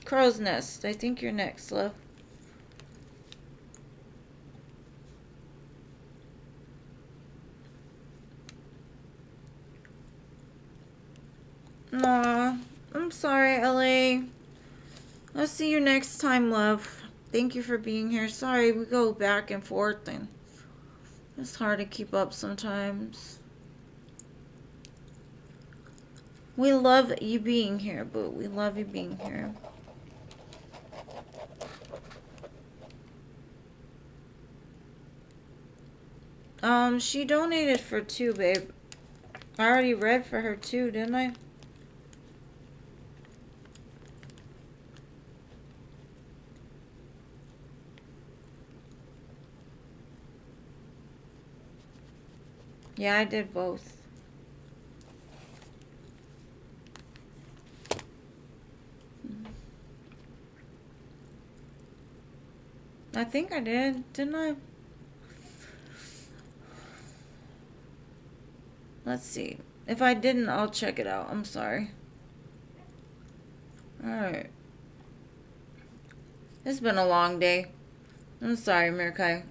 Crow's Nest. I think you're next, love. Aw, I'm sorry, LA. I'll see you next time, love. Thank you for being here. Sorry, we go back and forth and it's hard to keep up sometimes. We love you being here, boo. We love you being here. She donated for 2, babe. I already read for her too, didn't I? Yeah, I did both. I think I did, didn't I? Let's see. If I didn't, I'll check it out. I'm sorry. Alright. It's been a long day. I'm sorry, Mirkai.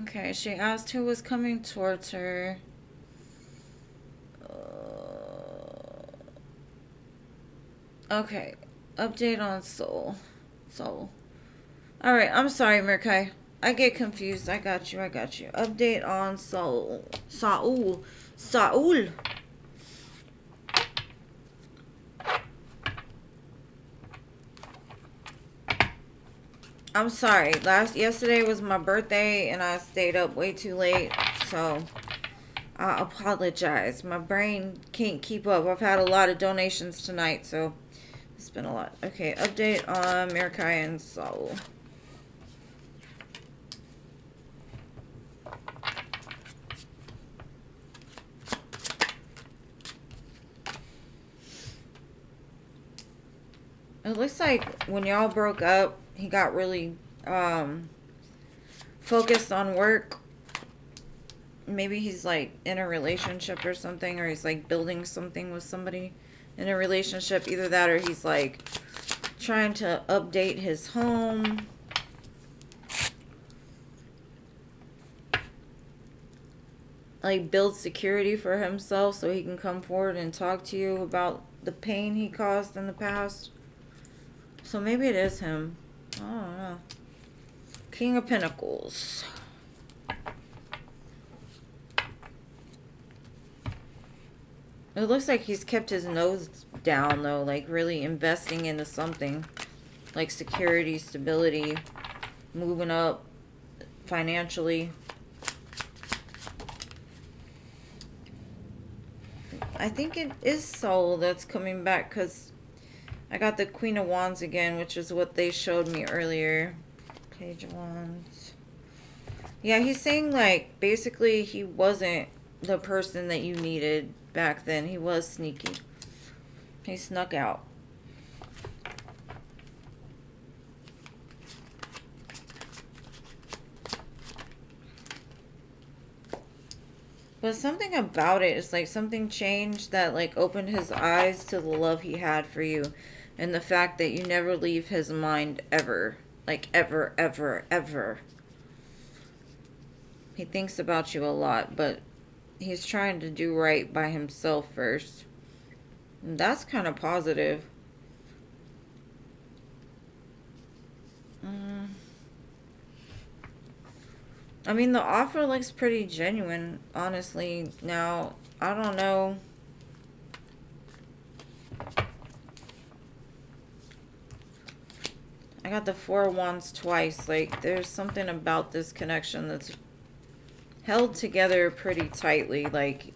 Okay, she asked who was coming towards her. Okay. Update on Soul. Soul. Alright, I'm sorry, Mirkai. I get confused. I got you. Update on Soul. Saul. Saul. I'm sorry. Yesterday was my birthday and I stayed up way too late. So I apologize. My brain can't keep up. I've had a lot of donations tonight, so it's been a lot. Okay, update on Mirkai and Saul. It looks like when y'all broke up, he got really focused on work. Maybe he's like in a relationship or something, or he's like building something with somebody in a relationship. Either that or he's like trying to update his home. Like build security for himself so he can come forward and talk to you about the pain he caused in the past. So maybe it is him. I don't know. King of Pentacles. It looks like he's kept his nose down though, like really investing into something. Like security, stability, moving up financially. I think it is Soul that's coming back because I got the Queen of Wands again, which is what they showed me earlier. Page of Wands. Yeah, he's saying like basically he wasn't the person that you needed back then. He was sneaky. He snuck out. But something about it is like something changed that like opened his eyes to the love he had for you. And the fact that you never leave his mind ever. Like ever, ever, ever. He thinks about you a lot, but he's trying to do right by himself first. And that's kind of positive. I mean, the offer looks pretty genuine, honestly. Now, I don't know. I got the Four of Wands twice. Like, there's something about this connection that's held together pretty tightly. Like,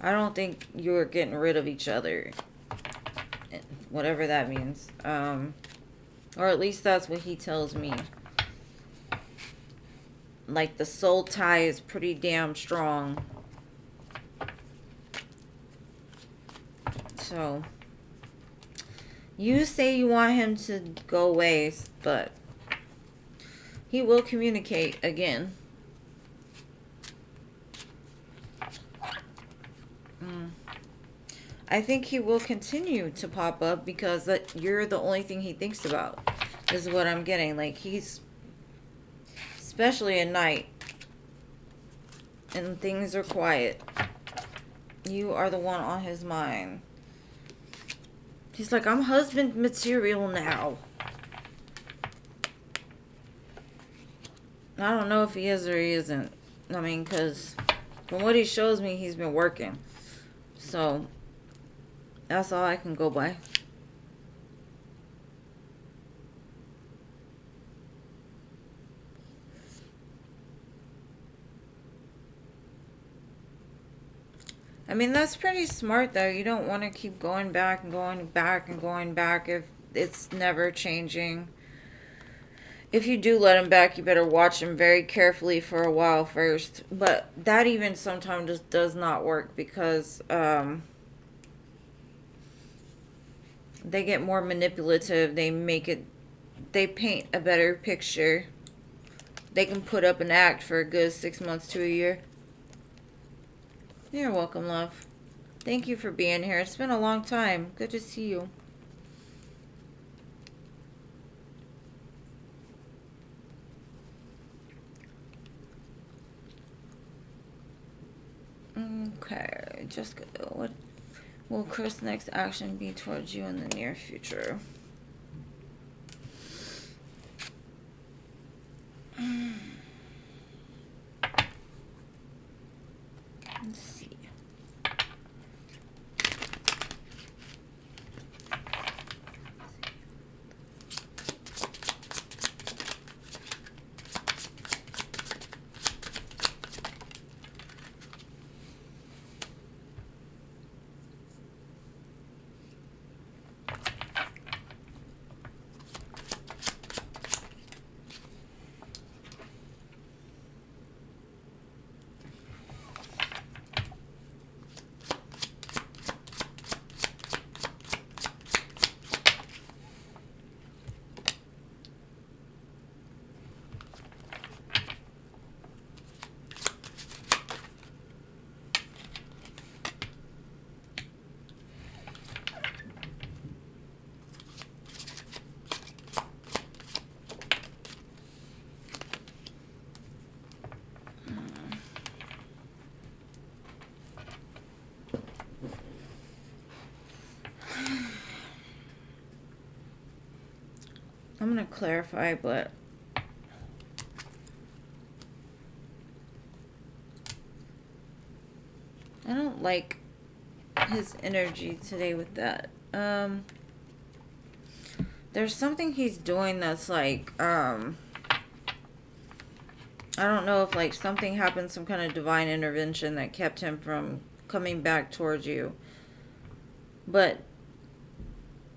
I don't think you're getting rid of each other. Whatever that means. Or at least that's what he tells me. Like, the soul tie is pretty damn strong. So, you say you want him to go away, but he will communicate again. I think he will continue to pop up because you're the only thing he thinks about, is what I'm getting. Like, he's, especially at night, and things are quiet, you are the one on his mind. He's like, I'm husband material now. I don't know if he is or he isn't. I mean, because from what he shows me, he's been working. So, that's all I can go by. I mean, that's pretty smart, though. You don't want to keep going back and going back and going back if it's never changing. If you do let him back, you better watch him very carefully for a while first. But that even sometimes just does not work because they get more manipulative. They paint a better picture. They can put up an act for a good 6 months to a year. You're welcome, love. Thank you for being here. It's been a long time. Good to see you. Okay, just good. What will Chris' next action be towards you in the near future? Let's see. I'm going to clarify, but I don't like his energy today with that. There's something he's doing that's like, I don't know if like something happened, some kind of divine intervention that kept him from coming back towards you. But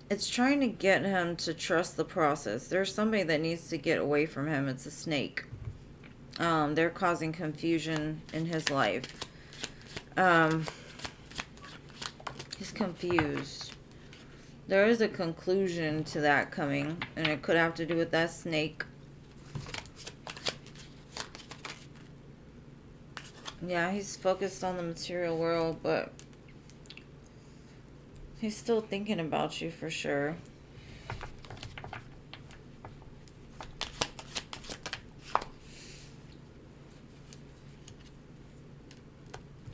it's trying to get him to trust the process. There's somebody that needs to get away from him. It's a snake. They're causing confusion in his life. He's confused. There is a conclusion to that coming, and it could have to do with that snake. Yeah, he's focused on the material world, but he's still thinking about you for sure.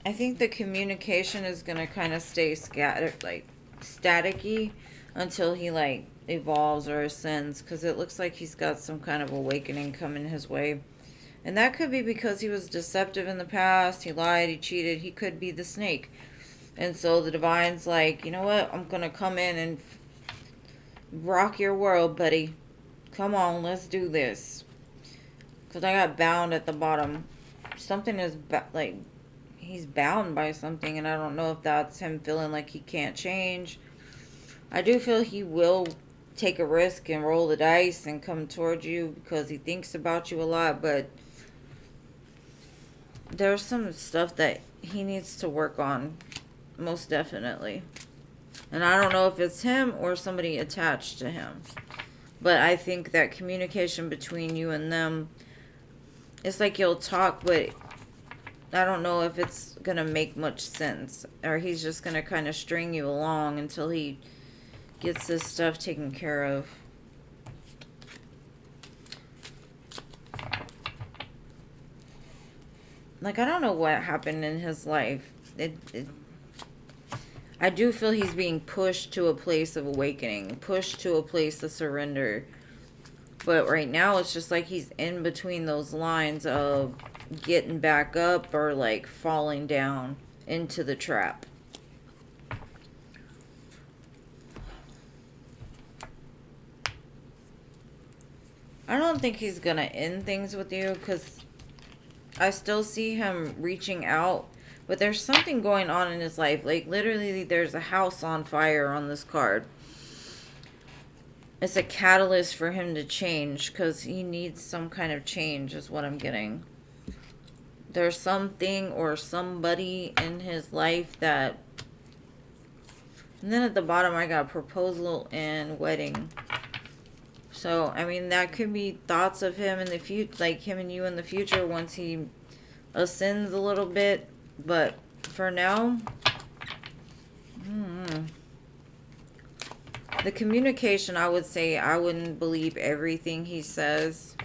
I think the communication is going to kind of stay scattered, like staticky, until he like evolves or ascends, because it looks like he's got some kind of awakening coming his way. And that could be because he was deceptive in the past. He lied, he cheated. He could be the snake. And so the divine's like, you know what? I'm going to come in and rock your world, buddy. Come on, let's do this. Because I got bound at the bottom. Something is, like, he's bound by something. And I don't know if that's him feeling like he can't change. I do feel he will take a risk and roll the dice and come towards you because he thinks about you a lot. But there's some stuff that he needs to work on. Most definitely. And I don't know if it's him or somebody attached to him. But I think that communication between you and them, it's like you'll talk, but I don't know if it's going to make much sense. Or he's just going to kind of string you along until he gets this stuff taken care of. Like, I don't know what happened in his life. I do feel he's being pushed to a place of awakening, pushed to a place of surrender. But right now, it's just like he's in between those lines of getting back up or like falling down into the trap. I don't think he's going to end things with you because I still see him reaching out. But there's something going on in his life. Like, literally, there's a house on fire on this card. it's a catalyst for him to change, because he needs some kind of change is what I'm getting. There's something or somebody in his life that... And then at the bottom I got proposal and wedding. So, I mean, that could be thoughts of him in the future, like him and you in the future once he ascends a little bit. But for now, the communication, I would say I wouldn't believe everything he says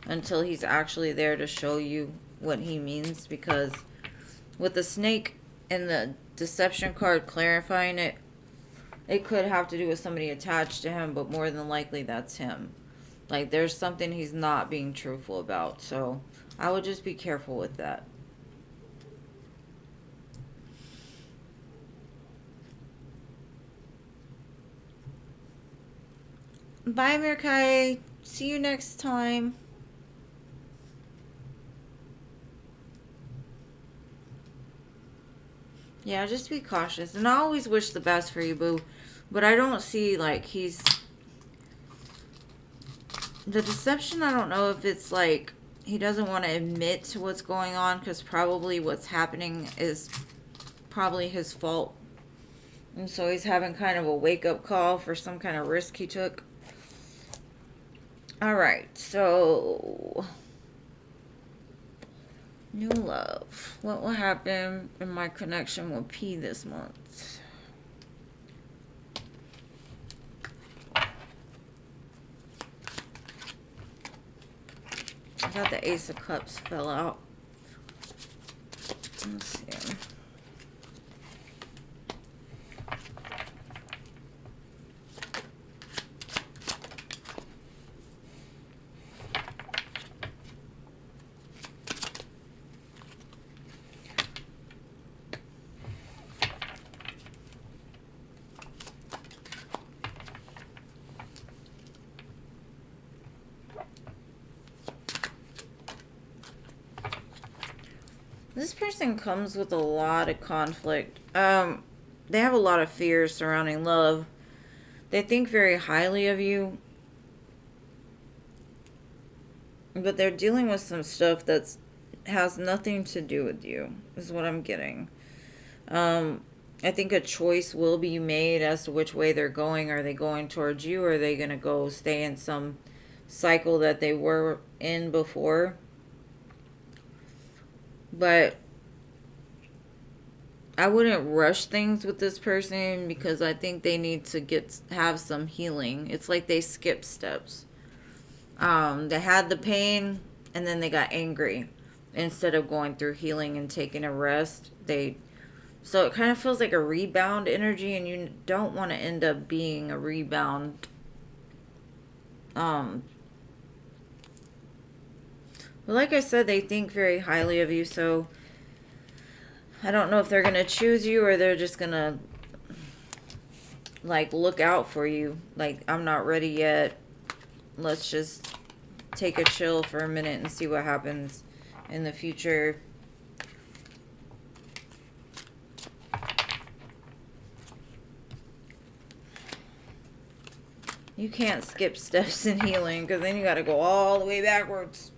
until he's actually there to show you what he means. Because with the snake and the deception card clarifying it, it could have to do with somebody attached to him, but more than likely that's him. Like, there's something he's not being truthful about. So I would just be careful with that. Bye, Mirkai. See you next time. Yeah, just be cautious. And I always wish the best for you, boo. But I don't see, like, he's... The deception, I don't know if it's, like, he doesn't want to admit to what's going on, because probably what's happening is probably his fault. And so he's having kind of a wake-up call for some kind of risk he took. Alright, so... New love. What will happen in my connection with P this month? I thought the Ace of Cups fell out. Let's see. This person comes with a lot of conflict. They have a lot of fears surrounding love. They think very highly of you. But they're dealing with some stuff that has nothing to do with you, is what I'm getting. I think a choice will be made as to which way they're going. Are they going towards you, or are they going to go stay in some cycle that they were in before? But I wouldn't rush things with this person, because I think they need to have some healing. It's like they skipped steps. They had the pain and then they got angry. Instead of going through healing and taking a rest, so it kind of feels like a rebound energy, and you don't want to end up being a rebound. But like I said, they think very highly of you, so I don't know if they're going to choose you, or they're just going to, like, look out for you. Like, I'm not ready yet. Let's just take a chill for a minute and see what happens in the future. You can't skip steps in healing, because then you got to go all the way backwards.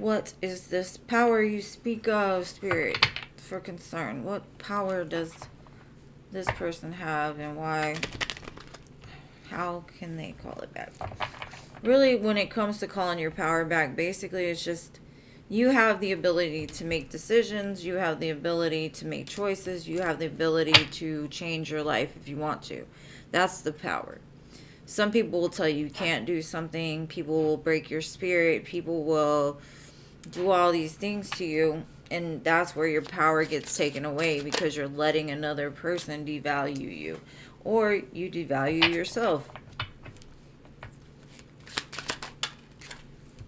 What is this power you speak of, Spirit, for concern? What power does this person have, and why? How can they call it back? Really, when it comes to calling your power back, basically it's just you have the ability to make decisions, you have the ability to make choices, you have the ability to change your life if you want to. That's the power. Some people will tell you can't do something, people will break your spirit, people will do all these things to you, And that's where your power gets taken away, because you're letting another person devalue you, or you devalue yourself.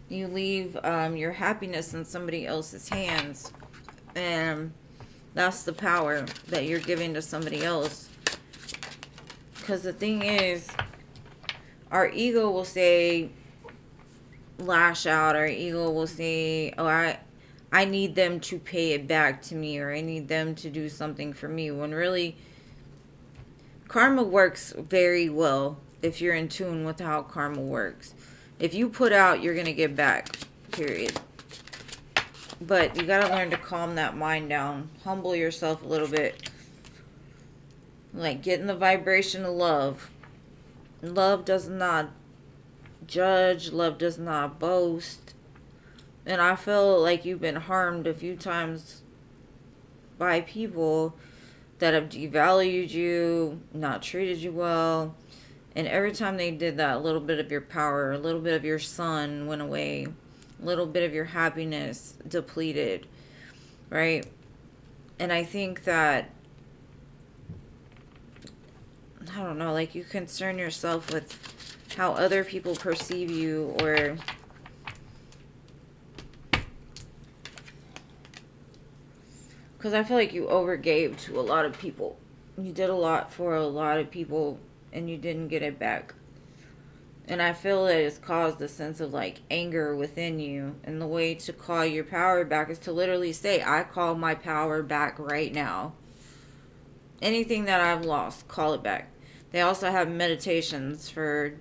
You leave your happiness in somebody else's hands, and that's the power that you're giving to somebody else. Because the thing is, our ego will say, lash out. Our ego will say, oh, I need them to pay it back to me, or I need them to do something for me, when really karma works very well if you're in tune with how karma works. If you put out, you're going to get back, period. But you got to learn to calm that mind down. Humble yourself a little bit. Like, get in the vibration of love. Love does not judge. Love does not boast. And I feel like you've been harmed a few times by people that have devalued you, not treated you well. And every time they did that, a little bit of your power, a little bit of your sun went away. A little bit of your happiness depleted, right? And I think that, I don't know, like, you concern yourself with how other people perceive you, or because I feel like you overgave to a lot of people. You did a lot for a lot of people, and you didn't get it back. And I feel that it's caused a sense of, like, anger within you. And the way to call your power back is to literally say, I call my power back right now. Anything that I've lost, call it back. They also have meditations for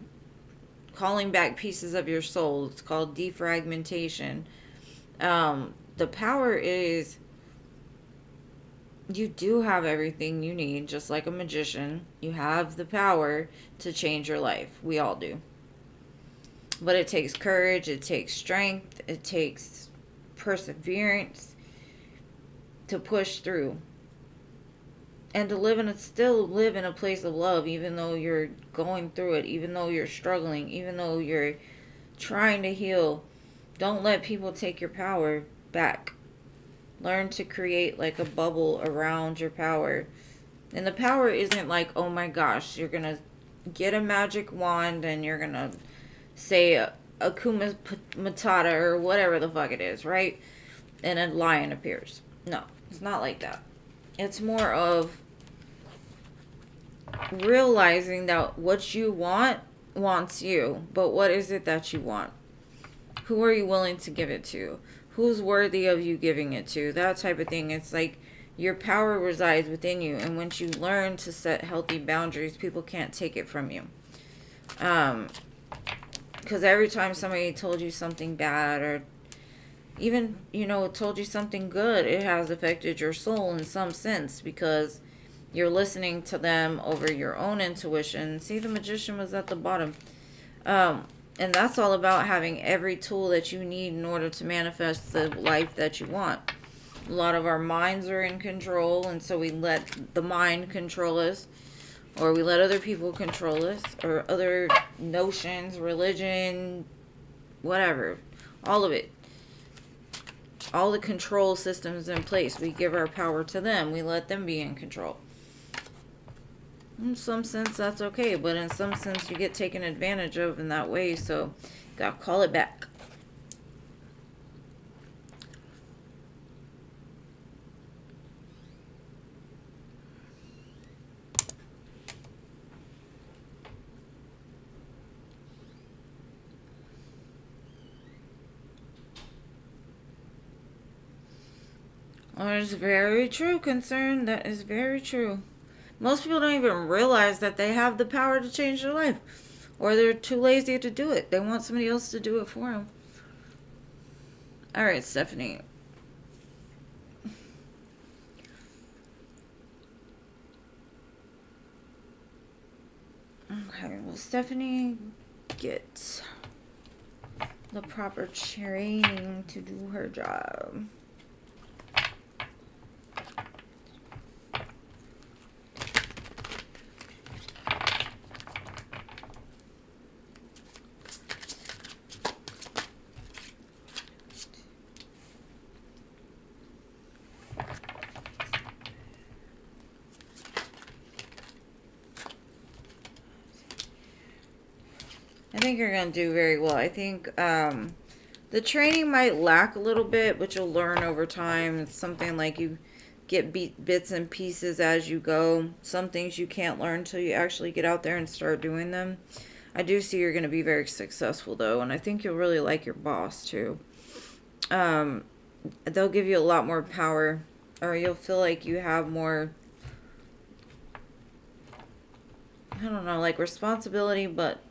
calling back pieces of your soul. It's called defragmentation. The power is, you do have everything you need, just like a magician. You have the power to change your life. We all do. But it takes courage, it takes strength, it takes perseverance to push through. And to still live in a place of love, even though you're going through it, even though you're struggling, even though you're trying to heal. Don't let people take your power back. Learn to create like a bubble around your power. And the power isn't like, oh my gosh, you're going to get a magic wand and you're going to say Akuma Matata or whatever the fuck it is, right? And a lion appears. No, it's not like that. It's more of realizing that what you want wants you. But what is it that you want? Who are you willing to give it to? Who's worthy of you giving it to? That type of thing. It's like your power resides within you. And once you learn to set healthy boundaries, people can't take it from you. Because every time somebody told you something bad, or even, told you something good, it has affected your soul in some sense, because you're listening to them over your own intuition. See, the magician was at the bottom. And that's all about having every tool that you need in order to manifest the life that you want. A lot of our minds are in control, and so we let the mind control us. Or we let other people control us, or other notions, religion, whatever. All of it. All the control systems in place. We give our power to them. We let them be in control. In some sense, that's okay. But in some sense, you get taken advantage of in that way. So, gotta call it back. That is very true, concern. That is very true. Most people don't even realize that they have the power to change their life. Or they're too lazy to do it. They want somebody else to do it for them. Alright, Stephanie. Okay, well, Stephanie, get the proper training to do her job. I think you're going to do very well. I think the training might lack a little bit, but you'll learn over time. It's something like you get bits and pieces as you go. Some things you can't learn until you actually get out there and start doing them. I do see you're going to be very successful, though, and I think you'll really like your boss, too. They'll give you a lot more power, or you'll feel like you have more, I don't know, like responsibility, but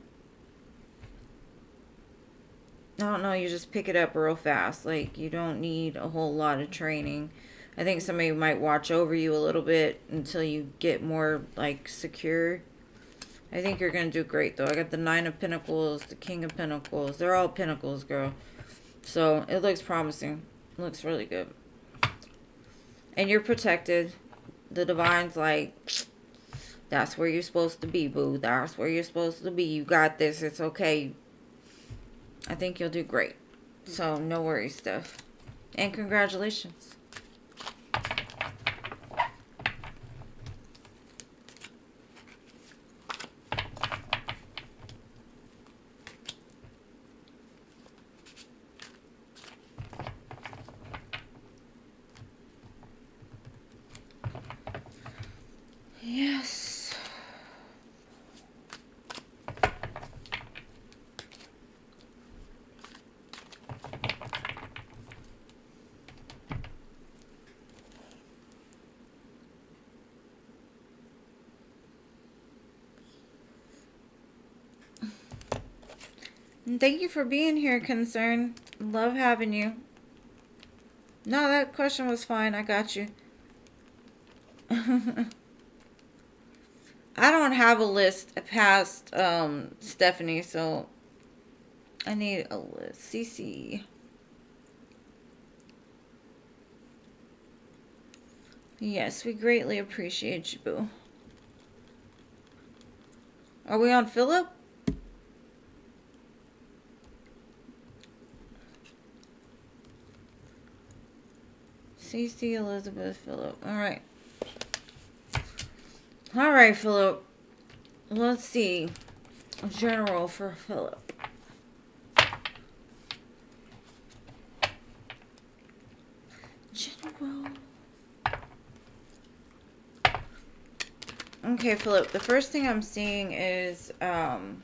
I don't know, you just pick it up real fast. Like, you don't need a whole lot of training. I think somebody might watch over you a little bit until you get more, like, secure. I think you're going to do great, though. I got the 9 of Pentacles, the King of Pentacles. They're all Pentacles, girl. So, it looks promising. It looks really good. And you're protected. The Divine's like, that's where you're supposed to be, boo. That's where you're supposed to be. You got this. It's okay. I think you'll do great. So, no worries, Steph. And congratulations. Yes. And thank you for being here, Concern. Love having you. No, that question was fine. I got you. I don't have a list past Stephanie, so I need a list. CC. Yes, we greatly appreciate you, boo. Are we on Philip? CC Elizabeth Philip. Alright. Alright, Philip. Let's see. General for Philip. General. Okay, Philip. The first thing I'm seeing is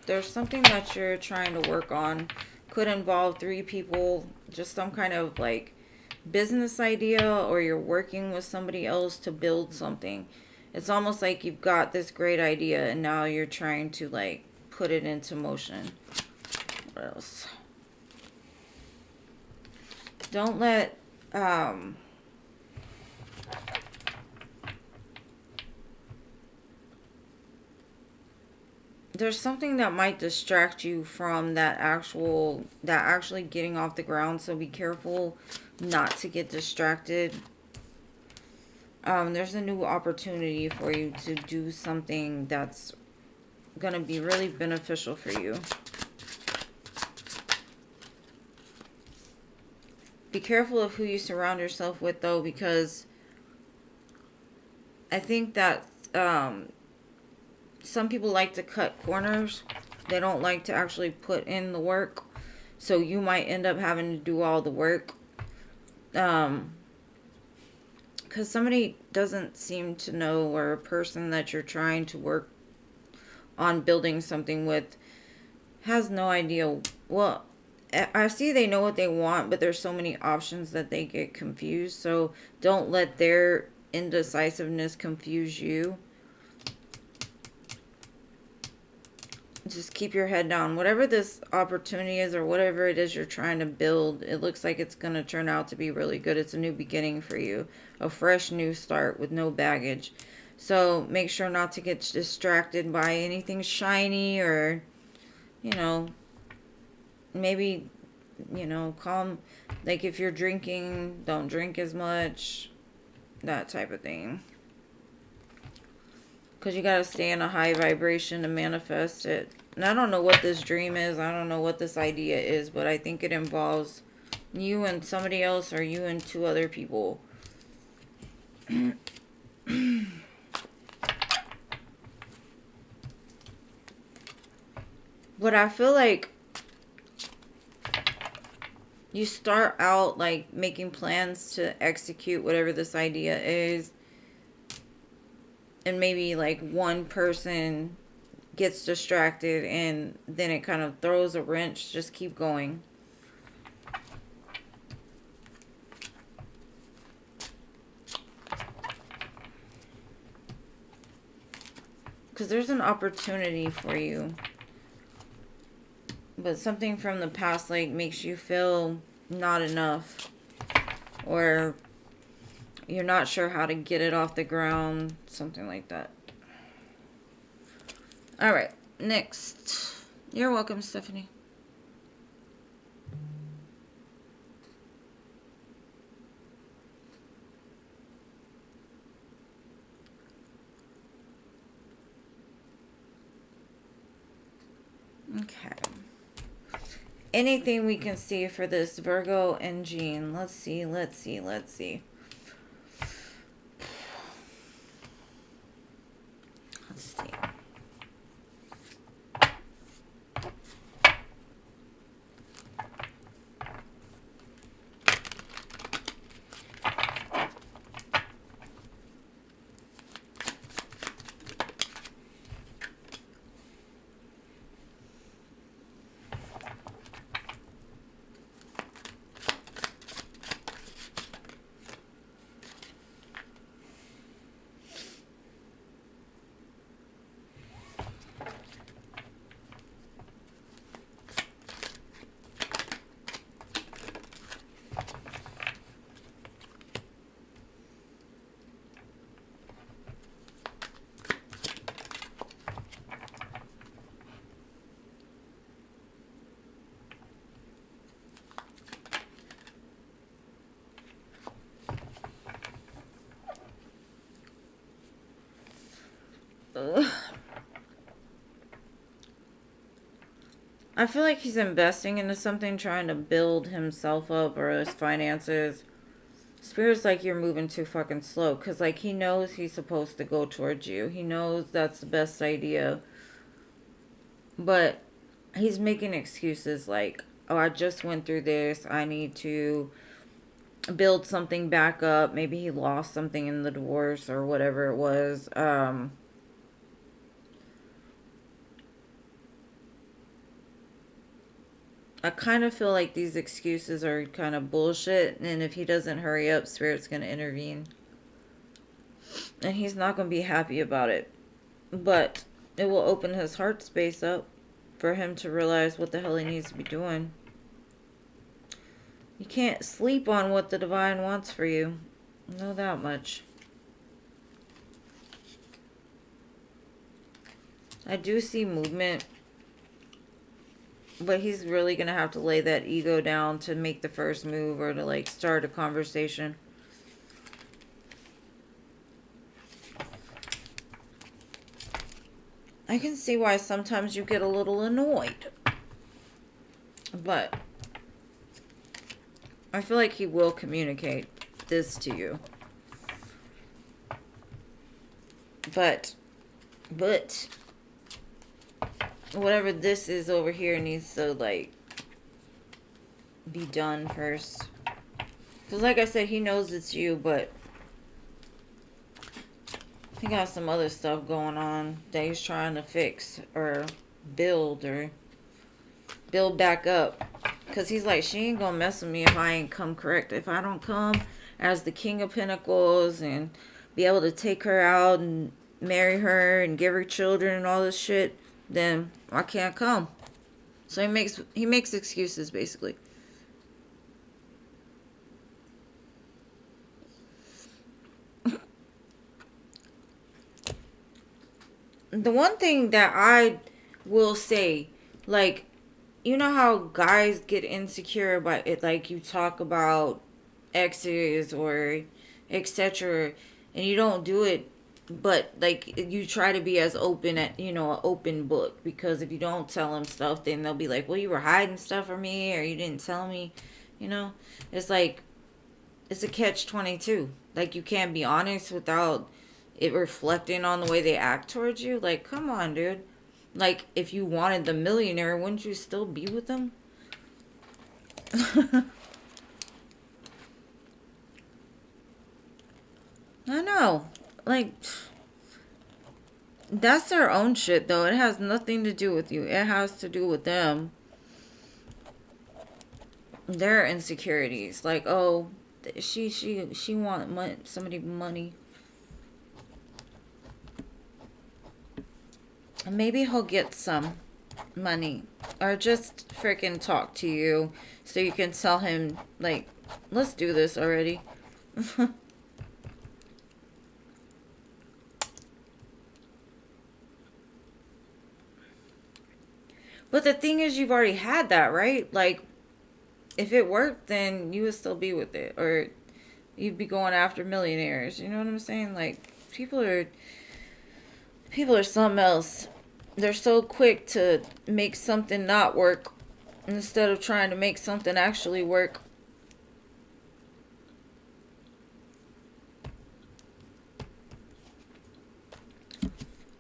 there's something that you're trying to work on. Could involve 3 people. Just some kind of like business idea, or you're working with somebody else to build something. It's almost like you've got this great idea and now you're trying to like put it into motion. What else? Don't let there's something that might distract you from that actually getting off the ground, so be careful not to get distracted. There's a new opportunity for you to do something that's gonna be really beneficial for you. Be careful of who you surround yourself with, though, because I think that some people like to cut corners. They don't like to actually put in the work. So you might end up having to do all the work. Because somebody doesn't seem to know, or a person that you're trying to work on building something with has no idea. Well, I see they know what they want, but there's so many options that they get confused. So don't let their indecisiveness confuse you. Just keep your head down. Whatever this opportunity is, or whatever it is you're trying to build, it looks like it's going to turn out to be really good. It's a new beginning for you. A fresh new start with no baggage. So make sure not to get distracted by anything shiny, or, you know, maybe, you know, calm. Like if you're drinking, don't drink as much. That type of thing. Because you got to stay in a high vibration to manifest it. And I don't know what this dream is. I don't know what this idea is. But I think it involves you and somebody else, or you and 2 other people. But I feel like you start out like making plans to execute whatever this idea is, and maybe like one person gets distracted and then it kind of throws a wrench. Just keep going. Because there's an opportunity for you. But something from the past like makes you feel not enough. Or you're not sure how to get it off the ground. Something like that. Alright, next. You're welcome, Stephanie. Okay. Anything we can see for this Virgo and Jean. Let's see. Let's see. Ugh. I feel like he's investing into something, trying to build himself up or his finances. Spirit's like, you're moving too fucking slow. Because, like, he knows he's supposed to go towards you. He knows that's the best idea. But he's making excuses like, oh, I just went through this. I need to build something back up. Maybe he lost something in the divorce or whatever it was. I kind of feel like these excuses are kind of bullshit. And if he doesn't hurry up, Spirit's going to intervene. And he's not going to be happy about it. But it will open his heart space up for him to realize what the hell he needs to be doing. You can't sleep on what the divine wants for you. Know that much. I do see movement. But he's really going to have to lay that ego down to make the first move or to, like, start a conversation. I can see why sometimes you get a little annoyed. But I feel like he will communicate this to you. But whatever this is over here needs to, like, be done first. Because like I said, he knows it's you, but he got some other stuff going on that he's trying to fix or build back up. Because he's like, she ain't gonna mess with me if I ain't come correct. If I don't come as the King of Pentacles and be able to take her out and marry her and give her children and all this shit, then I can't come. So he makes excuses, basically. The one thing that I will say, like, you know how guys get insecure about it, like you talk about exes or etc. and you don't do it, but like you try to be as open at, you know, an open book, because if you don't tell them stuff, then they'll be like, well, you were hiding stuff from me or you didn't tell me, you know. It's like, it's a catch-22. Like, you can't be honest without it reflecting on the way they act towards you. Like, come on, dude. Like, if you wanted the millionaire, wouldn't you still be with them? I know. Like, that's their own shit, though. It has nothing to do with you. It has to do with them. Their insecurities. Like, oh, she want somebody money. Maybe he'll get some money. Or just freaking talk to you so you can tell him, like, let's do this already. But the thing is, you've already had that, right? Like, if it worked, then you would still be with it. Or you'd be going after millionaires. You know what I'm saying? Like, people are something else. They're so quick to make something not work instead of trying to make something actually work.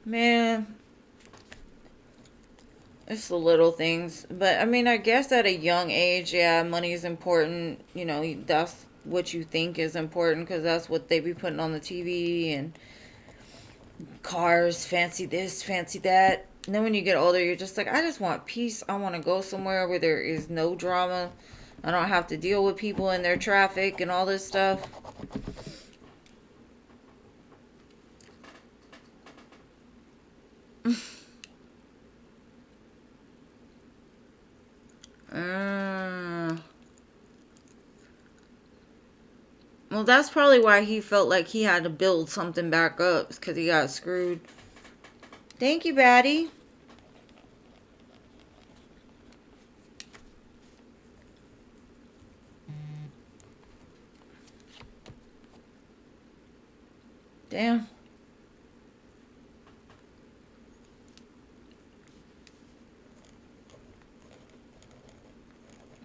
Man, it's the little things. But I mean, I guess at a young age, yeah, money is important. You know, that's what you think is important because that's what they be putting on the TV and cars, fancy this, fancy that. And then when you get older, you're just like, I just want peace. I want to go somewhere where there is no drama. I don't have to deal with people in their traffic and all this stuff. Well, that's probably why he felt like he had to build something back up, because he got screwed. Thank you, Batty. Damn.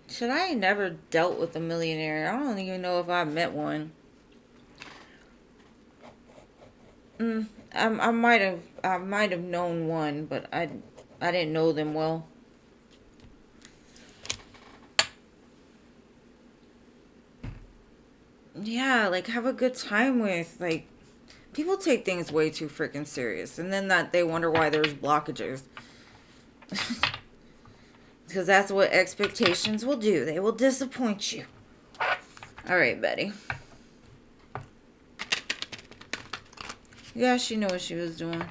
Should I ain't never dealt with a millionaire. I don't even know if I met one. I might have known one, but I didn't know them well. Yeah, like have a good time with. Like, people take things way too freaking serious, and then that they wonder why there's blockages. Because that's what expectations will do. They will disappoint you. All right, Betty. Yeah, she knew what she was doing.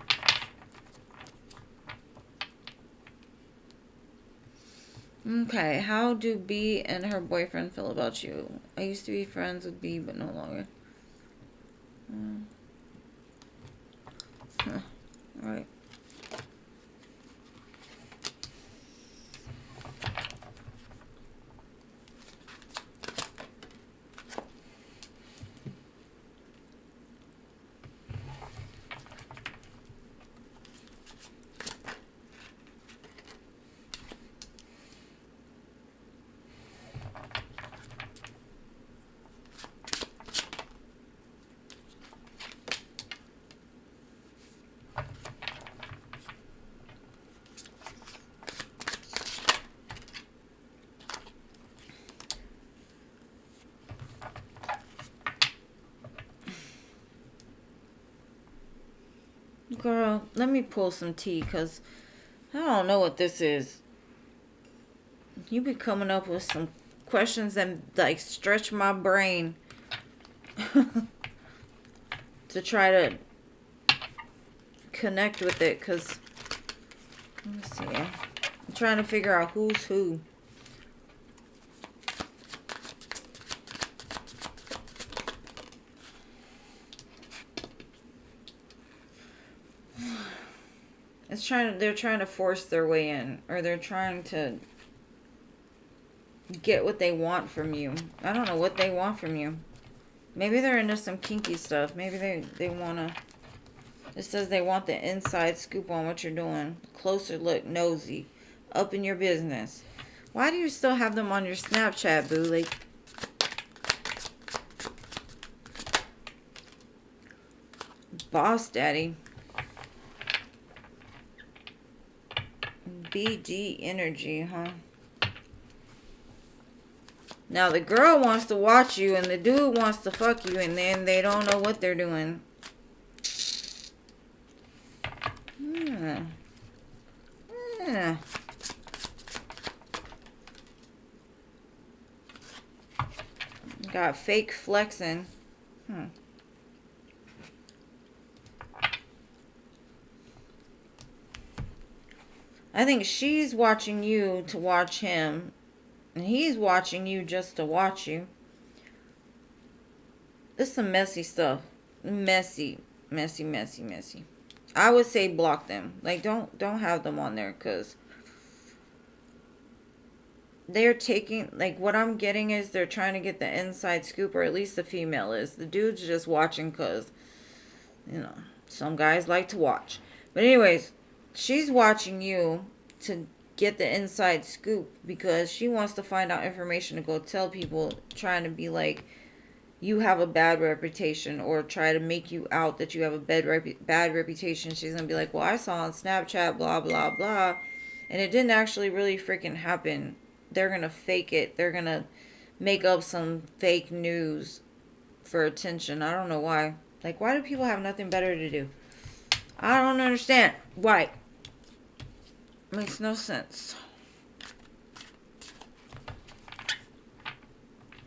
Okay, how do B and her boyfriend feel about you? I used to be friends with B, but no longer. Huh. All right. Girl, let me pull some tea, because I don't know what this is. You be coming up with some questions that, like, stretch my brain to try to connect with it, because, let me see. I'm trying to figure out who's who. They're trying to force their way in, or they're trying to get what they want from you. I don't know what they want from you. Maybe they're into some kinky stuff. Maybe they want to... It says they want the inside scoop on what you're doing. Closer look, nosy. Up in your business. Why do you still have them on your Snapchat, boo? Like... Boss daddy. BD energy, huh? Now the girl wants to watch you and the dude wants to fuck you, and then they don't know what they're doing. Got fake flexing. I think she's watching you to watch him, and he's watching you just to watch you. This is some messy stuff. Messy. I would say block them. Like, don't have them on there, because they're taking, like, what I'm getting is they're trying to get the inside scoop, or at least the female is. The dude's just watching because, you know, some guys like to watch. But anyways, she's watching you to get the inside scoop because she wants to find out information to go tell people, trying to be like, you have a bad reputation, or try to make you out that you have a bad reputation. She's going to be like, well, I saw on Snapchat, blah, blah, blah. And it didn't actually really freaking happen. They're going to fake it. They're going to make up some fake news for attention. I don't know why. Like, why do people have nothing better to do? I don't understand. Why? Makes no sense.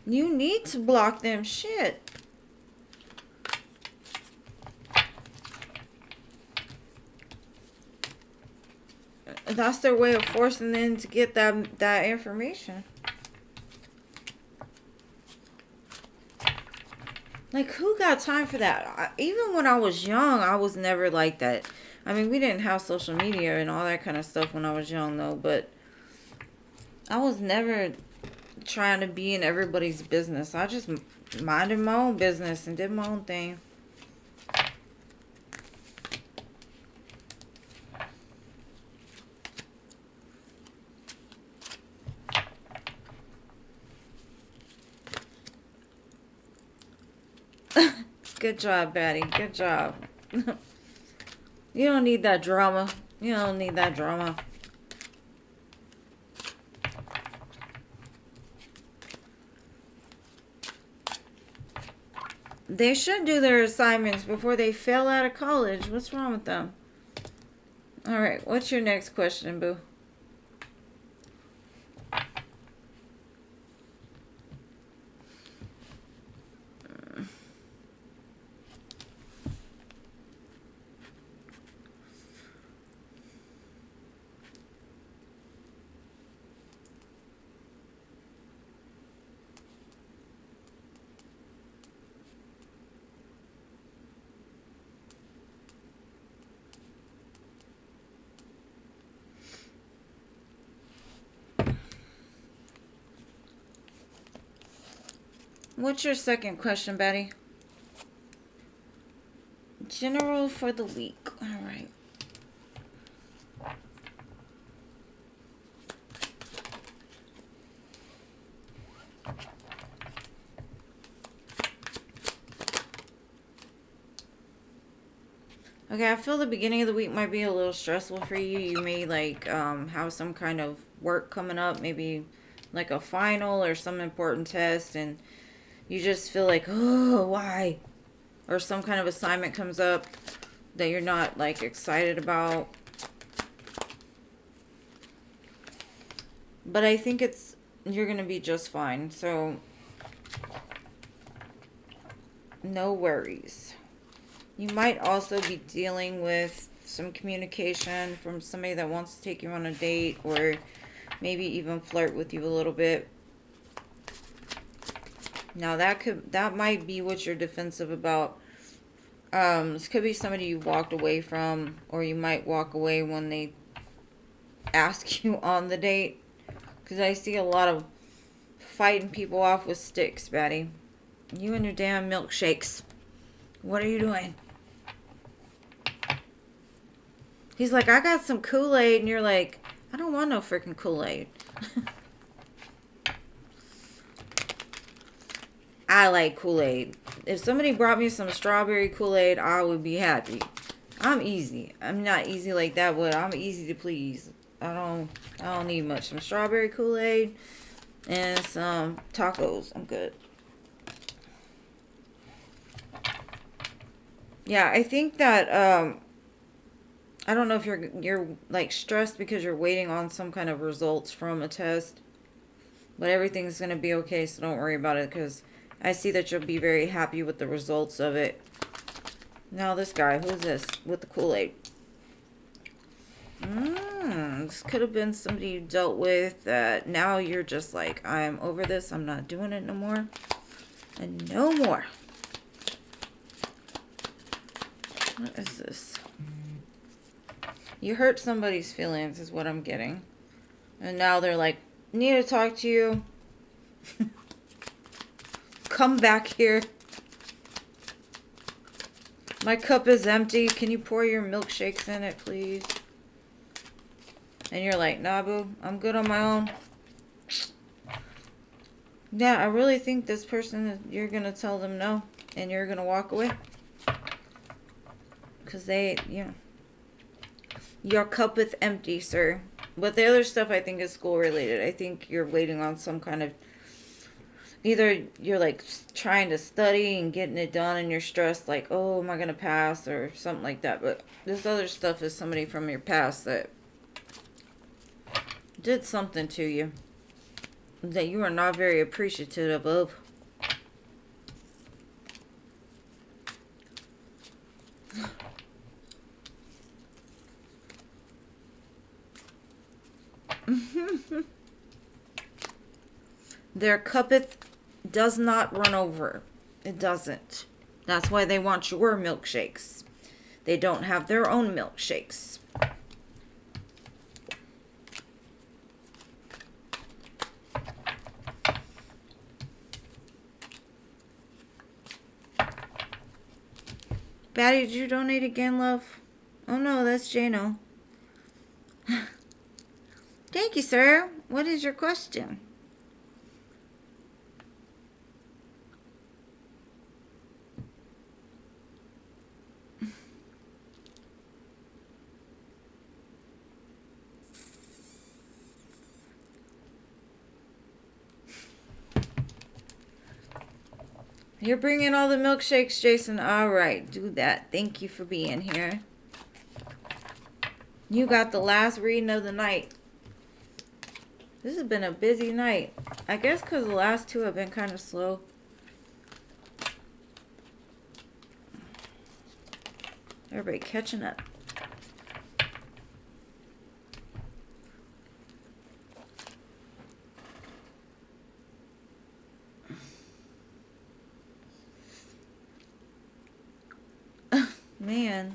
You need to block them. Shit. That's their way of forcing them to get that information. Like, who got time for that? Even when I was young, I was never like that. I mean, we didn't have social media and all that kind of stuff when I was young, though. But I was never trying to be in everybody's business. I just minded my own business and did my own thing. Good job, Batty. Good job. You don't need that drama. You don't need that drama. They should do their assignments before they fail out of college. What's wrong with them? Alright, what's your next question, boo? What's your second question, Betty? General for the week. All right. Okay, I feel the beginning of the week might be a little stressful for you. You may like have some kind of work coming up, maybe like a final or some important test, and you just feel like, oh, why? Or some kind of assignment comes up that you're not like excited about. But I think you're going to be just fine. So no worries. You might also be dealing with some communication from somebody that wants to take you on a date, or maybe even flirt with you a little bit. Now that might be what you're defensive about. This could be somebody you walked away from, or you might walk away when they ask you on the date. Because I see a lot of fighting people off with sticks, Betty. You and your damn milkshakes. What are you doing? He's like, I got some Kool-Aid, and you're like, I don't want no freaking Kool-Aid. I like Kool-Aid. If somebody brought me some strawberry Kool-Aid, I would be happy. I'm easy. I'm not easy like that, but I'm easy to please. I don't need much. Some strawberry Kool-Aid and some tacos. I'm good. Yeah, I think that I don't know if you're like stressed because you're waiting on some kind of results from a test, but everything's gonna be okay, so don't worry about it, because I see that you'll be very happy with the results of it. Now this guy, who's this with the Kool-Aid? This could have been somebody you dealt with that now you're just like, I'm over this, I'm not doing it no more, and no more. What is this? You hurt somebody's feelings is what I'm getting. And now they're like, need to talk to you. Come back here. My cup is empty. Can you pour your milkshakes in it, please? And you're like, nah, boo, I'm good on my own. Yeah, I really think this person, you're going to tell them no. And you're going to walk away. Because they, you know. Your cup is empty, sir. But the other stuff I think is school related. I think you're waiting on some kind of, either you're like trying to study and getting it done and you're stressed like, oh, am I going to pass or something like that. But this other stuff is somebody from your past that did something to you that you are not very appreciative of. Their cuppeth does not run over. It doesn't. That's why they want your milkshakes. They don't have their own milkshakes. Batty, did you donate again, love? Oh no, that's Jano. Thank you, sir. What is your question? You're bringing all the milkshakes, Jason. All right, do that. Thank you for being here. You got the last reading of the night. This has been a busy night. I guess because the last two have been kind of slow. Everybody catching up. Man.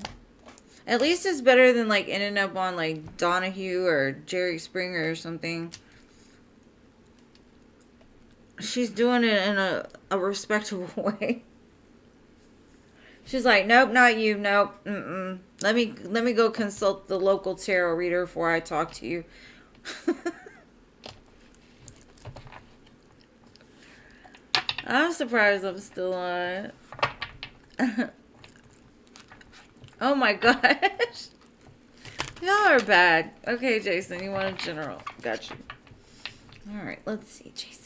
At least it's better than like ending up on like Donahue or Jerry Springer or something. She's doing it in a respectable way. She's like, nope, not you, nope, Let me go consult the local tarot reader before I talk to you. I'm surprised I'm still on. Oh my gosh. Y'all are bad. Okay, Jason, you want a general. Got you. Alright, let's see, Jason.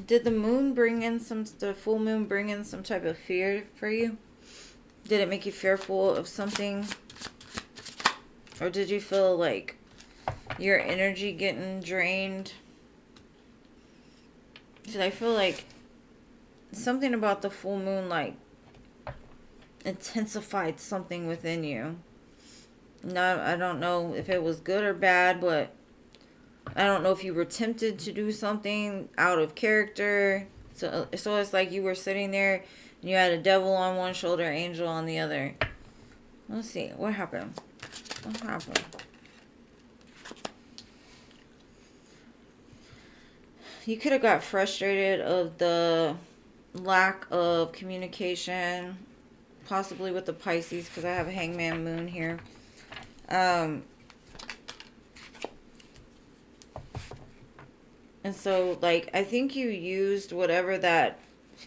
Did the moon bring in the full moon bring in some type of fear for you? Did it make you fearful of something? Or did you feel like your energy getting drained? Because I feel like something about the full moon like intensified something within you. No, I don't know if it was good or bad, but I don't know if you were tempted to do something out of character. So it's like you were sitting there and you had a devil on one shoulder, angel on the other. Let's see. What happened? What happened? You could have got frustrated of the lack of communication, possibly with the Pisces, because I have a hangman moon here. And so, like, I think you used whatever that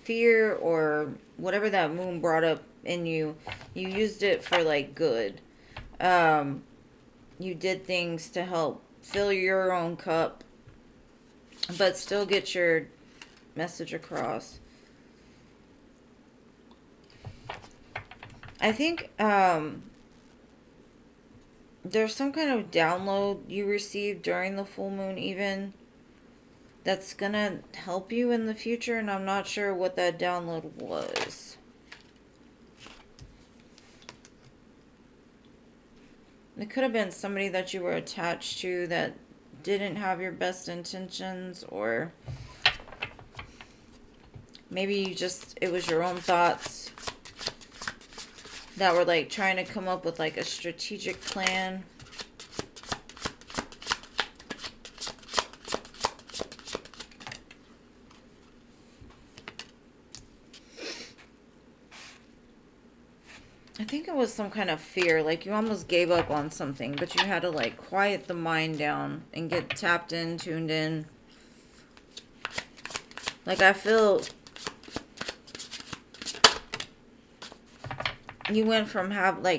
fear or whatever that moon brought up in you, you used it for like good. You did things to help fill your own cup, but still get your message across. I think there's some kind of download you received during the full moon even that's gonna help you in the future, and I'm not sure what that download was. It could have been somebody that you were attached to that didn't have your best intentions, or maybe you just, it was your own thoughts that were like trying to come up with like a strategic plan. I think it was some kind of fear, like you almost gave up on something, but you had to like quiet the mind down and get tapped in, tuned in. Like I feel you went from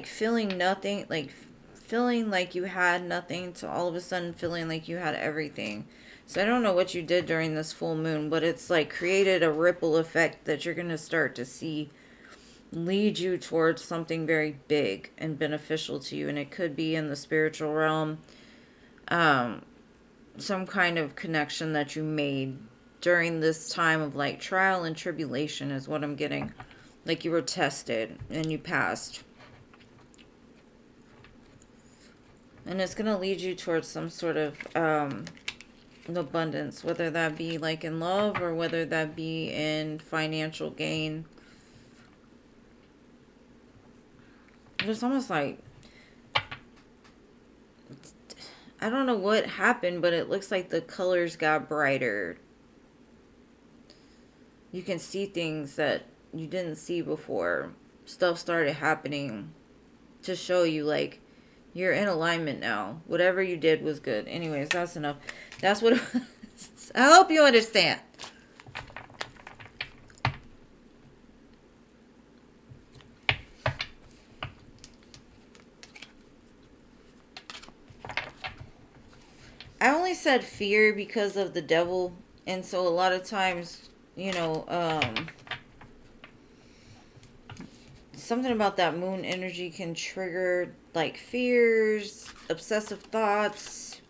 feeling nothing, like feeling like you had nothing, to all of a sudden feeling like you had everything. So I don't know what you did during this full moon, but it's like created a ripple effect that you're going to start to see lead you towards something very big and beneficial to you. And it could be in the spiritual realm, some kind of connection that you made during this time of like trial and tribulation is what I'm getting. Like you were tested and you passed. And it's going to lead you towards some sort of abundance, whether that be like in love or whether that be in financial gain. It's almost like, I don't know what happened, but it looks like the colors got brighter. You can see things that you didn't see before. Stuff started happening to show you like you're in alignment now. Whatever you did was good. Anyways, that's enough. That's what I hope you understand. I only said fear because of the devil, and so a lot of times, you know, something about that moon energy can trigger like fears, obsessive thoughts,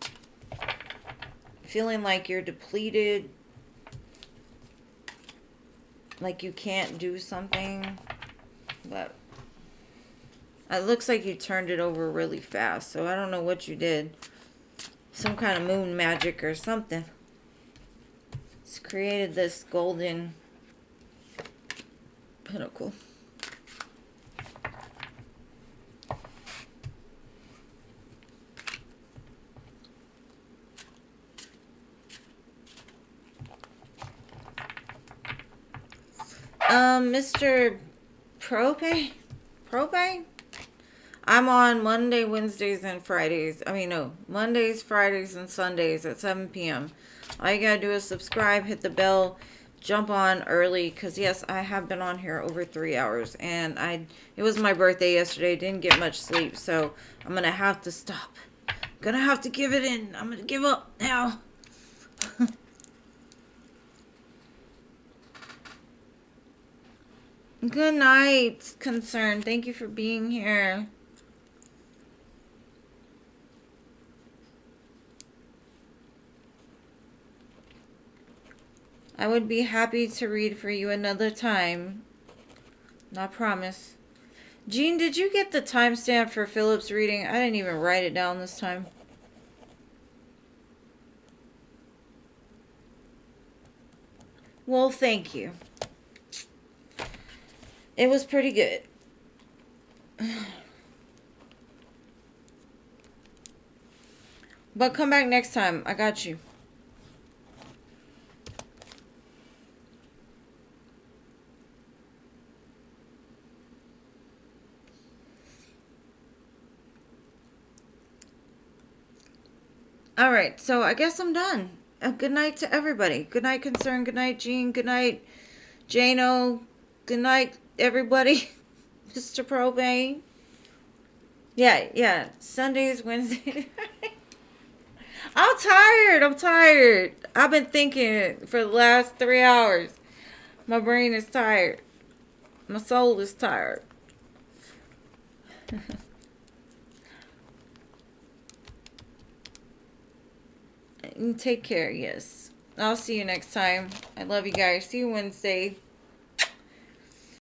feeling like you're depleted, like you can't do something. But it looks like you turned it over really fast, so I don't know what you did. Some kind of moon magic or something. It's created this golden pinnacle. Mr. Propay? I'm on Monday, Wednesdays, and Fridays. Mondays, Fridays, and Sundays at 7 p.m. All you gotta do is subscribe, hit the bell, jump on early, because yes, I have been on here over 3 hours, and it was my birthday yesterday, didn't get much sleep, so I'm gonna have to stop. Gonna have to give it in. I'm gonna give up now. Good night, Concern. Thank you for being here. I would be happy to read for you another time. Not promise. Jean, did you get the timestamp for Philip's reading? I didn't even write it down this time. Well, thank you. It was pretty good. But come back next time. I got you. Alright, so I guess I'm done. Good night to everybody. Good night, Concern. Good night, Jean. Good night, Jano, good night, everybody. Mr. Propane. Yeah. Sundays, Wednesdays. I'm tired. I've been thinking for the last 3 hours. My brain is tired. My soul is tired. Take care, yes. I'll see you next time. I love you guys. See you Wednesday.